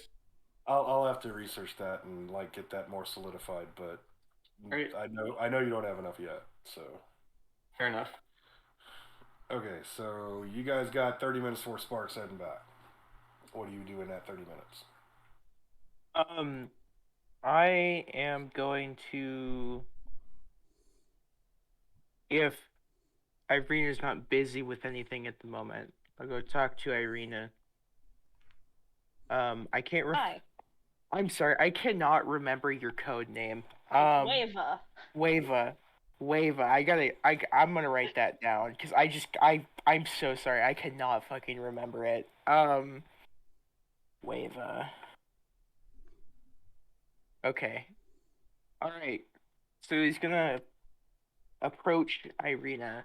I'll have to research that and like get that more solidified, but Alright. I know you don't have enough yet. So Fair enough. okay, so you guys got 30 minutes for Sparks heading back. What do you do in that 30 minutes? I am going to, if Irina's not busy with anything at the moment, I'll go talk to Irina. I can't. Hi. I'm sorry, I cannot remember your code name. Wava. Wava. I'm gonna write that down because I'm so sorry. I cannot fucking remember it. Wava. Okay. All right. So he's gonna approach Irina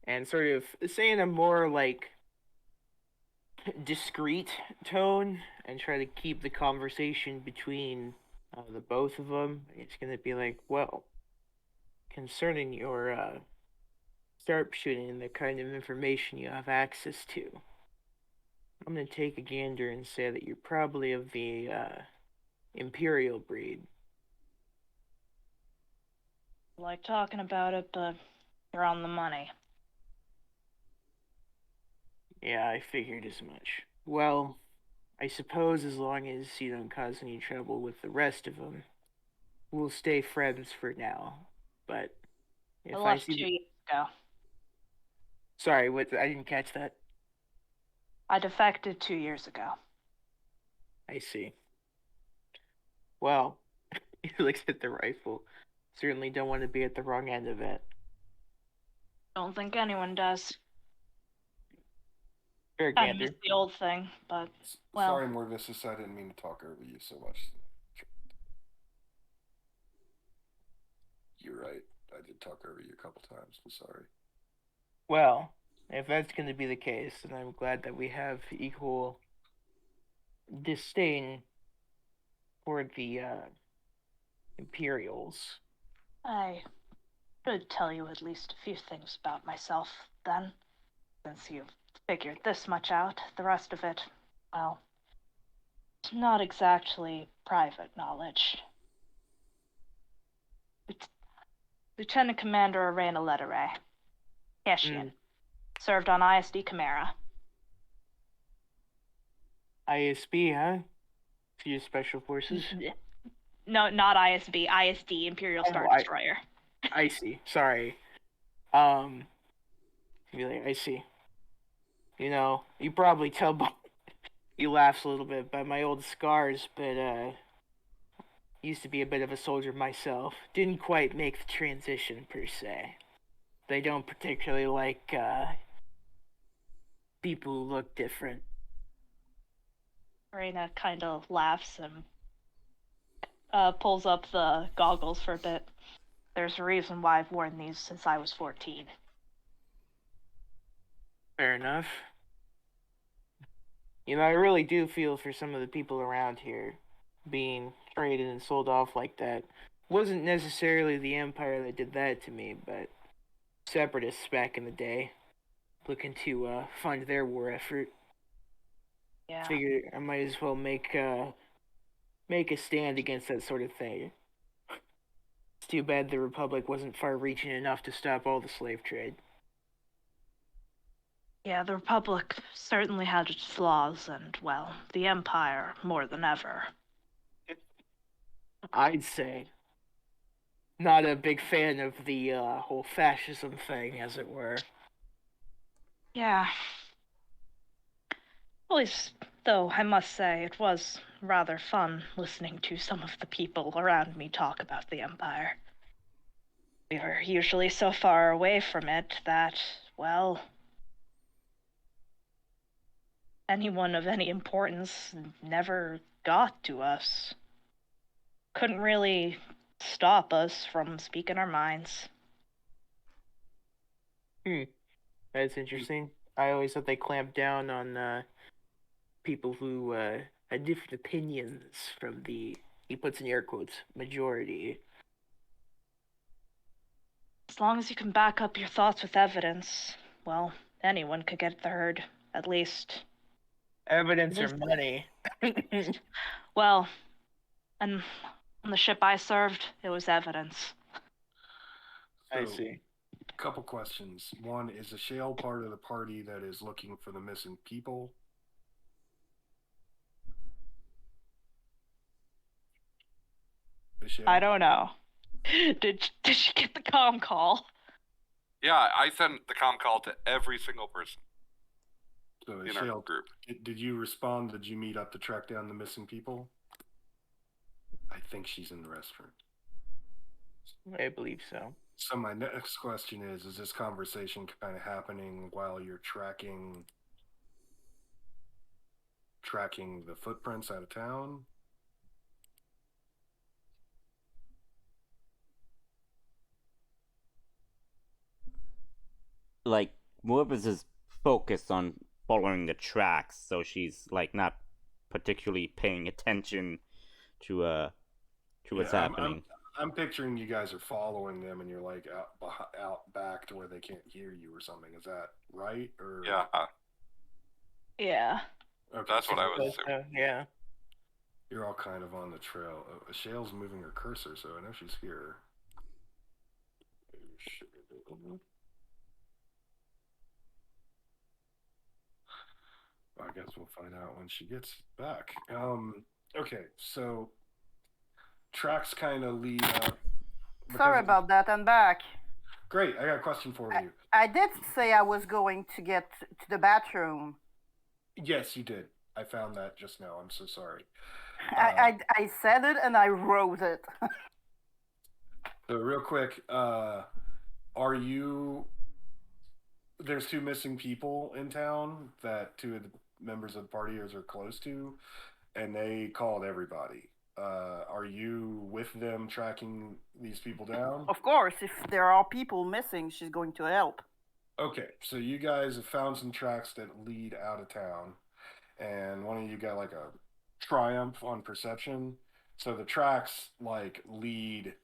and sort of say in a more like discreet tone and try to keep the conversation between the both of them. It's gonna be like, well, concerning your sharpshooting and the kind of information you have access to, I'm gonna take a gander and say that you're probably of the Imperial breed. I like talking about it, but you're on the money. Yeah, I figured as much. Well, I suppose as long as you don't cause any trouble with the rest of them, we'll stay friends for now. But if I I left see 2 years ago. Sorry, what? I didn't catch that. I defected 2 years ago. I see. Well, he looks at the rifle. Certainly don't want to be at the wrong end of it. Don't think anyone does. Fair Kind of gander. miss the old thing, but well. Sorry, Morvisis, I didn't mean to talk over you so much. You're right. I did talk over you a couple times. I'm sorry. Well, if that's going to be the case, then I'm glad that we have equal disdain for the Imperials. I should tell you at least a few things about myself, then. Since you've figured this much out, the rest of it, well, it's not exactly private knowledge. It's Lieutenant Commander Arena Lettere, Hessian. Served on ISD Chimera. ISB, huh? For your special forces? No, not ISB. ISD, Imperial Star Destroyer. I see. Sorry. Really, I see. You know, you probably tell by he laughs a little bit by my old scars, but used to be a bit of a soldier myself. Didn't quite make the transition per se. They don't particularly like people who look different. Arena kind of laughs and pulls up the goggles for a bit. There's a reason why I've worn these since I was 14. Fair enough. You know, I really do feel for some of the people around here being traded and sold off like that. Wasn't necessarily the Empire that did that to me, but separatists back in the day looking to fund their war effort. Yeah. Figured I might as well make a stand against that sort of thing. It's too bad the Republic wasn't far-reaching enough to stop all the slave trade. Yeah, the Republic certainly had its flaws, and, well, the Empire more than ever. I'd say. Not a big fan of the whole fascism thing, as it were. Yeah. At least, though, I must say, it was rather fun listening to some of the people around me talk about the Empire. We were usually so far away from it that, well, anyone of any importance never got to us. Couldn't really stop us from speaking our minds. That's interesting. I always thought they clamped down on people who had different opinions from the, he puts in air quotes, majority. As long as you can back up your thoughts with evidence, well, anyone could get the herd, at least. Evidence or money. Well, and on the ship I served, it was evidence. I So, see. couple questions. One, is the Shale part of the party that is looking for the missing people? Shale? I don't know. Did she get the comm call? Yeah, I sent the comm call to every single person So, in our Shale, group. did you respond? Did you meet up to track down the missing people? I think she's in the restaurant. I believe so. So my next question is this conversation kind of happening while you're tracking the footprints out of town? Like, Morvis is focused on following the tracks, so she's like not particularly paying attention to what's happening. I'm picturing you guys are following them, and you're like out back to where they can't hear you or something. Is that right? Or Yeah, Yeah. okay, that's what I was So, assuming. yeah. You're all kind of on the trail. Shale's moving her cursor, so I know she's here. I guess we'll find out when she gets back. Okay, so tracks kind of lead up. Sorry about that. I'm back. Great, I got a question for you. I did say I was going to get to the bathroom. Yes, you did. I found that just now. I'm so sorry. I said it and I wrote it. So real quick, are you? There's two missing people in town that two of the members of the partiers are close to, and they called everybody. Are you with them tracking these people down? Of course, if there are people missing, she's going to help. Okay, so you guys have found some tracks that lead out of town, and one of you got like a triumph on perception. So the tracks like lead,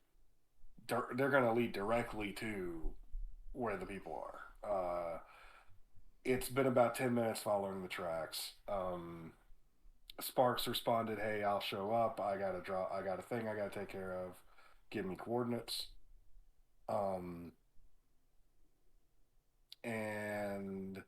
they're going to lead directly to where the people are. It's been about 10 minutes following the tracks. Sparks responded, "Hey, I'll show up. I got a thing I got to take care of. Give me coordinates." And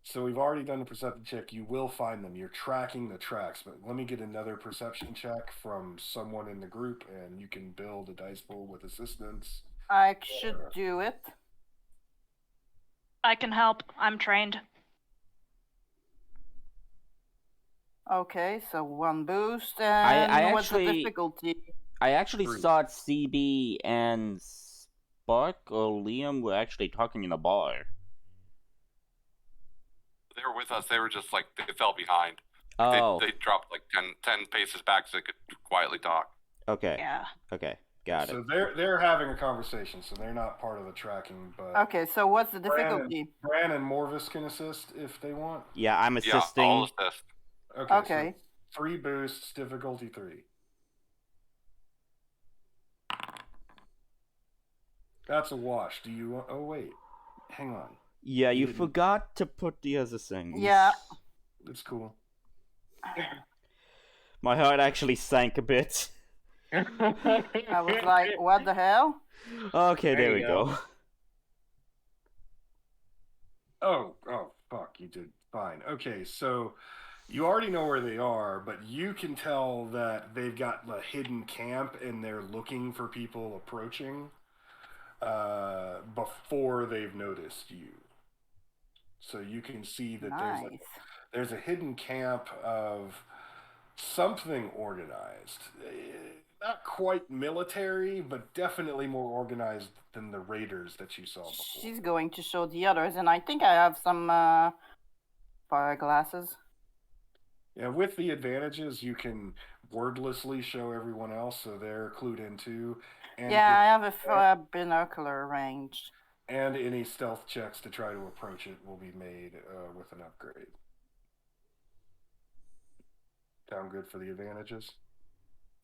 so we've already done the perception check. You will find them. You're tracking the tracks, but let me get another perception check from someone in the group, and you can build a dice pool with assistance. I should do it. I can help. I'm trained. Okay, so one boost, and what's the difficulty? I actually 3. thought CB and Spark or Liam were actually talking in a bar. They were with us. They were just like, they fell behind. Oh. They dropped like 10 paces back so they could quietly talk. Okay. Yeah. Okay. Got it. So they're having a conversation, so they're not part of the tracking. But Okay, so what's the difficulty? Bran and Morvis can assist if they want. Yeah, I'm Yeah, assisting. I'll assist. Okay. So 3 boosts, difficulty 3. That's a wash. Do you want? Oh wait, hang on. Yeah, you didn't- forgot to put the other things. Yeah. It's cool. My heart actually sank a bit. I was like, what the hell? Okay, there There we you go. Oh, fuck, you did fine. Okay, so you already know where they are, but you can tell that they've got a hidden camp and they're looking for people approaching before they've noticed you. So you can see that Nice. there's a hidden camp of something organized. Not quite military, but definitely more organized than the raiders that you saw before. She's going to show the others, and I think I have some fire glasses. Yeah, with the advantages, you can wordlessly show everyone else, so they're clued in too. And Yeah, I have a binocular range. And any stealth checks to try to approach it will be made with an upgrade. Sound good for the advantages?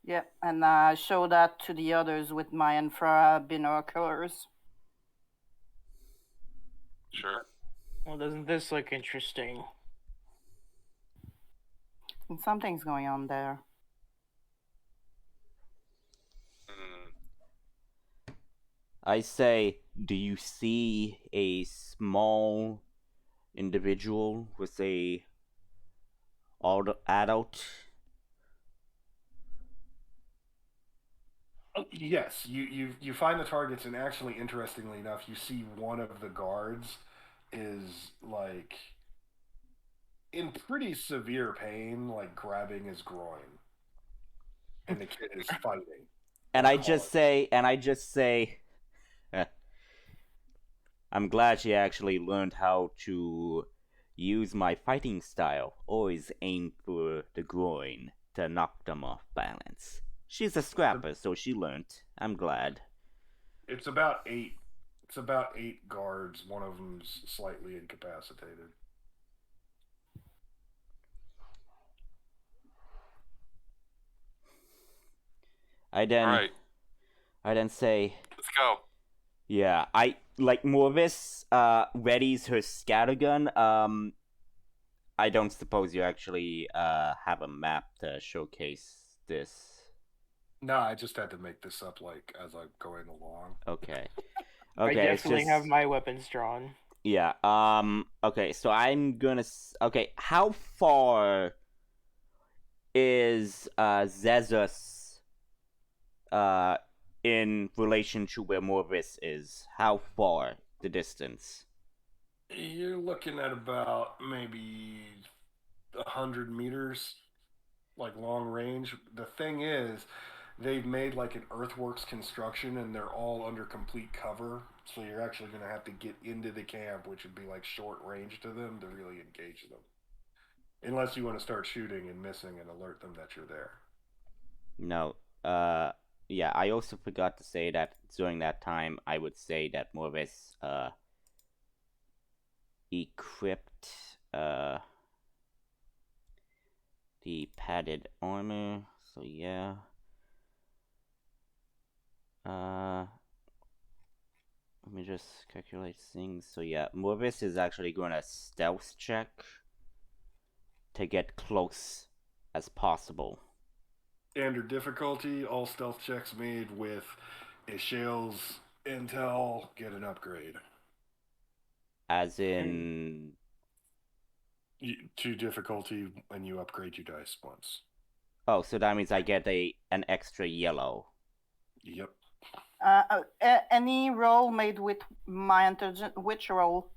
Yep, and I show that to the others with my infrared binoculars. Sure. Well, doesn't this look interesting? And something's going on there. I say, do you see a small individual with a adult? Yes, you find the targets, and actually, interestingly enough, you see one of the guards is like in pretty severe pain, like grabbing his groin, and the kid is fighting. And I just say, I'm glad she actually learned how to use my fighting style. Always aim for the groin to knock them off balance. She's a scrapper, so she learned. I'm glad. It's about 8. It's about 8 guards. One of them's slightly incapacitated. I then say, let's go. Yeah, I like Morvis readies her scattergun. I don't suppose you actually have a map to showcase this. No, I just had to make this up like as I'm going along. Okay. I definitely it's just... have my weapons drawn. Yeah. Okay, so I'm gonna. Okay, how far is Zezus in relation to where Morvis is? How far the distance? You're looking at about maybe 100 meters, like long range. The thing is, they've made like an earthworks construction, and they're all under complete cover. So you're actually going to have to get into the camp, which would be like short range to them to really engage them. Unless you want to start shooting and missing and alert them that you're there. No. Yeah, I also forgot to say that during that time, I would say that Morvis, equipped, the padded armor, so yeah. Let me just calculate things. So yeah, Morvis is actually going to stealth check to get close as possible. Standard difficulty, all stealth checks made with Ishael's intel get an upgrade. As in... To difficulty when you upgrade your dice once. Oh, so that means I get an extra yellow. Yep. Any roll made with my intelligence, which roll?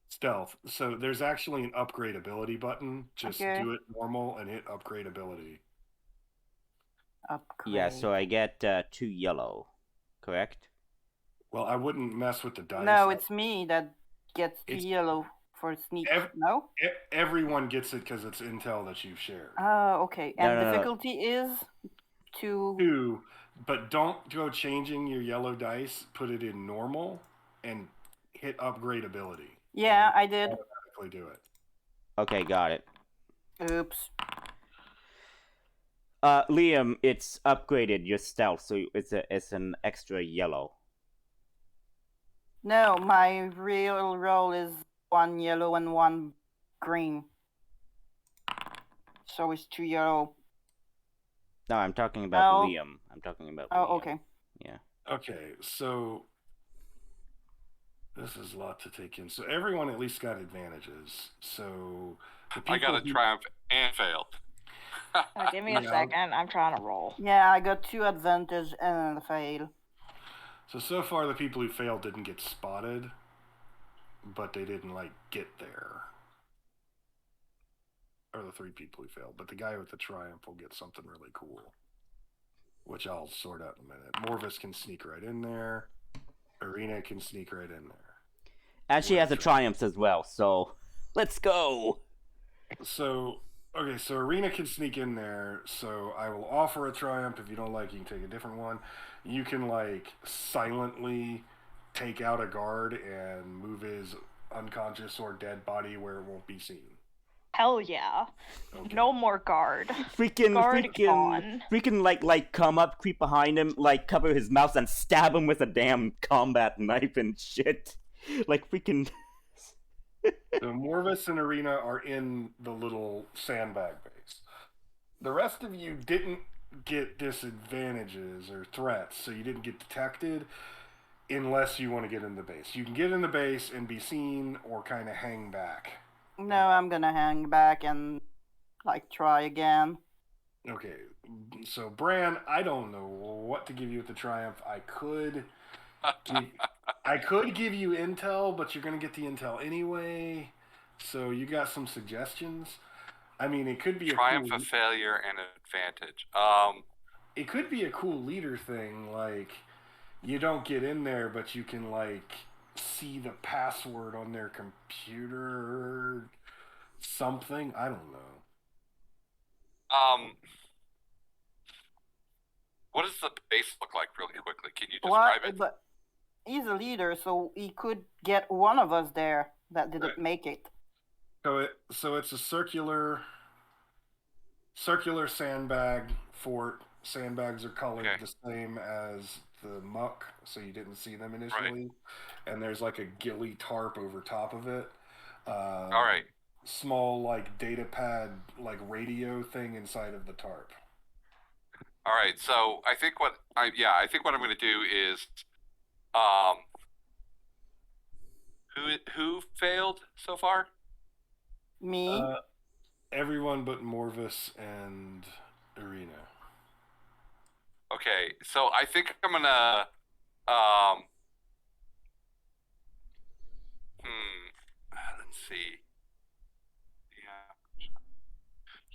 Stealth. So there's actually an upgrade ability button. Just Okay. do it normal and hit upgrade ability. Upgrade. Yeah, so I get 2 yellow, correct? Well, I wouldn't mess with the dice. No, it's me that gets the yellow for sneak. No? Everyone gets it because it's intel that you've shared. Oh, okay. And No. difficulty is 2, but don't go changing your yellow dice. Put it in normal and hit upgrade ability. Yeah, I did. Automatically do it. Okay, got it. Oops. Liam, it's upgraded your stealth, so it's an extra yellow. No, my real roll is 1 yellow and 1 green. So it's 2 yellow. No, I'm talking about Liam. Oh, okay. Yeah. Okay, so this is a lot to take in. So everyone at least got advantages. So I got a triumph and failed. Give me a second. I'm trying to roll. Yeah, I got 2 advantage and a fail. So far the people who failed didn't get spotted, but they didn't like get there. Or the 3 people who failed, but the guy with the triumph will get something really cool, which I'll sort out in a minute. Morvis can sneak right in there. Arena can sneak right in there. And she has a triumph as well, so let's go. So Arena can sneak in there, so I will offer a triumph. If you don't like, you can take a different one. You can, like, silently take out a guard and move his unconscious or dead body where it won't be seen. Hell yeah. Okay. No more guard. Freaking, Guard gone. like come up, creep behind him, like cover his mouth and stab him with a damn combat knife and shit. Like freaking. So Morvis and Arena are in the little sandbag base. The rest of you didn't get disadvantages or threats, so you didn't get detected unless you want to get in the base. You can get in the base and be seen or kind of hang back. No, I'm gonna hang back and like try again. Okay, so Bran, I don't know what to give you at the Triumph. I could give you intel, but you're gonna get the intel anyway. So you got some suggestions? I mean, it could be Triumph, a failure, and an advantage. It could be a cool leader thing, like you don't get in there, but you can like see the password on their computer or something. I don't know. What does the base look like, really quickly? Can you What? describe it? But he's a leader, so he could get one of us there that didn't Right. make it. So it's a circular sandbag fort. Sandbags are colored Okay. the same as the muck, so you didn't see them initially. And there's like a ghillie tarp over top of it. All right. Small like data pad like radio thing inside of the tarp. All right. So I think what I'm going to do is, who failed so far? Me? Everyone but Morvis and Arena. Okay. So I think I'm gonna, let's see.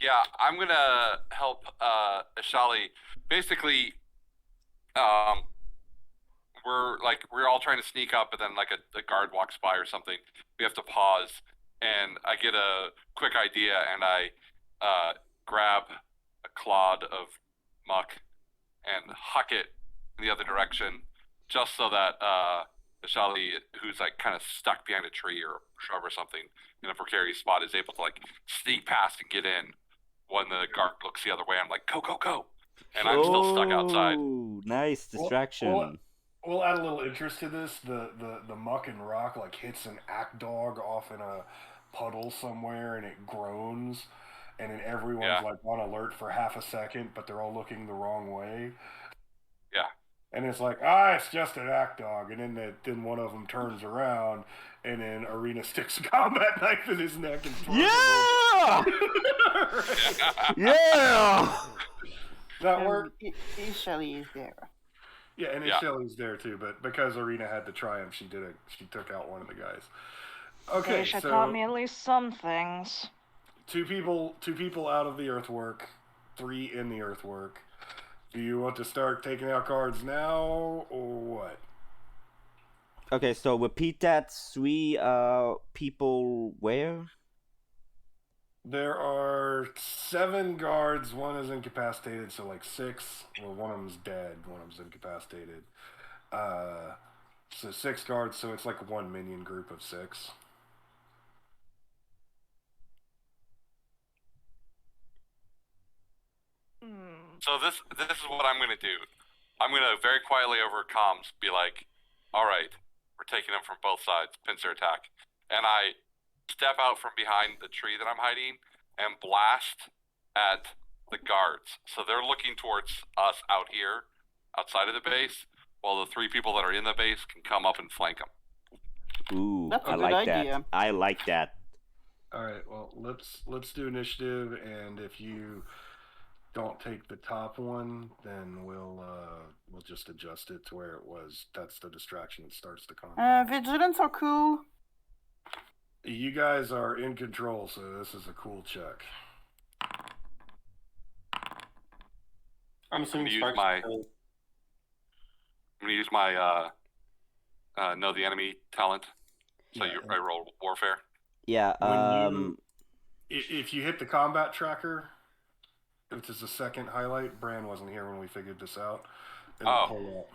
Yeah, I'm gonna help Ashali. Basically, we're all trying to sneak up, and then like a guard walks by or something. We have to pause, and I get a quick idea, and I grab a clod of muck and huck it in the other direction, just so that Ashali, who's like kind of stuck behind a tree or shrub or something in a precarious spot, is able to like sneak past and get in. When the guard looks the other way, I'm like, go, and I'm still stuck outside. Oh, nice distraction. We'll add a little interest to this. The muck and rock like hits an act dog off in a puddle somewhere, and it groans, and then everyone's like on alert for half a second, but they're all looking the wrong way. Yeah. And it's like, it's just an act dog, and then one of them turns around, and then Arena sticks a combat knife in his neck and throws him Yeah! Yeah! That work? Shelly is there. Yeah, and Shelly's there too, but because Arena had the Triumph, she took out one of the guys. Okay, They should so taught me at least some things. two people out of the earthwork, 3 in the earthwork. Do you want to start taking out cards now, or what? Okay, so repeat that. 3 people where? There are 7 guards. 1 is incapacitated, so like 6. Well, one of them's dead. One of them's incapacitated. So 6 guards. So it's like 1 minion group of 6. So this is what I'm gonna do. I'm gonna very quietly over comms be like, all right, we're taking them from both sides, pincer attack, and I step out from behind the tree that I'm hiding and blast at the guards. So they're looking towards us out here, outside of the base, while the 3 people that are in the base can come up and flank them. Ooh, That's a I good like idea. that. I like that. All right. Well, let's do initiative, and if you don't take the top one, then we'll just adjust it to where it was. That's the distraction that starts the combat. Vigilance are cool. You guys are in control, so this is a cool check. I'm assuming use Sparks. my- I'm gonna use my know the enemy talent. So Yeah, I roll warfare. Yeah, if you hit the combat tracker, which is the second highlight, Bran wasn't here when we figured this out. It'll pull up,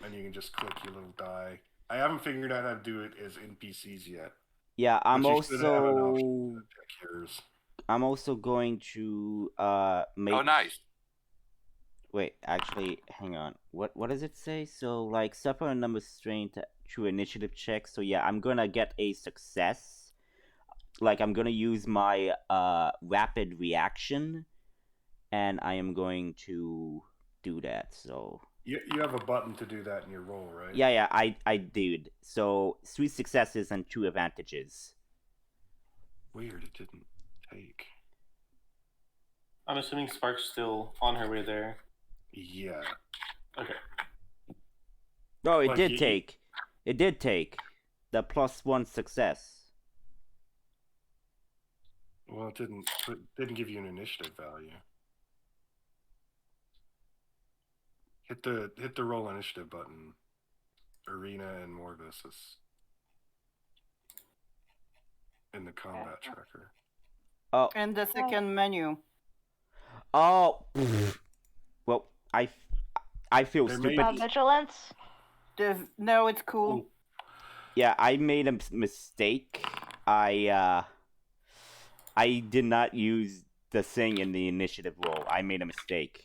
and you can just click your little die. I haven't figured out how to do it as NPCs yet. Yeah, But you should have an option to pick yours. I'm also going to make. Oh, nice. Wait, actually, hang on. What does it say? So like suffer a number strain through initiative checks. So yeah, I'm gonna get a success. Like I'm gonna use my rapid reaction, and I am going to do that. So You have a button to do that in your roll, right? yeah, I did. So 3 successes and 2 advantages. Weird, it didn't take. I'm assuming Spark's still on her way there. Yeah. Okay. Oh, it Like, did take. It did take the +1 success. Well, it didn't give you an initiative value. Hit the roll initiative button. Arena and Morvis is in the combat tracker. Oh, In the second menu. oh. Well, I feel There stupid. may be- Vigilance. No, it's cool. Yeah, I made a mistake. I did not use the thing in the initiative roll. I made a mistake.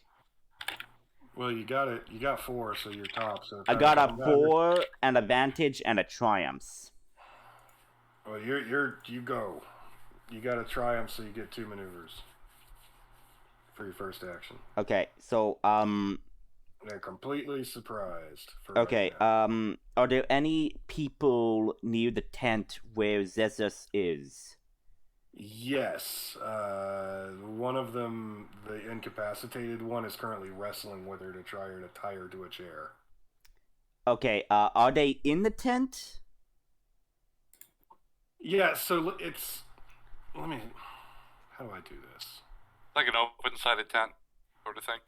Well, you got it. You got 4, so you're top. So I got a 4, an advantage, and a triumph. Well, you go. You got a triumph, so you get 2 maneuvers for your first action. Okay, so They're completely surprised. okay, right now. are there any people near the tent where Zezus is? Yes. One of them, the incapacitated one, is currently wrestling with her to try her to tie her to a chair. Okay, are they in the tent? Yeah, so it's. Let me. How do I do this? Like an open-sided tent sort of thing.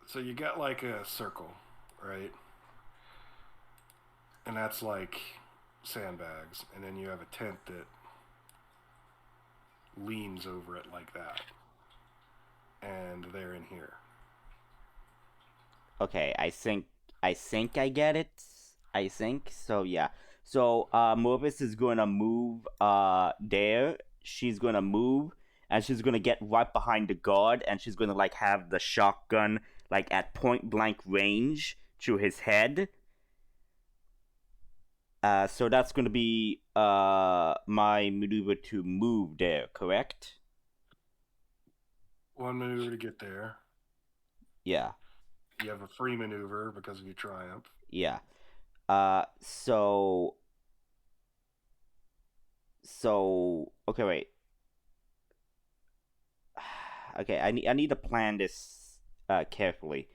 So you got like a circle, right? And that's like sandbags. And then you have a tent that leans over it like that. And they're in here. Okay, I think I get it. I think so. Yeah. So Morvis is gonna move there. She's gonna move, and she's gonna get right behind the guard, and she's gonna like have the shotgun like at point blank range to his head. So that's gonna be my maneuver to move there. Correct? One maneuver to get there. Yeah. You have a free maneuver because of your triumph. Yeah. So okay, wait. Okay, I need to plan this carefully.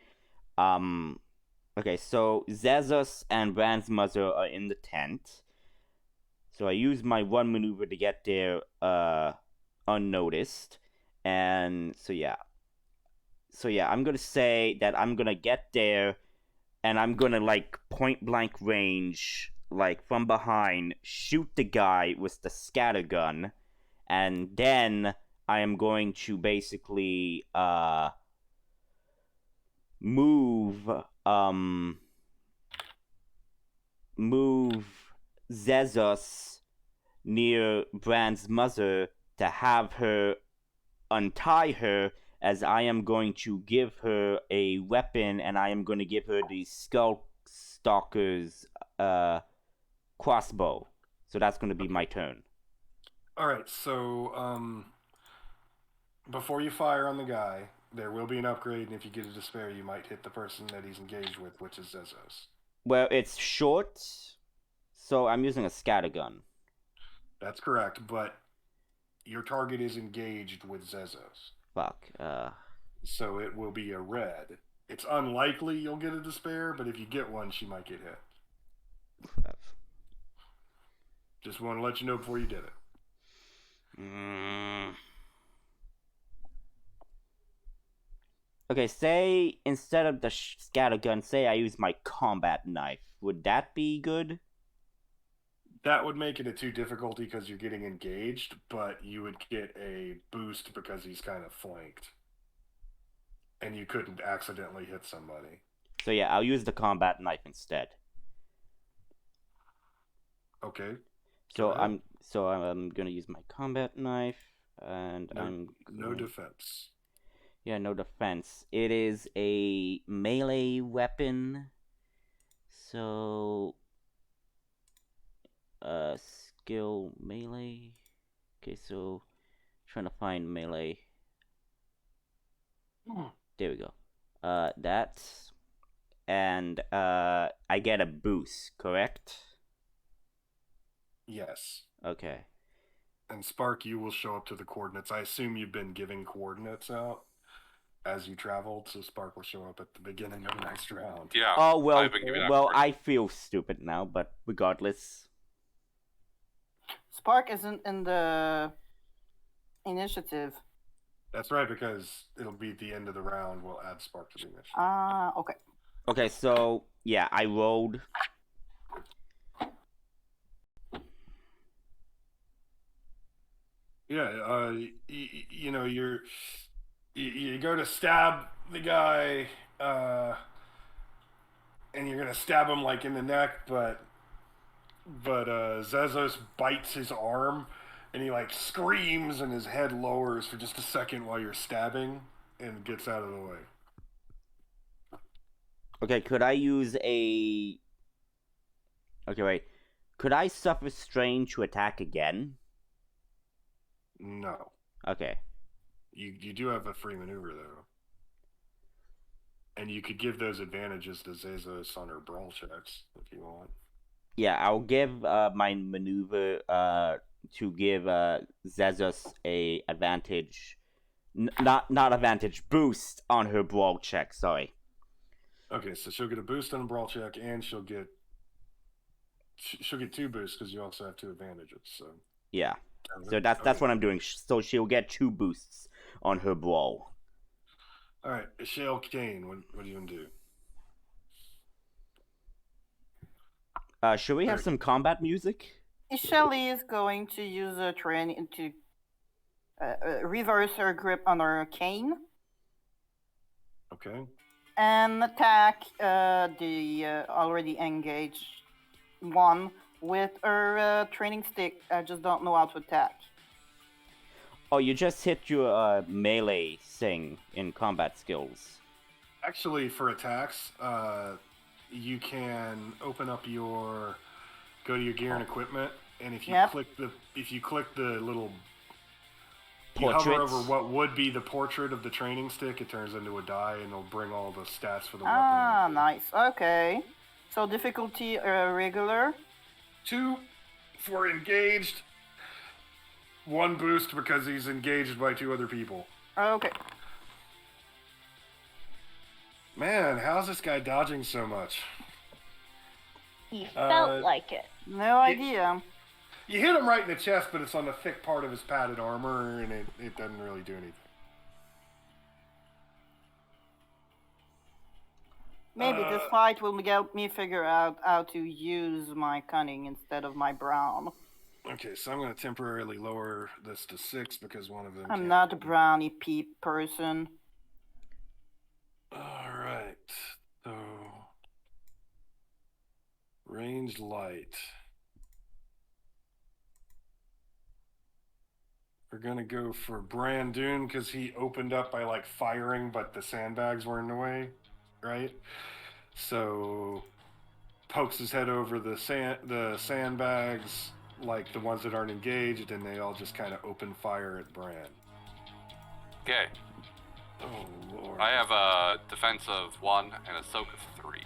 Okay, so Zezus and Brand's mother are in the tent. So I use my 1 maneuver to get there unnoticed. And so yeah. So yeah, I'm gonna say that I'm gonna get there and I'm gonna like point blank range, like from behind, shoot the guy with the scatter gun, and then I am going to basically move Zezus near Brand's mother to have her untie her, as I am going to give her a weapon, and I am going to give her the Skull Stalker's crossbow. So that's going to be my turn. All right, so before you fire on the guy, there will be an upgrade, and if you get a despair, you might hit the person that he's engaged with, which is Zezus. Well, it's short, so I'm using a scattergun. That's correct, but your target is engaged with Zezus. Fuck. So it will be a red. It's unlikely you'll get a despair, but if you get one, she might get hit. Just want to let you know before you did it. Okay, say instead of the scattergun, say I use my combat knife. Would that be good? That would make it a 2 difficulty because you're getting engaged, but you would get a boost because he's kind of flanked. And you couldn't accidentally hit somebody. So yeah, I'll use the combat knife instead. Okay. So ahead. I'm gonna use my combat knife, and No defense. yeah, no defense. It is a melee weapon. So skill melee. Okay, so trying to find melee. There we go. That's and I get a boost, correct? Yes. Okay. And Spark, you will show up to the coordinates. I assume you've been giving coordinates out as you traveled, so Spark will show up at the beginning of the next round. Yeah. Oh well, I've been giving out well I coordinates. feel stupid now, but regardless. Spark isn't in the initiative. That's right, because it'll be at the end of the round. We'll add Spark to the initiative. Okay. Okay, so yeah, I rolled. Yeah, you know, you go to stab the guy, and you're gonna stab him like in the neck, but Zezos bites his arm, and he like screams, and his head lowers for just a second while you're stabbing, and gets out of the way. Okay, could I use a? Okay, wait. Could I suffer strain to attack again? No, Okay. you do have a free maneuver though, and you could give those advantages to Zezos on her brawl checks if you want. Yeah, I'll give my maneuver to give Zezos a advantage, not advantage, boost on her brawl check. Sorry. Okay, so she'll get a boost on a brawl check, and she'll get 2 boosts because you also have 2 advantages. So Yeah. So that's what I'm doing. So she'll get 2 boosts on her brawl. All right, Shale Kane, what are you gonna do? Should we have some combat music? Shelly is going to use a training to reverse her grip on her cane Okay. and attack the already engaged one with her training stick. I just don't know how to attack. Oh, you just hit your melee thing in combat skills. Actually, for attacks, you can open up go to your gear and equipment, and if you click the little you hover Portraits? over what would be the portrait of the training stick, it turns into a die, and it'll bring all the stats for the weapon. Ah, nice. Okay. So difficulty regular. 2 for engaged. 1 boost because he's engaged by 2 other people. Okay. Man, how's this guy dodging so much? He felt like it. No idea. You hit him right in the chest, but it's on the thick part of his padded armor, and it doesn't really do anything. Maybe this fight will help me figure out how to use my cunning instead of my brown. Okay, so I'm going to temporarily lower this to 6 because one of them. I'm not a brownie peep person. All right, so ranged light. We're gonna go for Brandoon because he opened up by like firing, but the sandbags were in the way, right? So pokes his head over the sandbags, like the ones that aren't engaged, and they all just kind of open fire at Bran. Okay. Oh Lord! I have a defense of 1 and a soak of 3.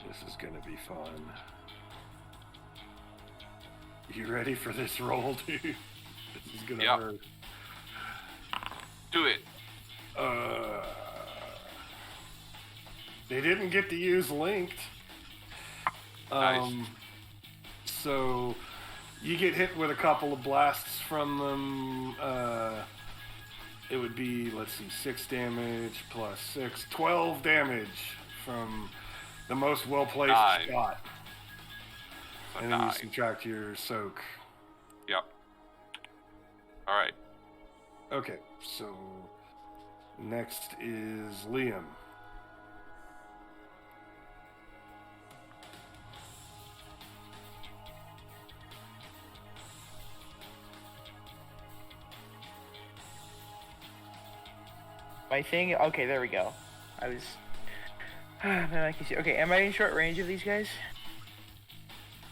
This is gonna be fun. You ready for this roll, dude? This is gonna hurt. Do it. They didn't get to use linked. Nice. So you get hit with a couple of blasts from them. It would be, let's see, 6 damage plus 6, 12 damage from the most well-placed shot. And then you subtract your soak. Yep. All right. Okay, so next is Liam. My thing. Okay, there we go. I was. Man, I can see. Okay, am I in short range of these guys?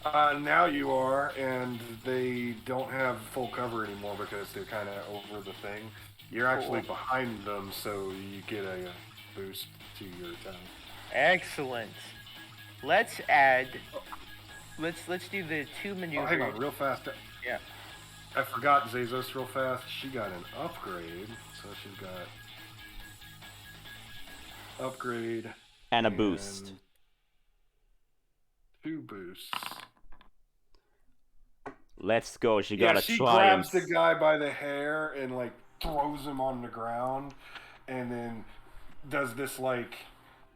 Now you are, and they don't have full cover anymore because they're kind of over the thing. You're actually Cool. behind them, so you get a boost to your attack. Excellent. Let's add. Let's do the 2 Oh, maneuvers. hang on, real fast. Yeah. I forgot Zazos real fast. She got an upgrade, so she's got upgrade And a boost. 2 boosts. Let's go. She Yeah, got a she triumph. grabs the guy by the hair and like throws him on the ground, and then does this like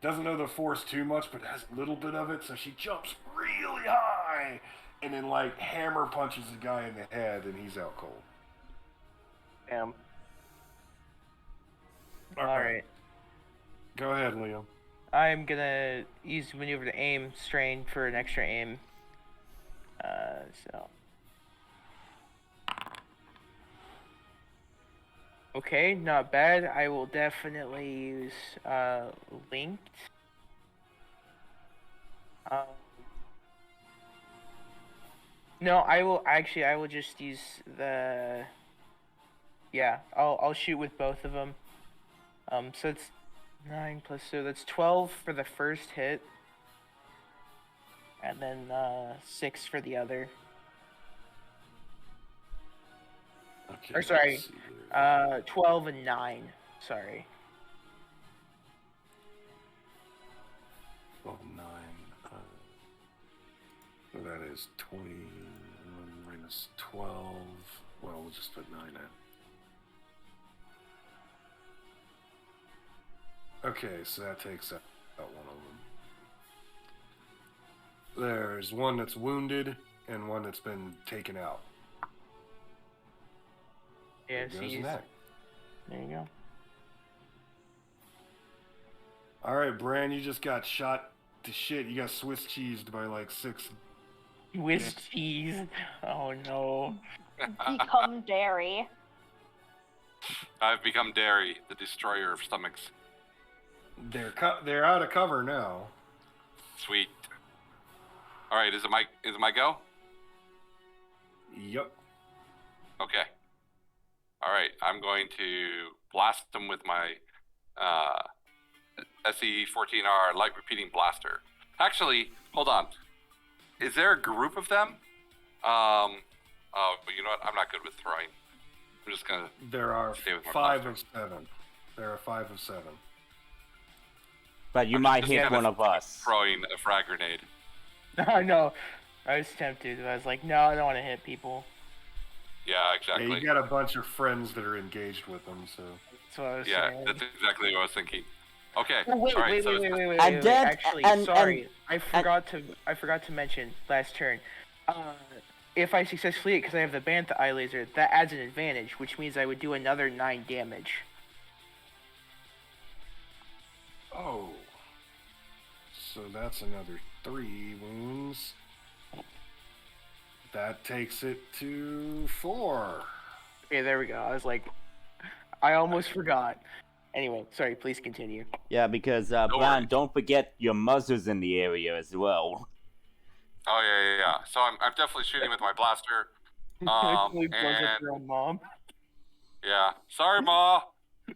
doesn't know the force too much, but has a little bit of it. So she jumps really high, and then like hammer punches the guy in the head, and he's out cold. Damn. All Alright. Go ahead, Liam. I'm gonna use maneuver to aim strain for an extra aim. So. Okay, not bad. I will definitely use linked. No, I will just use the. Yeah, I'll shoot with both of them. So it's 9 plus, so that's 12 for the first hit, and then 6 for the other. Okay. Or sorry, let's see here. 12 and 9. Sorry. 12, 9. So that is 21 minus 12. Well, we'll just put 9 in. Okay, so that takes out one of them. There's one that's wounded and one that's been taken out. Yeah, There so goes use- neck. there you go. All right, Bran, you just got shot to shit. You got Swiss cheesed by like 6. Swiss cheese. Oh no. Become dairy. I've become Dairy, the destroyer of stomachs. They're out of cover now. Sweet. All right, is it my go? Yep. Okay. All right, I'm going to blast them with my SE-14R light repeating blaster. Actually, hold on. Is there a group of them? Oh, but you know what? I'm not good with throwing. I'm just gonna. There are Stay with my 5 blaster. of 7. There are 5 of 7. But you I'm might just hit kinda one of us. Throwing a frag grenade. I know. I was tempted, but I was like, no, I don't want to hit people. Yeah, Yeah, exactly. you got a bunch of friends that are engaged with them, so. That's what I was Yeah, saying. that's exactly what I was thinking. Okay. Oh, wait, all right, wait, so wait, it's wait, wait, wait, And wait, then- Actually, and- sorry, and- I forgot to mention last turn. If I successfully hit, because I have the Bantha Eye Laser, that adds an advantage, which means I would do another 9 damage. Oh. So that's another 3 wounds. That takes it to 4. Okay, there we go. I was like, I almost forgot. Anyway, sorry. Please continue. Yeah, because Bran, worries. don't forget your muzzers in the area as well. Oh yeah. So I'm definitely shooting with my blaster. Totally blows up And your own mom. yeah, sorry, Ma.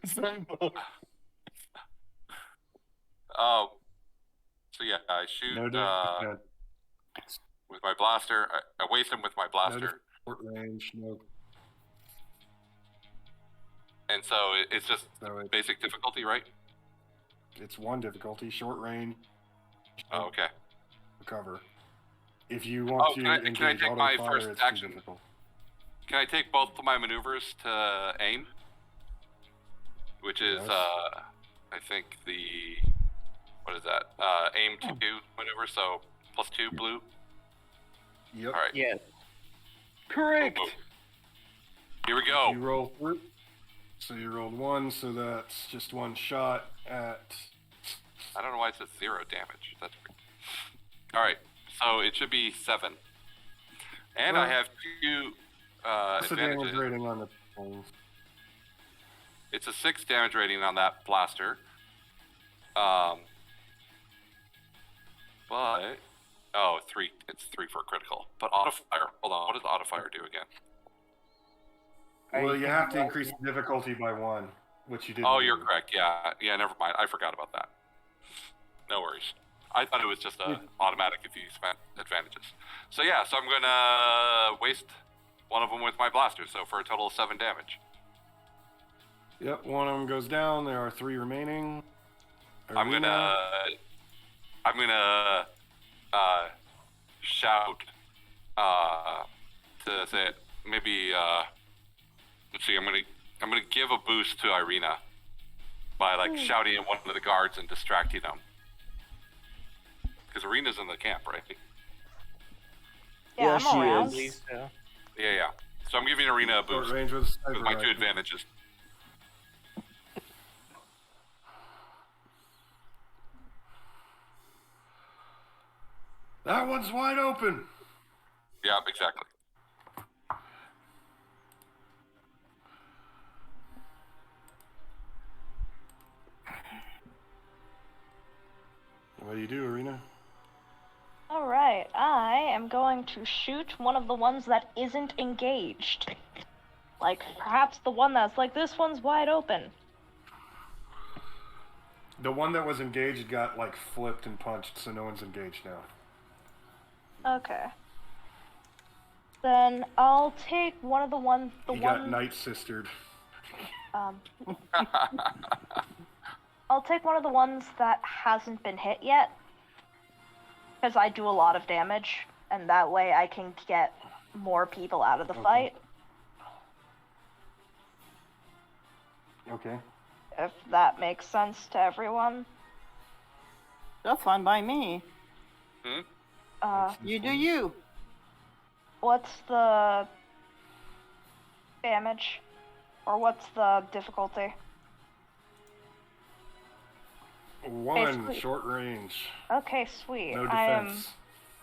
Sorry, Mom. Oh, so yeah, I shoot No, with my blaster. I waste him with my blaster, short range, no. and so it's just So basic difficulty, right? it's 1 difficulty, short range. Oh, okay. Cover. If you want to can I engage take auto my fire, first it's action? too difficult. Can I take both of my maneuvers to aim? Which is, Yes. I think what is that? Aim 2 maneuver, so +2 blue. Yep. All right. Yes. Correct. Boom, boom. Here we You go. roll through. So you rolled 1, so that's just 1 shot at. I don't know why it says 0 damage. That's weird. All right, so it should be 7, and I Well, have 2 What's the damage advantages. rating on the rolls? It's a 6 damage rating on that blaster. But oh, 3. It's 3 for a critical. But autofire. Hold on. What does autofire do again? Well, you have to increase the difficulty by 1, which you did. Oh, you're correct. Yeah. Never mind. I forgot about that. No worries. I thought it was just automatic if you spent advantages. So yeah. So I'm gonna waste one of them with my blaster. So for a total of 7 damage. Yep, one of them goes down. There are 3 remaining. I'm gonna shout to say maybe let's see. I'm gonna give a boost to Irina by like shouting at one of the guards and distracting them. Because Irina's in the camp, right? Yeah, I'm around. Please, so. Yeah. So I'm giving Irina a boost Range with with my 2 advantages. That one's wide open. Yeah, exactly. What do you do, Irina? Alright, I am going to shoot one of the ones that isn't engaged. Like, perhaps the one that's like, this one's wide open. The one that was engaged got like flipped and punched, so no one's engaged now. Okay. Then I'll take one of the ones, He got night-sistered. I'll take one of the ones that hasn't been hit yet. Because I do a lot of damage, and that way I can get more people out of the fight. Okay. If that makes sense to everyone. That's fine by me. Hmm? You do you. What's the damage? Or what's the difficulty? 1, Basically. short range. Okay, sweet. No defense.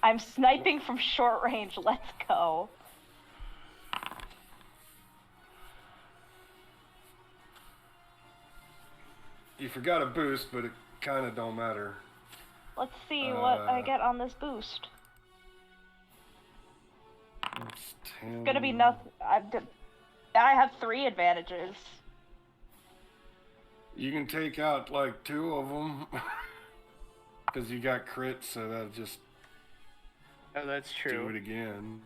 I'm sniping from short range. Let's go. You forgot a boost, but it kind of don't matter. Let's see what I get on this boost. It's 10. It's gonna be nothing. I have 3 advantages. You can take out like 2 of them. Because you got crit, so that'll just Oh, that's true. do it again.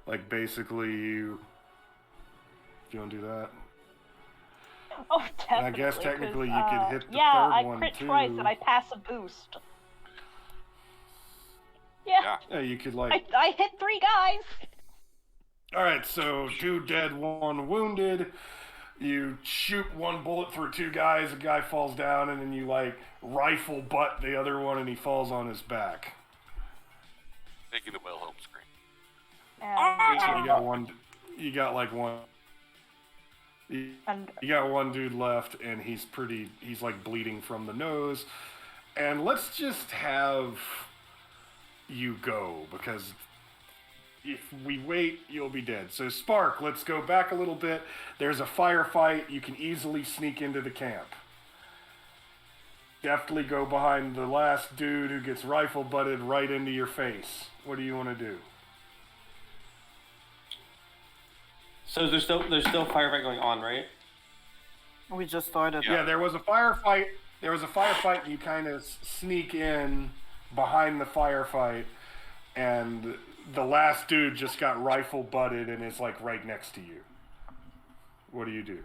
Like basically you... If you want to do that. Oh, definitely. And I guess technically you could hit the yeah, third I one crit too. twice and I pass a boost. Yeah. Yeah, you could like... I hit 3 guys. Alright, so 2 dead, 1 wounded. You shoot 1 bullet through 2 guys, a guy falls down, and then you like rifle butt the other one and he falls on his back. Making the Wilhelm scream. So you got one, you got like one, you got 1 dude left and he's like bleeding from the nose. And let's just have you go, because if we wait, you'll be dead. So Spark, let's go back a little bit. There's a firefight. You can easily sneak into the camp. Deftly go behind the last dude who gets rifle butted right into your face. What do you want to do? So there's still firefight going on, right? We just started. Yeah, there was a firefight. There was a firefight, and you kind of sneak in behind the firefight, and the last dude just got rifle butted and is like right next to you. What do you do?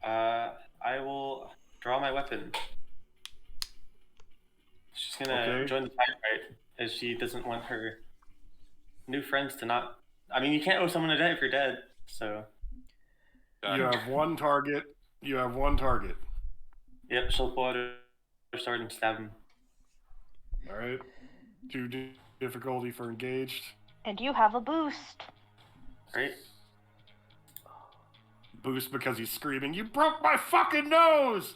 I will draw my weapon. She's gonna join the firefight as she doesn't want her new friends to not. I mean, you can't owe someone a debt if you're dead. So you have 1 target. You have 1 target. Yep, she'll pull out her sword and stab him. All right. 2 difficulty for engaged. And you have a boost. Right? Boost because he's screaming, "You broke my fucking nose!"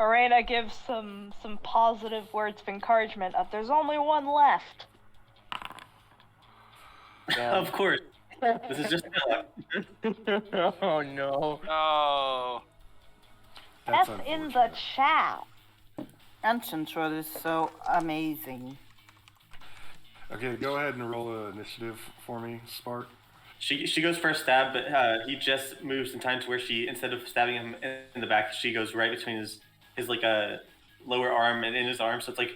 Arena gives some positive words of encouragement of there's only 1 left. Of course. This is just Oh no. Oh. That's F in the unfortunate. chat. Ancient Road is so amazing. Okay, go ahead and roll an initiative for me, Spark. She goes for a stab, but he just moves in time to where she, instead of stabbing him in the back, she goes right between his like lower arm and in his arm. So it's like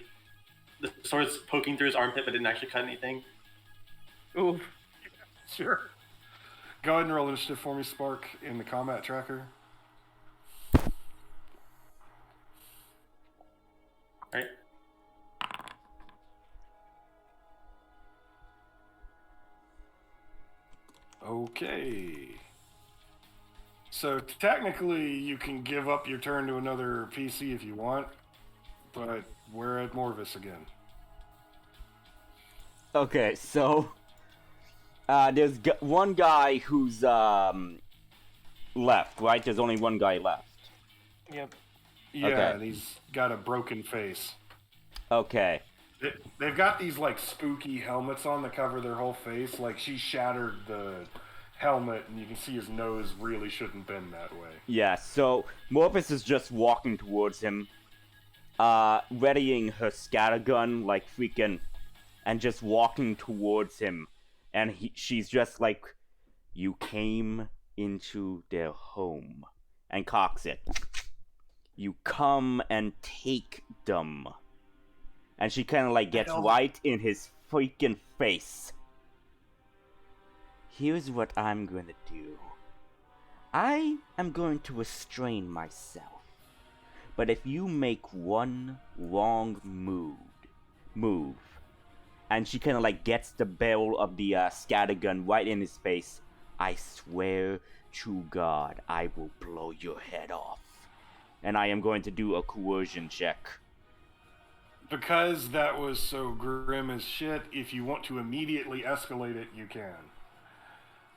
the sword's poking through his armpit, but didn't actually cut anything. Oof. Sure. Go ahead and roll initiative for me, Spark, in the combat tracker. Right. Okay. So technically, you can give up your turn to another PC if you want, but we're at Morvis again. Okay, so there's one guy who's left, right? There's only one guy left. Yep. Yeah, Okay. and he's got a broken face. Okay. They've got these like spooky helmets on that cover their whole face. Like she shattered the helmet, and you can see his nose really shouldn't bend that way. Yeah, so Morpheus is just walking towards him, readying her scattergun, like freaking, and just walking towards him. And she's just like, "You came into their home," and cocks it. "You come and take them." And she kind of like gets right in his freaking face. "Here's what I'm gonna do. I am going to restrain myself. But if you make one wrong move, and she kind of like gets the barrel of the scattergun right in his face, I swear to God, I will blow your head off. And I am going to do a coercion check." Because that was so grim as shit, if you want to immediately escalate it, you can.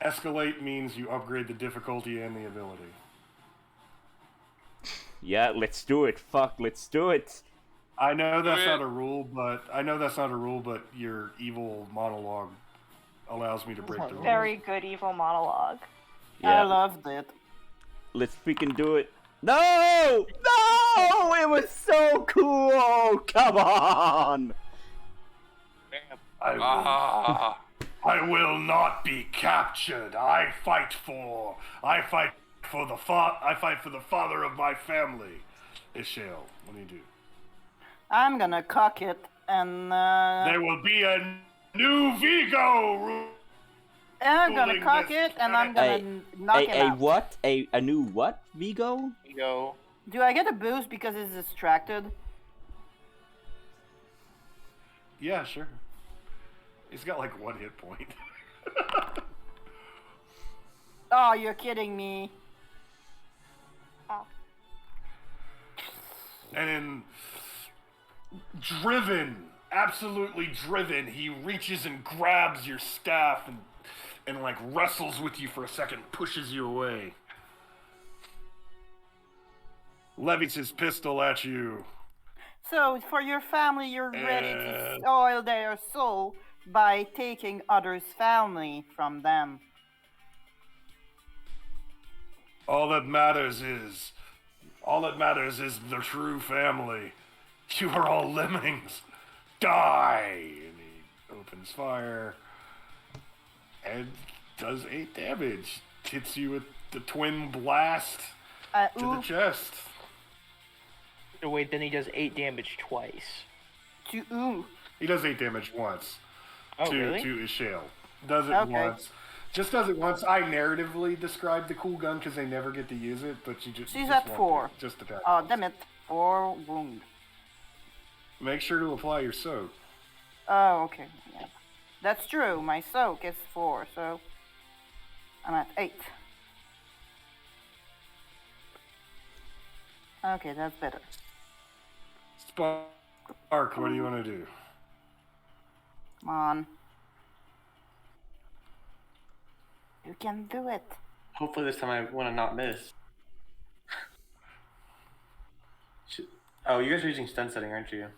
Escalate means you upgrade the difficulty and the ability. Yeah, let's do it. Fuck, let's do it. I know that's not a rule, but your evil monologue allows me to break the rules. Very good evil monologue. Yeah, I loved it. let's freaking do it. No! No! It was so cool! Come on! I will not be captured. I fight for the father of my family. Ishale, what do you do? I'm gonna cock it and There will be a new Vigo. I'm gonna ruling cock this it and I'm planet. gonna knock him A out. what? A new what, Vigo? Go. Do I get a boost because he's distracted? Yeah, sure. He's got like 1 hit point. Oh, you're kidding me. And then, driven, absolutely driven, he reaches and grabs your staff and like wrestles with you for a second, pushes you away. Levies his pistol at you. So, for your family, you're ready to And- spoil their soul by taking others' family from them. All that matters is the true family. You are all lemmings. Die! And he opens fire and does 8 damage. Hits you with the twin blast to the Ooh, chest. Oh, wait, then he does 8 damage twice. ooh. He does 8 damage once Oh, to really? Ishale. Does it Okay. once. Just does it once. I narratively describe the cool gun because they never get to use it, but She's just at won't 4. do it. Just attack. Oh, damn it. 4 wound. Make sure to apply your soak. Oh, okay. Yeah. That's true. My soak is 4, so I'm at 8. Okay, that's better. Spark, what do you want to do? Come on. You can do it. Hopefully this time I want to not miss. Oh, you guys are using stun setting, aren't you?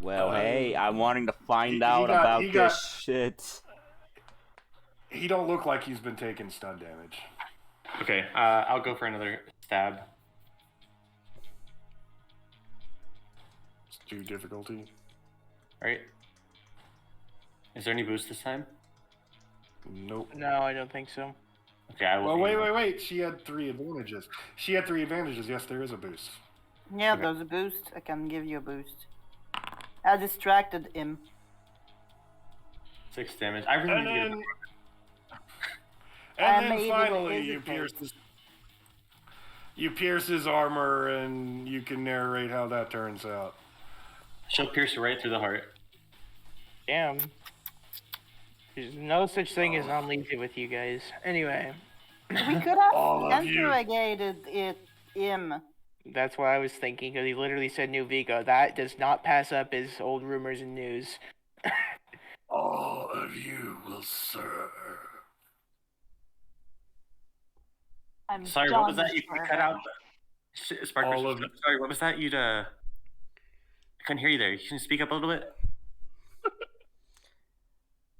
Well, hey, I'm wanting to find he out got- about he this got- shit. He don't look like he's been taking stun damage. Okay, I'll go for another stab. It's 2 difficulty. Right? Is there any boost this time? Nope. No, I don't think so. Okay, I will. Well, wait. She had 3 advantages. Yes, there is a boost. Yeah, Okay. there's a boost. I can give you a boost. I distracted him. 6 damage. I really And need to then, I and then made it finally, you hesitate. pierce his armor, and you can narrate how that turns out. She'll pierce you right through the heart. Damn. There's no such thing as on lazy with you guys. Anyway, We could have All of you. interrogated him. that's what I was thinking, because he literally said New Vigo. That does not pass up as old rumors and news. All of you will serve. I'm Sorry, done what was that? You serving. cut out. Spark, All of you. sorry, what was that? I couldn't hear you there. Can you speak up a little bit?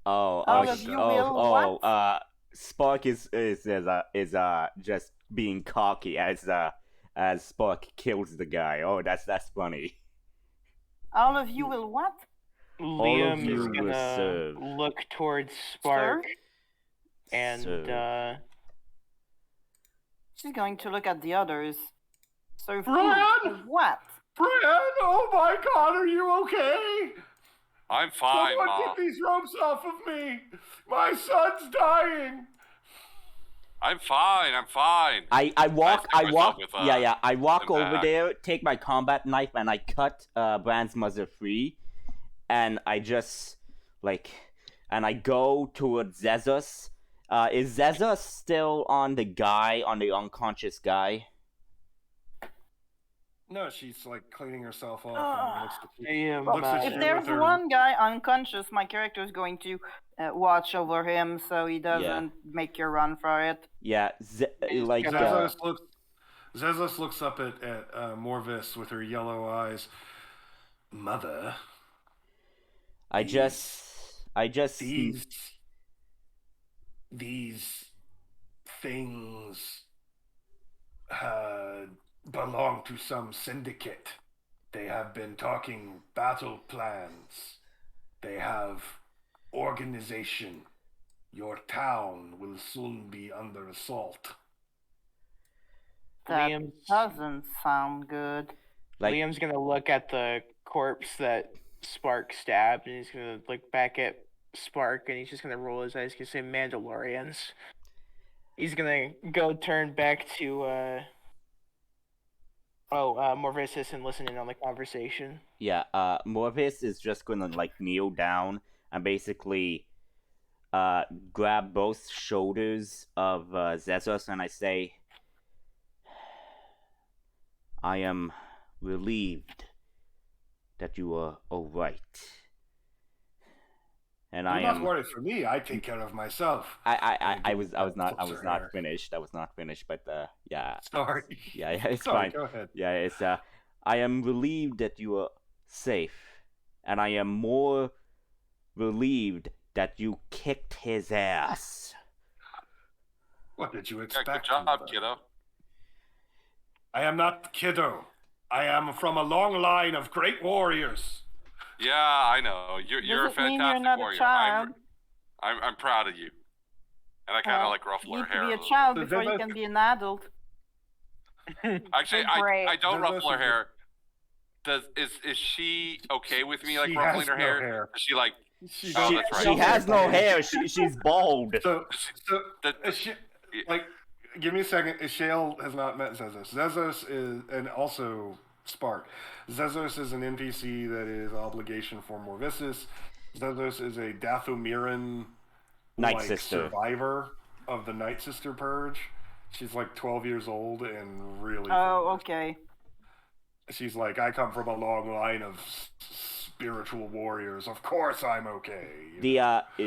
Oh, All of you will what? Spark is just being cocky as Spark kills the guy. Oh, that's funny. All of you will what? Liam you is will gonna serve. look towards Spark Serve? and So, She's going to look at the others. So Brian! what? Brian, oh my God, are you okay? I'm fine, Someone Mom. get these ropes off of me. My son's dying. I'm fine. I walk I stick myself with, I walk an over axe. there, take my combat knife, and I cut Brand's mother free, and I just and I go towards Zezus. Is Zezus still on the unconscious guy? No, she's like cleaning herself off. And looks at you. Liam, Looks at If you there's with her- one guy unconscious, my character is going to watch over him so he doesn't make you run for it. Yeah, Zezos looks up at Morvis with her yellow eyes. Mother, I just these things belong to some syndicate. They have been talking battle plans. They have organization. Your town will soon be under assault. That Liam's, doesn't sound good. Liam's gonna look at the corpse that Spark stabbed, and he's gonna look back at Spark, and he's just gonna roll his eyes. He's gonna say Mandalorians. He's gonna go turn back to Morvisis and listen in on the conversation. Yeah, Morvis is just gonna kneel down and basically grab both shoulders of Zezus, and I say, I am relieved that you are alright. And I'm I not am worried for me. I take care of myself. I was not Sorry. finished. I was not finished, but yeah. Sorry. Yeah, it's Sorry, fine. go ahead. Yeah, it's I am relieved that you are safe, and I am more relieved that you kicked his ass. What did you Yeah, expect? good job, Uber? kiddo. I am not kiddo. I am from a long line of great warriors. Yeah, I know. You're a Does it mean fantastic you're not warrior. a child? I'm proud of you. And I kind of ruffle You her need hair. to be a a little child So before you Zezos- can be an adult. Actually, Great. I don't Zezos ruffle her is a- hair. Is she okay with me She ruffling has her no hair? hair. Is she She, Oh, she that's right. she has no hair. She's bald. So that, give me a second. Ishale has not met Zezos. Zezos is, and also Spark. Zezos is an NPC that is obligation for Morvisis. Zezos is a Dathomiran Night Sister. survivor of the Night Sister Purge. She's 12 years old and really. Oh, okay. She's like, I come from a long line of spiritual warriors. Of course, I'm okay.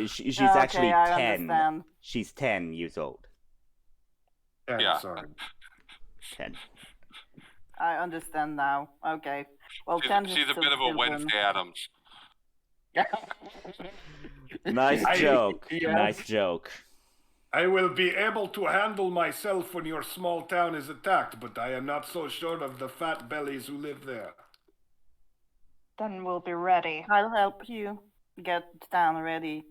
She's Okay, actually I 10. understand. She's 10 years old. Yeah. Sorry. 10. I understand now. Okay. Well, She's, 10 she's is a still bit of a children. Wednesday Adams. Nice joke. Yeah. Nice joke. I will be able to handle myself when your small town is attacked, but I am not so sure of the fat bellies who live there. Then we'll be ready. I'll help you get the town ready.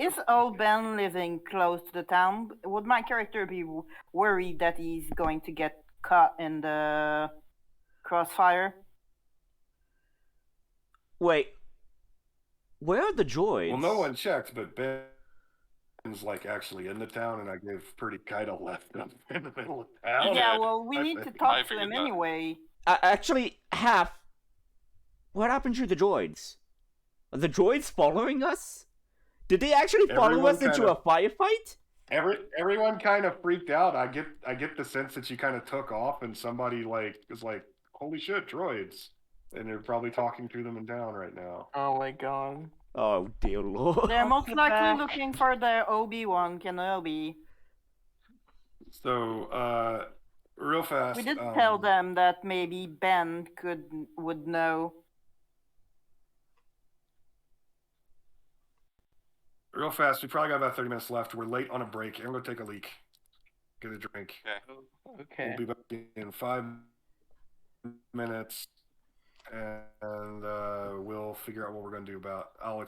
Is old Ben living close to the town? Would my character be worried that he's going to get caught in the crossfire? Wait. Where are the droids? Well, no one checked, but Ben's like actually in the town, and I gave pretty kind of left him in the middle of town. Yeah, did. well, we I need to think. talk I to figured him that. anyway. Actually, half. What happened to the droids? Are the droids following us? Did they actually follow Everyone us into kinda- a firefight? Everyone kind of freaked out. I get the sense that you kind of took off, and somebody was like, "Holy shit, droids!" And they're probably talking to them in town right now. Oh my god. Oh dear lord. They're most Get likely back. looking for their Obi-Wan Kenobi. So, real fast. We did tell them that maybe Ben would know. Real fast. We probably got about 30 minutes left. We're late on a break. I'm gonna take a leak. Get a drink. Okay. We'll be back in 5 minutes, and we'll figure out what we're gonna do about. I'll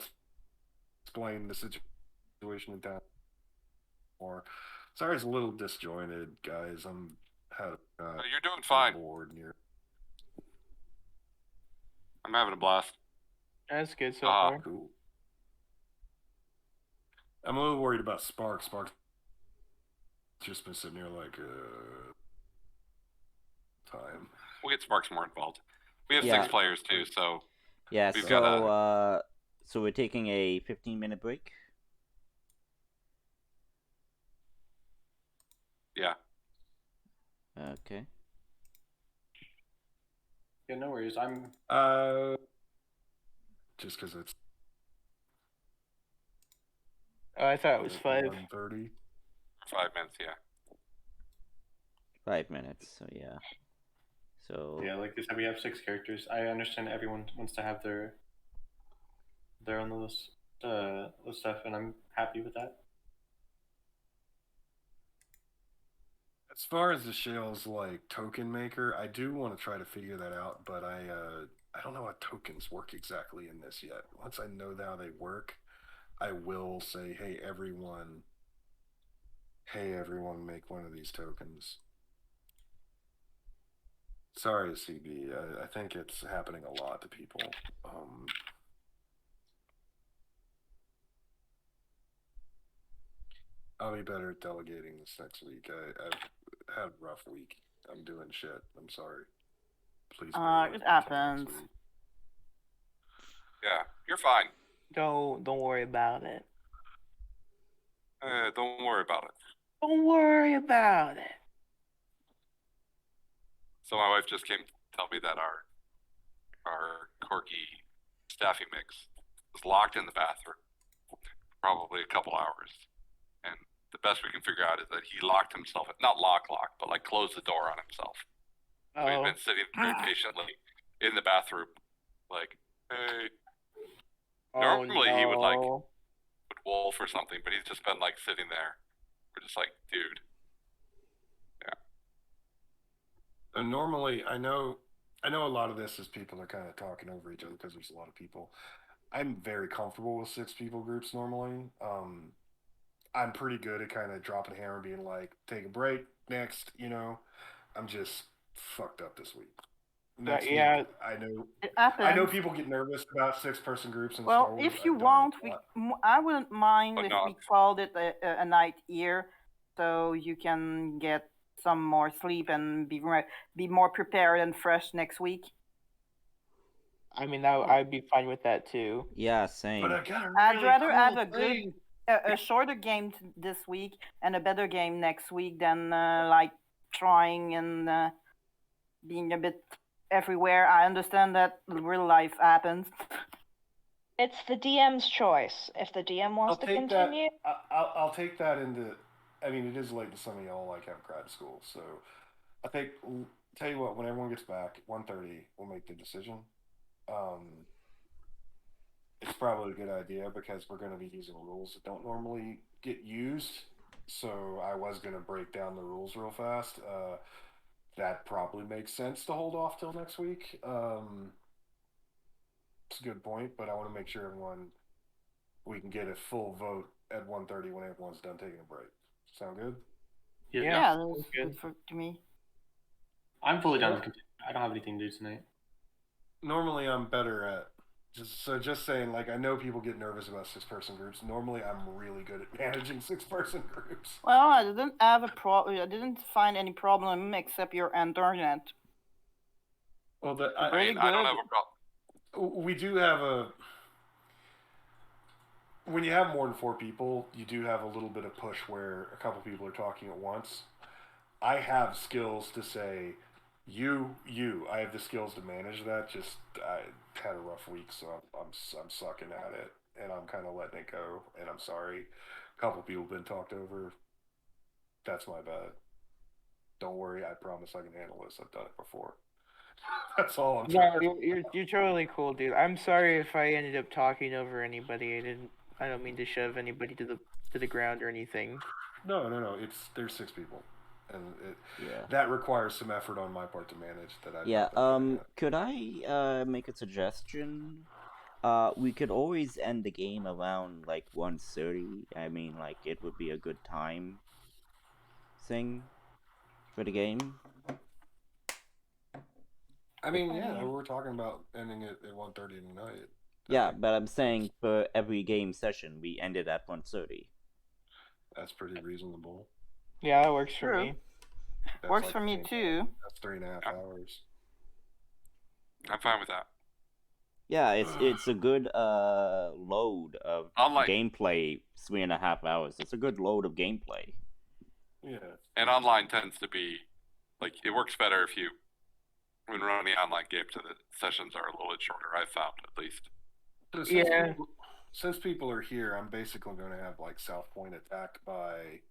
explain the situation in town more. Sorry, it's a little disjointed, guys. I'm You're doing fine. bored near. I'm having a blast. That's good so Ah. far. Cool. I'm a little worried about Spark. Spark's just been sitting here like time. We'll get Sparks more involved. We have Yeah. 6 players too, so Yeah, We've so we're taking a 15-minute break. yeah. Okay. Yeah, no worries. I'm Just because it's Oh, I thought it was 5. 1:30. 5 minutes, yeah. 5 minutes, so yeah. So yeah, like I said, we have 6 characters. I understand everyone wants to have their own little stuff, and I'm happy with that. As far as the shell's like token maker, I do want to try to figure that out, but I don't know how tokens work exactly in this yet. Once I know how they work, I will say, hey everyone, make one of these tokens. Sorry, CB. I think it's happening a lot to people. I'll be better at delegating this next week. I've had a rough week. I'm doing shit. I'm sorry. Please. bear with It me till next happens. week. Yeah, you're fine. Don't worry about it. Don't worry about it. Don't worry about it. So my wife just came to tell me that our corky staffy mix was locked in the bathroom for probably a couple hours. And the best we can figure out is that he locked himself, not lock, but like closed the door on himself. So he's Oh. been sitting very patiently in the bathroom, like, hey, normally he would, like, no. would wolf or something, but he's just been like sitting there. We're just like, dude. And normally, I know a lot of this is people are kind of talking over each other because there's a lot of people. I'm very comfortable with 6 people groups normally. I'm pretty good at kind of dropping a hammer and being like, take a break, next, I'm just fucked up this week. Next yeah. week, I know It happens. people get nervous about 6-person groups and Well, Star Wars. if you I've done it want, a lot. I wouldn't mind But if not- we called it a night here, so you can get some more sleep and be more prepared and fresh next week. I mean, I'd be fine with that too. yeah, same. But I got a I'd really rather cool have a thing. a shorter game this week and a better game next week than like trying and being a bit everywhere. I understand that real life happens. It's the DM's choice. If the DM wants to continue, I'll take that into. I mean, it is late to some of y'all like have grad school, so I think tell you what, when everyone gets back, 1:30, we'll make the decision. It's probably a good idea because we're going to be using rules that don't normally get used. So I was going to break down the rules real fast. That probably makes sense to hold off till next week. It's a good point, but I want to make sure we can get a full vote at 1:30 when everyone's done taking a break. Sound good? Yeah, that's sounds good to me. I'm fully down to continue. I don't have anything to do tonight. Normally I'm better at just saying, like, I know people get nervous about 6-person groups. Normally I'm really good at managing 6-person groups. Well, I didn't have a problem. I didn't find any problem except your internet. Well, I mean, I don't have a problem. we do have when you have more than 4 people, you do have a little bit of push where a couple people are talking at once. I have skills to say, you. I have the skills to manage that. Just I had a rough week, so I'm sucking at it, and I'm kind of letting it go. And I'm sorry. A couple people have been talked over. That's my bad. Don't worry. I promise I can handle this. I've done it before. That's all I'm No, saying. you're totally cool, dude. I'm sorry if I ended up talking over anybody. I don't mean to shove anybody to the ground or anything. No. There's 6 people, and Yeah. that requires some effort on my part to manage. Yeah. Could I make a suggestion? We could always end the game around like 1:30. I mean, like it would be a good time thing for the game. I mean, yeah, we're talking about ending it at 1:30 tonight. Yeah, but I'm saying for every game session we ended at 1:30. That's pretty reasonable. Yeah, that works for True. me. Works for me too. That's 3.5 hours. I'm fine with that. Yeah, it's a good load of gameplay. 3.5 hours. It's a good load of gameplay. Yeah. And online tends to be like it works better if you when running online games, so the sessions are a little bit shorter. I've found at least. So since people are here, I'm basically going to have like South Point attacked by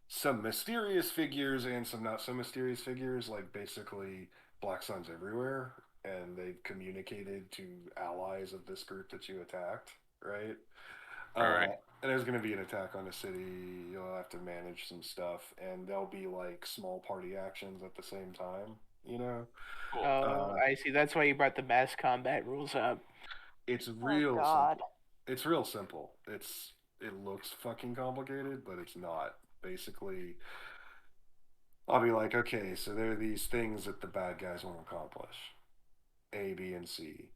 some mysterious figures and some not so mysterious figures, like basically Black Suns everywhere, and they've communicated to allies of this group that you attacked, right? Alright. And there's going to be an attack on the city. You'll have to manage some stuff, and there'll be like small party actions at the same time, you know? Cool. Oh, I see. That's why you brought the mass combat rules up. It's real God. simple. It's real simple. It looks fucking complicated, but it's not. Basically, I'll be like, okay, so there are these things that the bad guys want to accomplish. A, B, and C.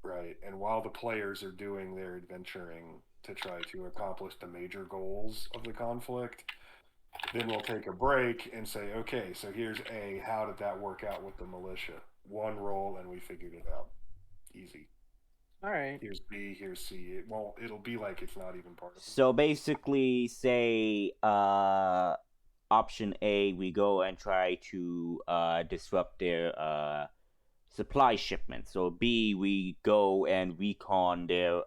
Right? And while the players are doing their adventuring to try to accomplish the major goals of the conflict, then we'll take a break and say, okay, so here's A. How did that work out with the militia? One roll, and we figured it out. Easy. All right. Here's B, here's C. It'll be like it's not even part of it. So basically, say option A, we go and try to disrupt their supply shipment. So B, we go and recon their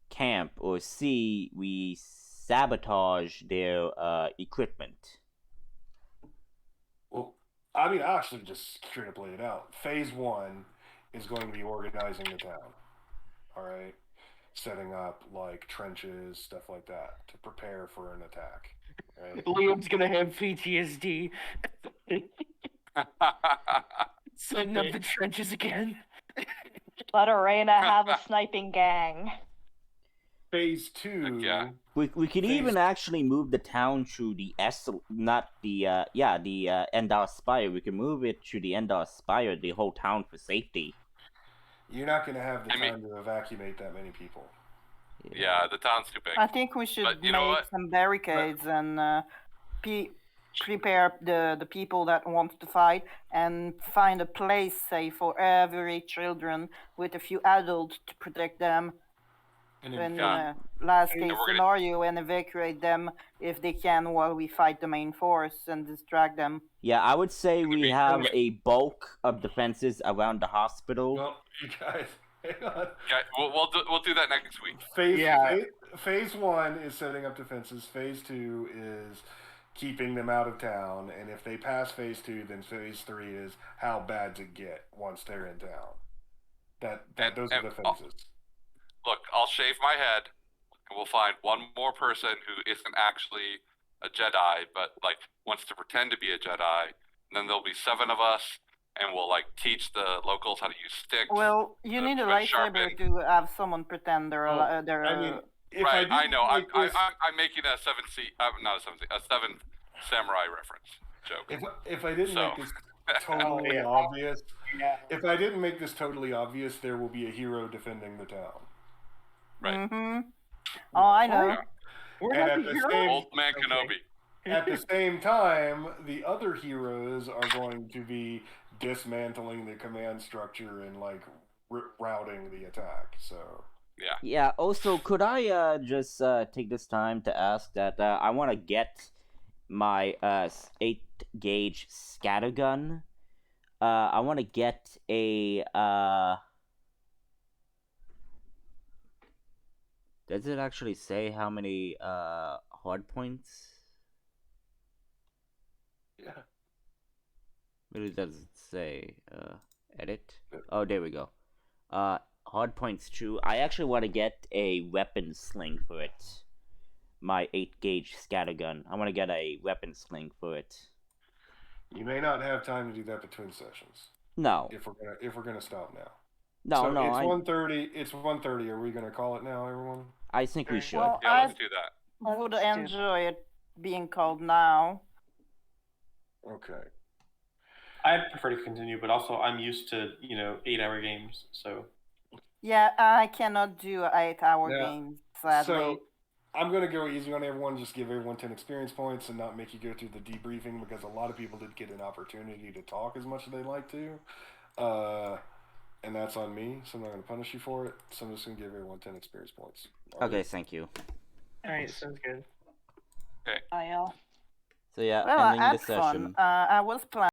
camp. Or C, we sabotage their equipment. Well, I mean, I actually just straight up lay it out. Phase 1 is going to be organizing the town. All right, setting up like trenches, stuff like that, to prepare for an attack. Right? Liam's gonna have PTSD. Setting up the trenches again. Let Arena have a sniping gang. Phase 2. Yeah. We could even actually move the town to the Endar Spire. We can move it to the Endar Spire, the whole town, for safety. You're not going to have the time to evacuate that many people. Yeah, the town's too big. I think we should make some barricades and prepare the people that want to fight and find a place safe for every children with a few adults to protect them in last case scenario, and evacuate them if they can while we fight the main force and distract them. Yeah, I would say we have a bulk of defenses around the hospital. Well, you guys, hang on. Yeah, we'll do that next week. Phase 1 is setting up defenses. Phase 2 is keeping them out of town, and if they pass phase 2, then phase 3 is how bad's it get once they're in town. Those are the phases. Look, I'll shave my head, and we'll find one more person who isn't actually a Jedi, but like wants to pretend to be a Jedi. And then there'll be 7 of us, and we'll like teach the locals how to use sticks. Well, you need a lightsaber to have someone pretend they're I mean, if right, I know. I'm this, making a 7 samurai reference joke. if I didn't make this totally obvious, if I didn't make this totally obvious, there will be a hero defending the town. Right. Mm-hmm. Oh, I know. Yeah. We're And not at the the hero. same Old man Kenobi. At the same time, the other heroes are going to be dismantling the command structure and like routing the attack. So Yeah. Yeah. Also, could I just take this time to ask that I want to get my 8-gauge scattergun. I want to get a Does it actually say how many hard points? yeah. Really doesn't say. Edit. Oh, there we go. Hard points 2. I actually want to get a weapon sling for it. My 8-gauge scattergun. I want to get a weapon sling for it. You may not have time to do that between sessions. No. If we're gonna stop now. No, so no. It's 1:30. It's 1:30. Are we gonna call it now, everyone? I think we should. Well, Yeah, let's do that. I would enjoy it being called now. Okay. I prefer to continue, but also I'm used to 8-hour games, so. Yeah, I cannot do 8-hour Now, games, sadly. So I'm going to go easy on everyone, just give everyone 10 experience points and not make you go through the debriefing because a lot of people did get an opportunity to talk as much as they'd like to. And that's on me, so I'm not going to punish you for it. So I'm just going to give everyone 10 experience points. Okay, thank you. Alright, sounds good. I So yeah, Well, I ending had the session. fun. I was planning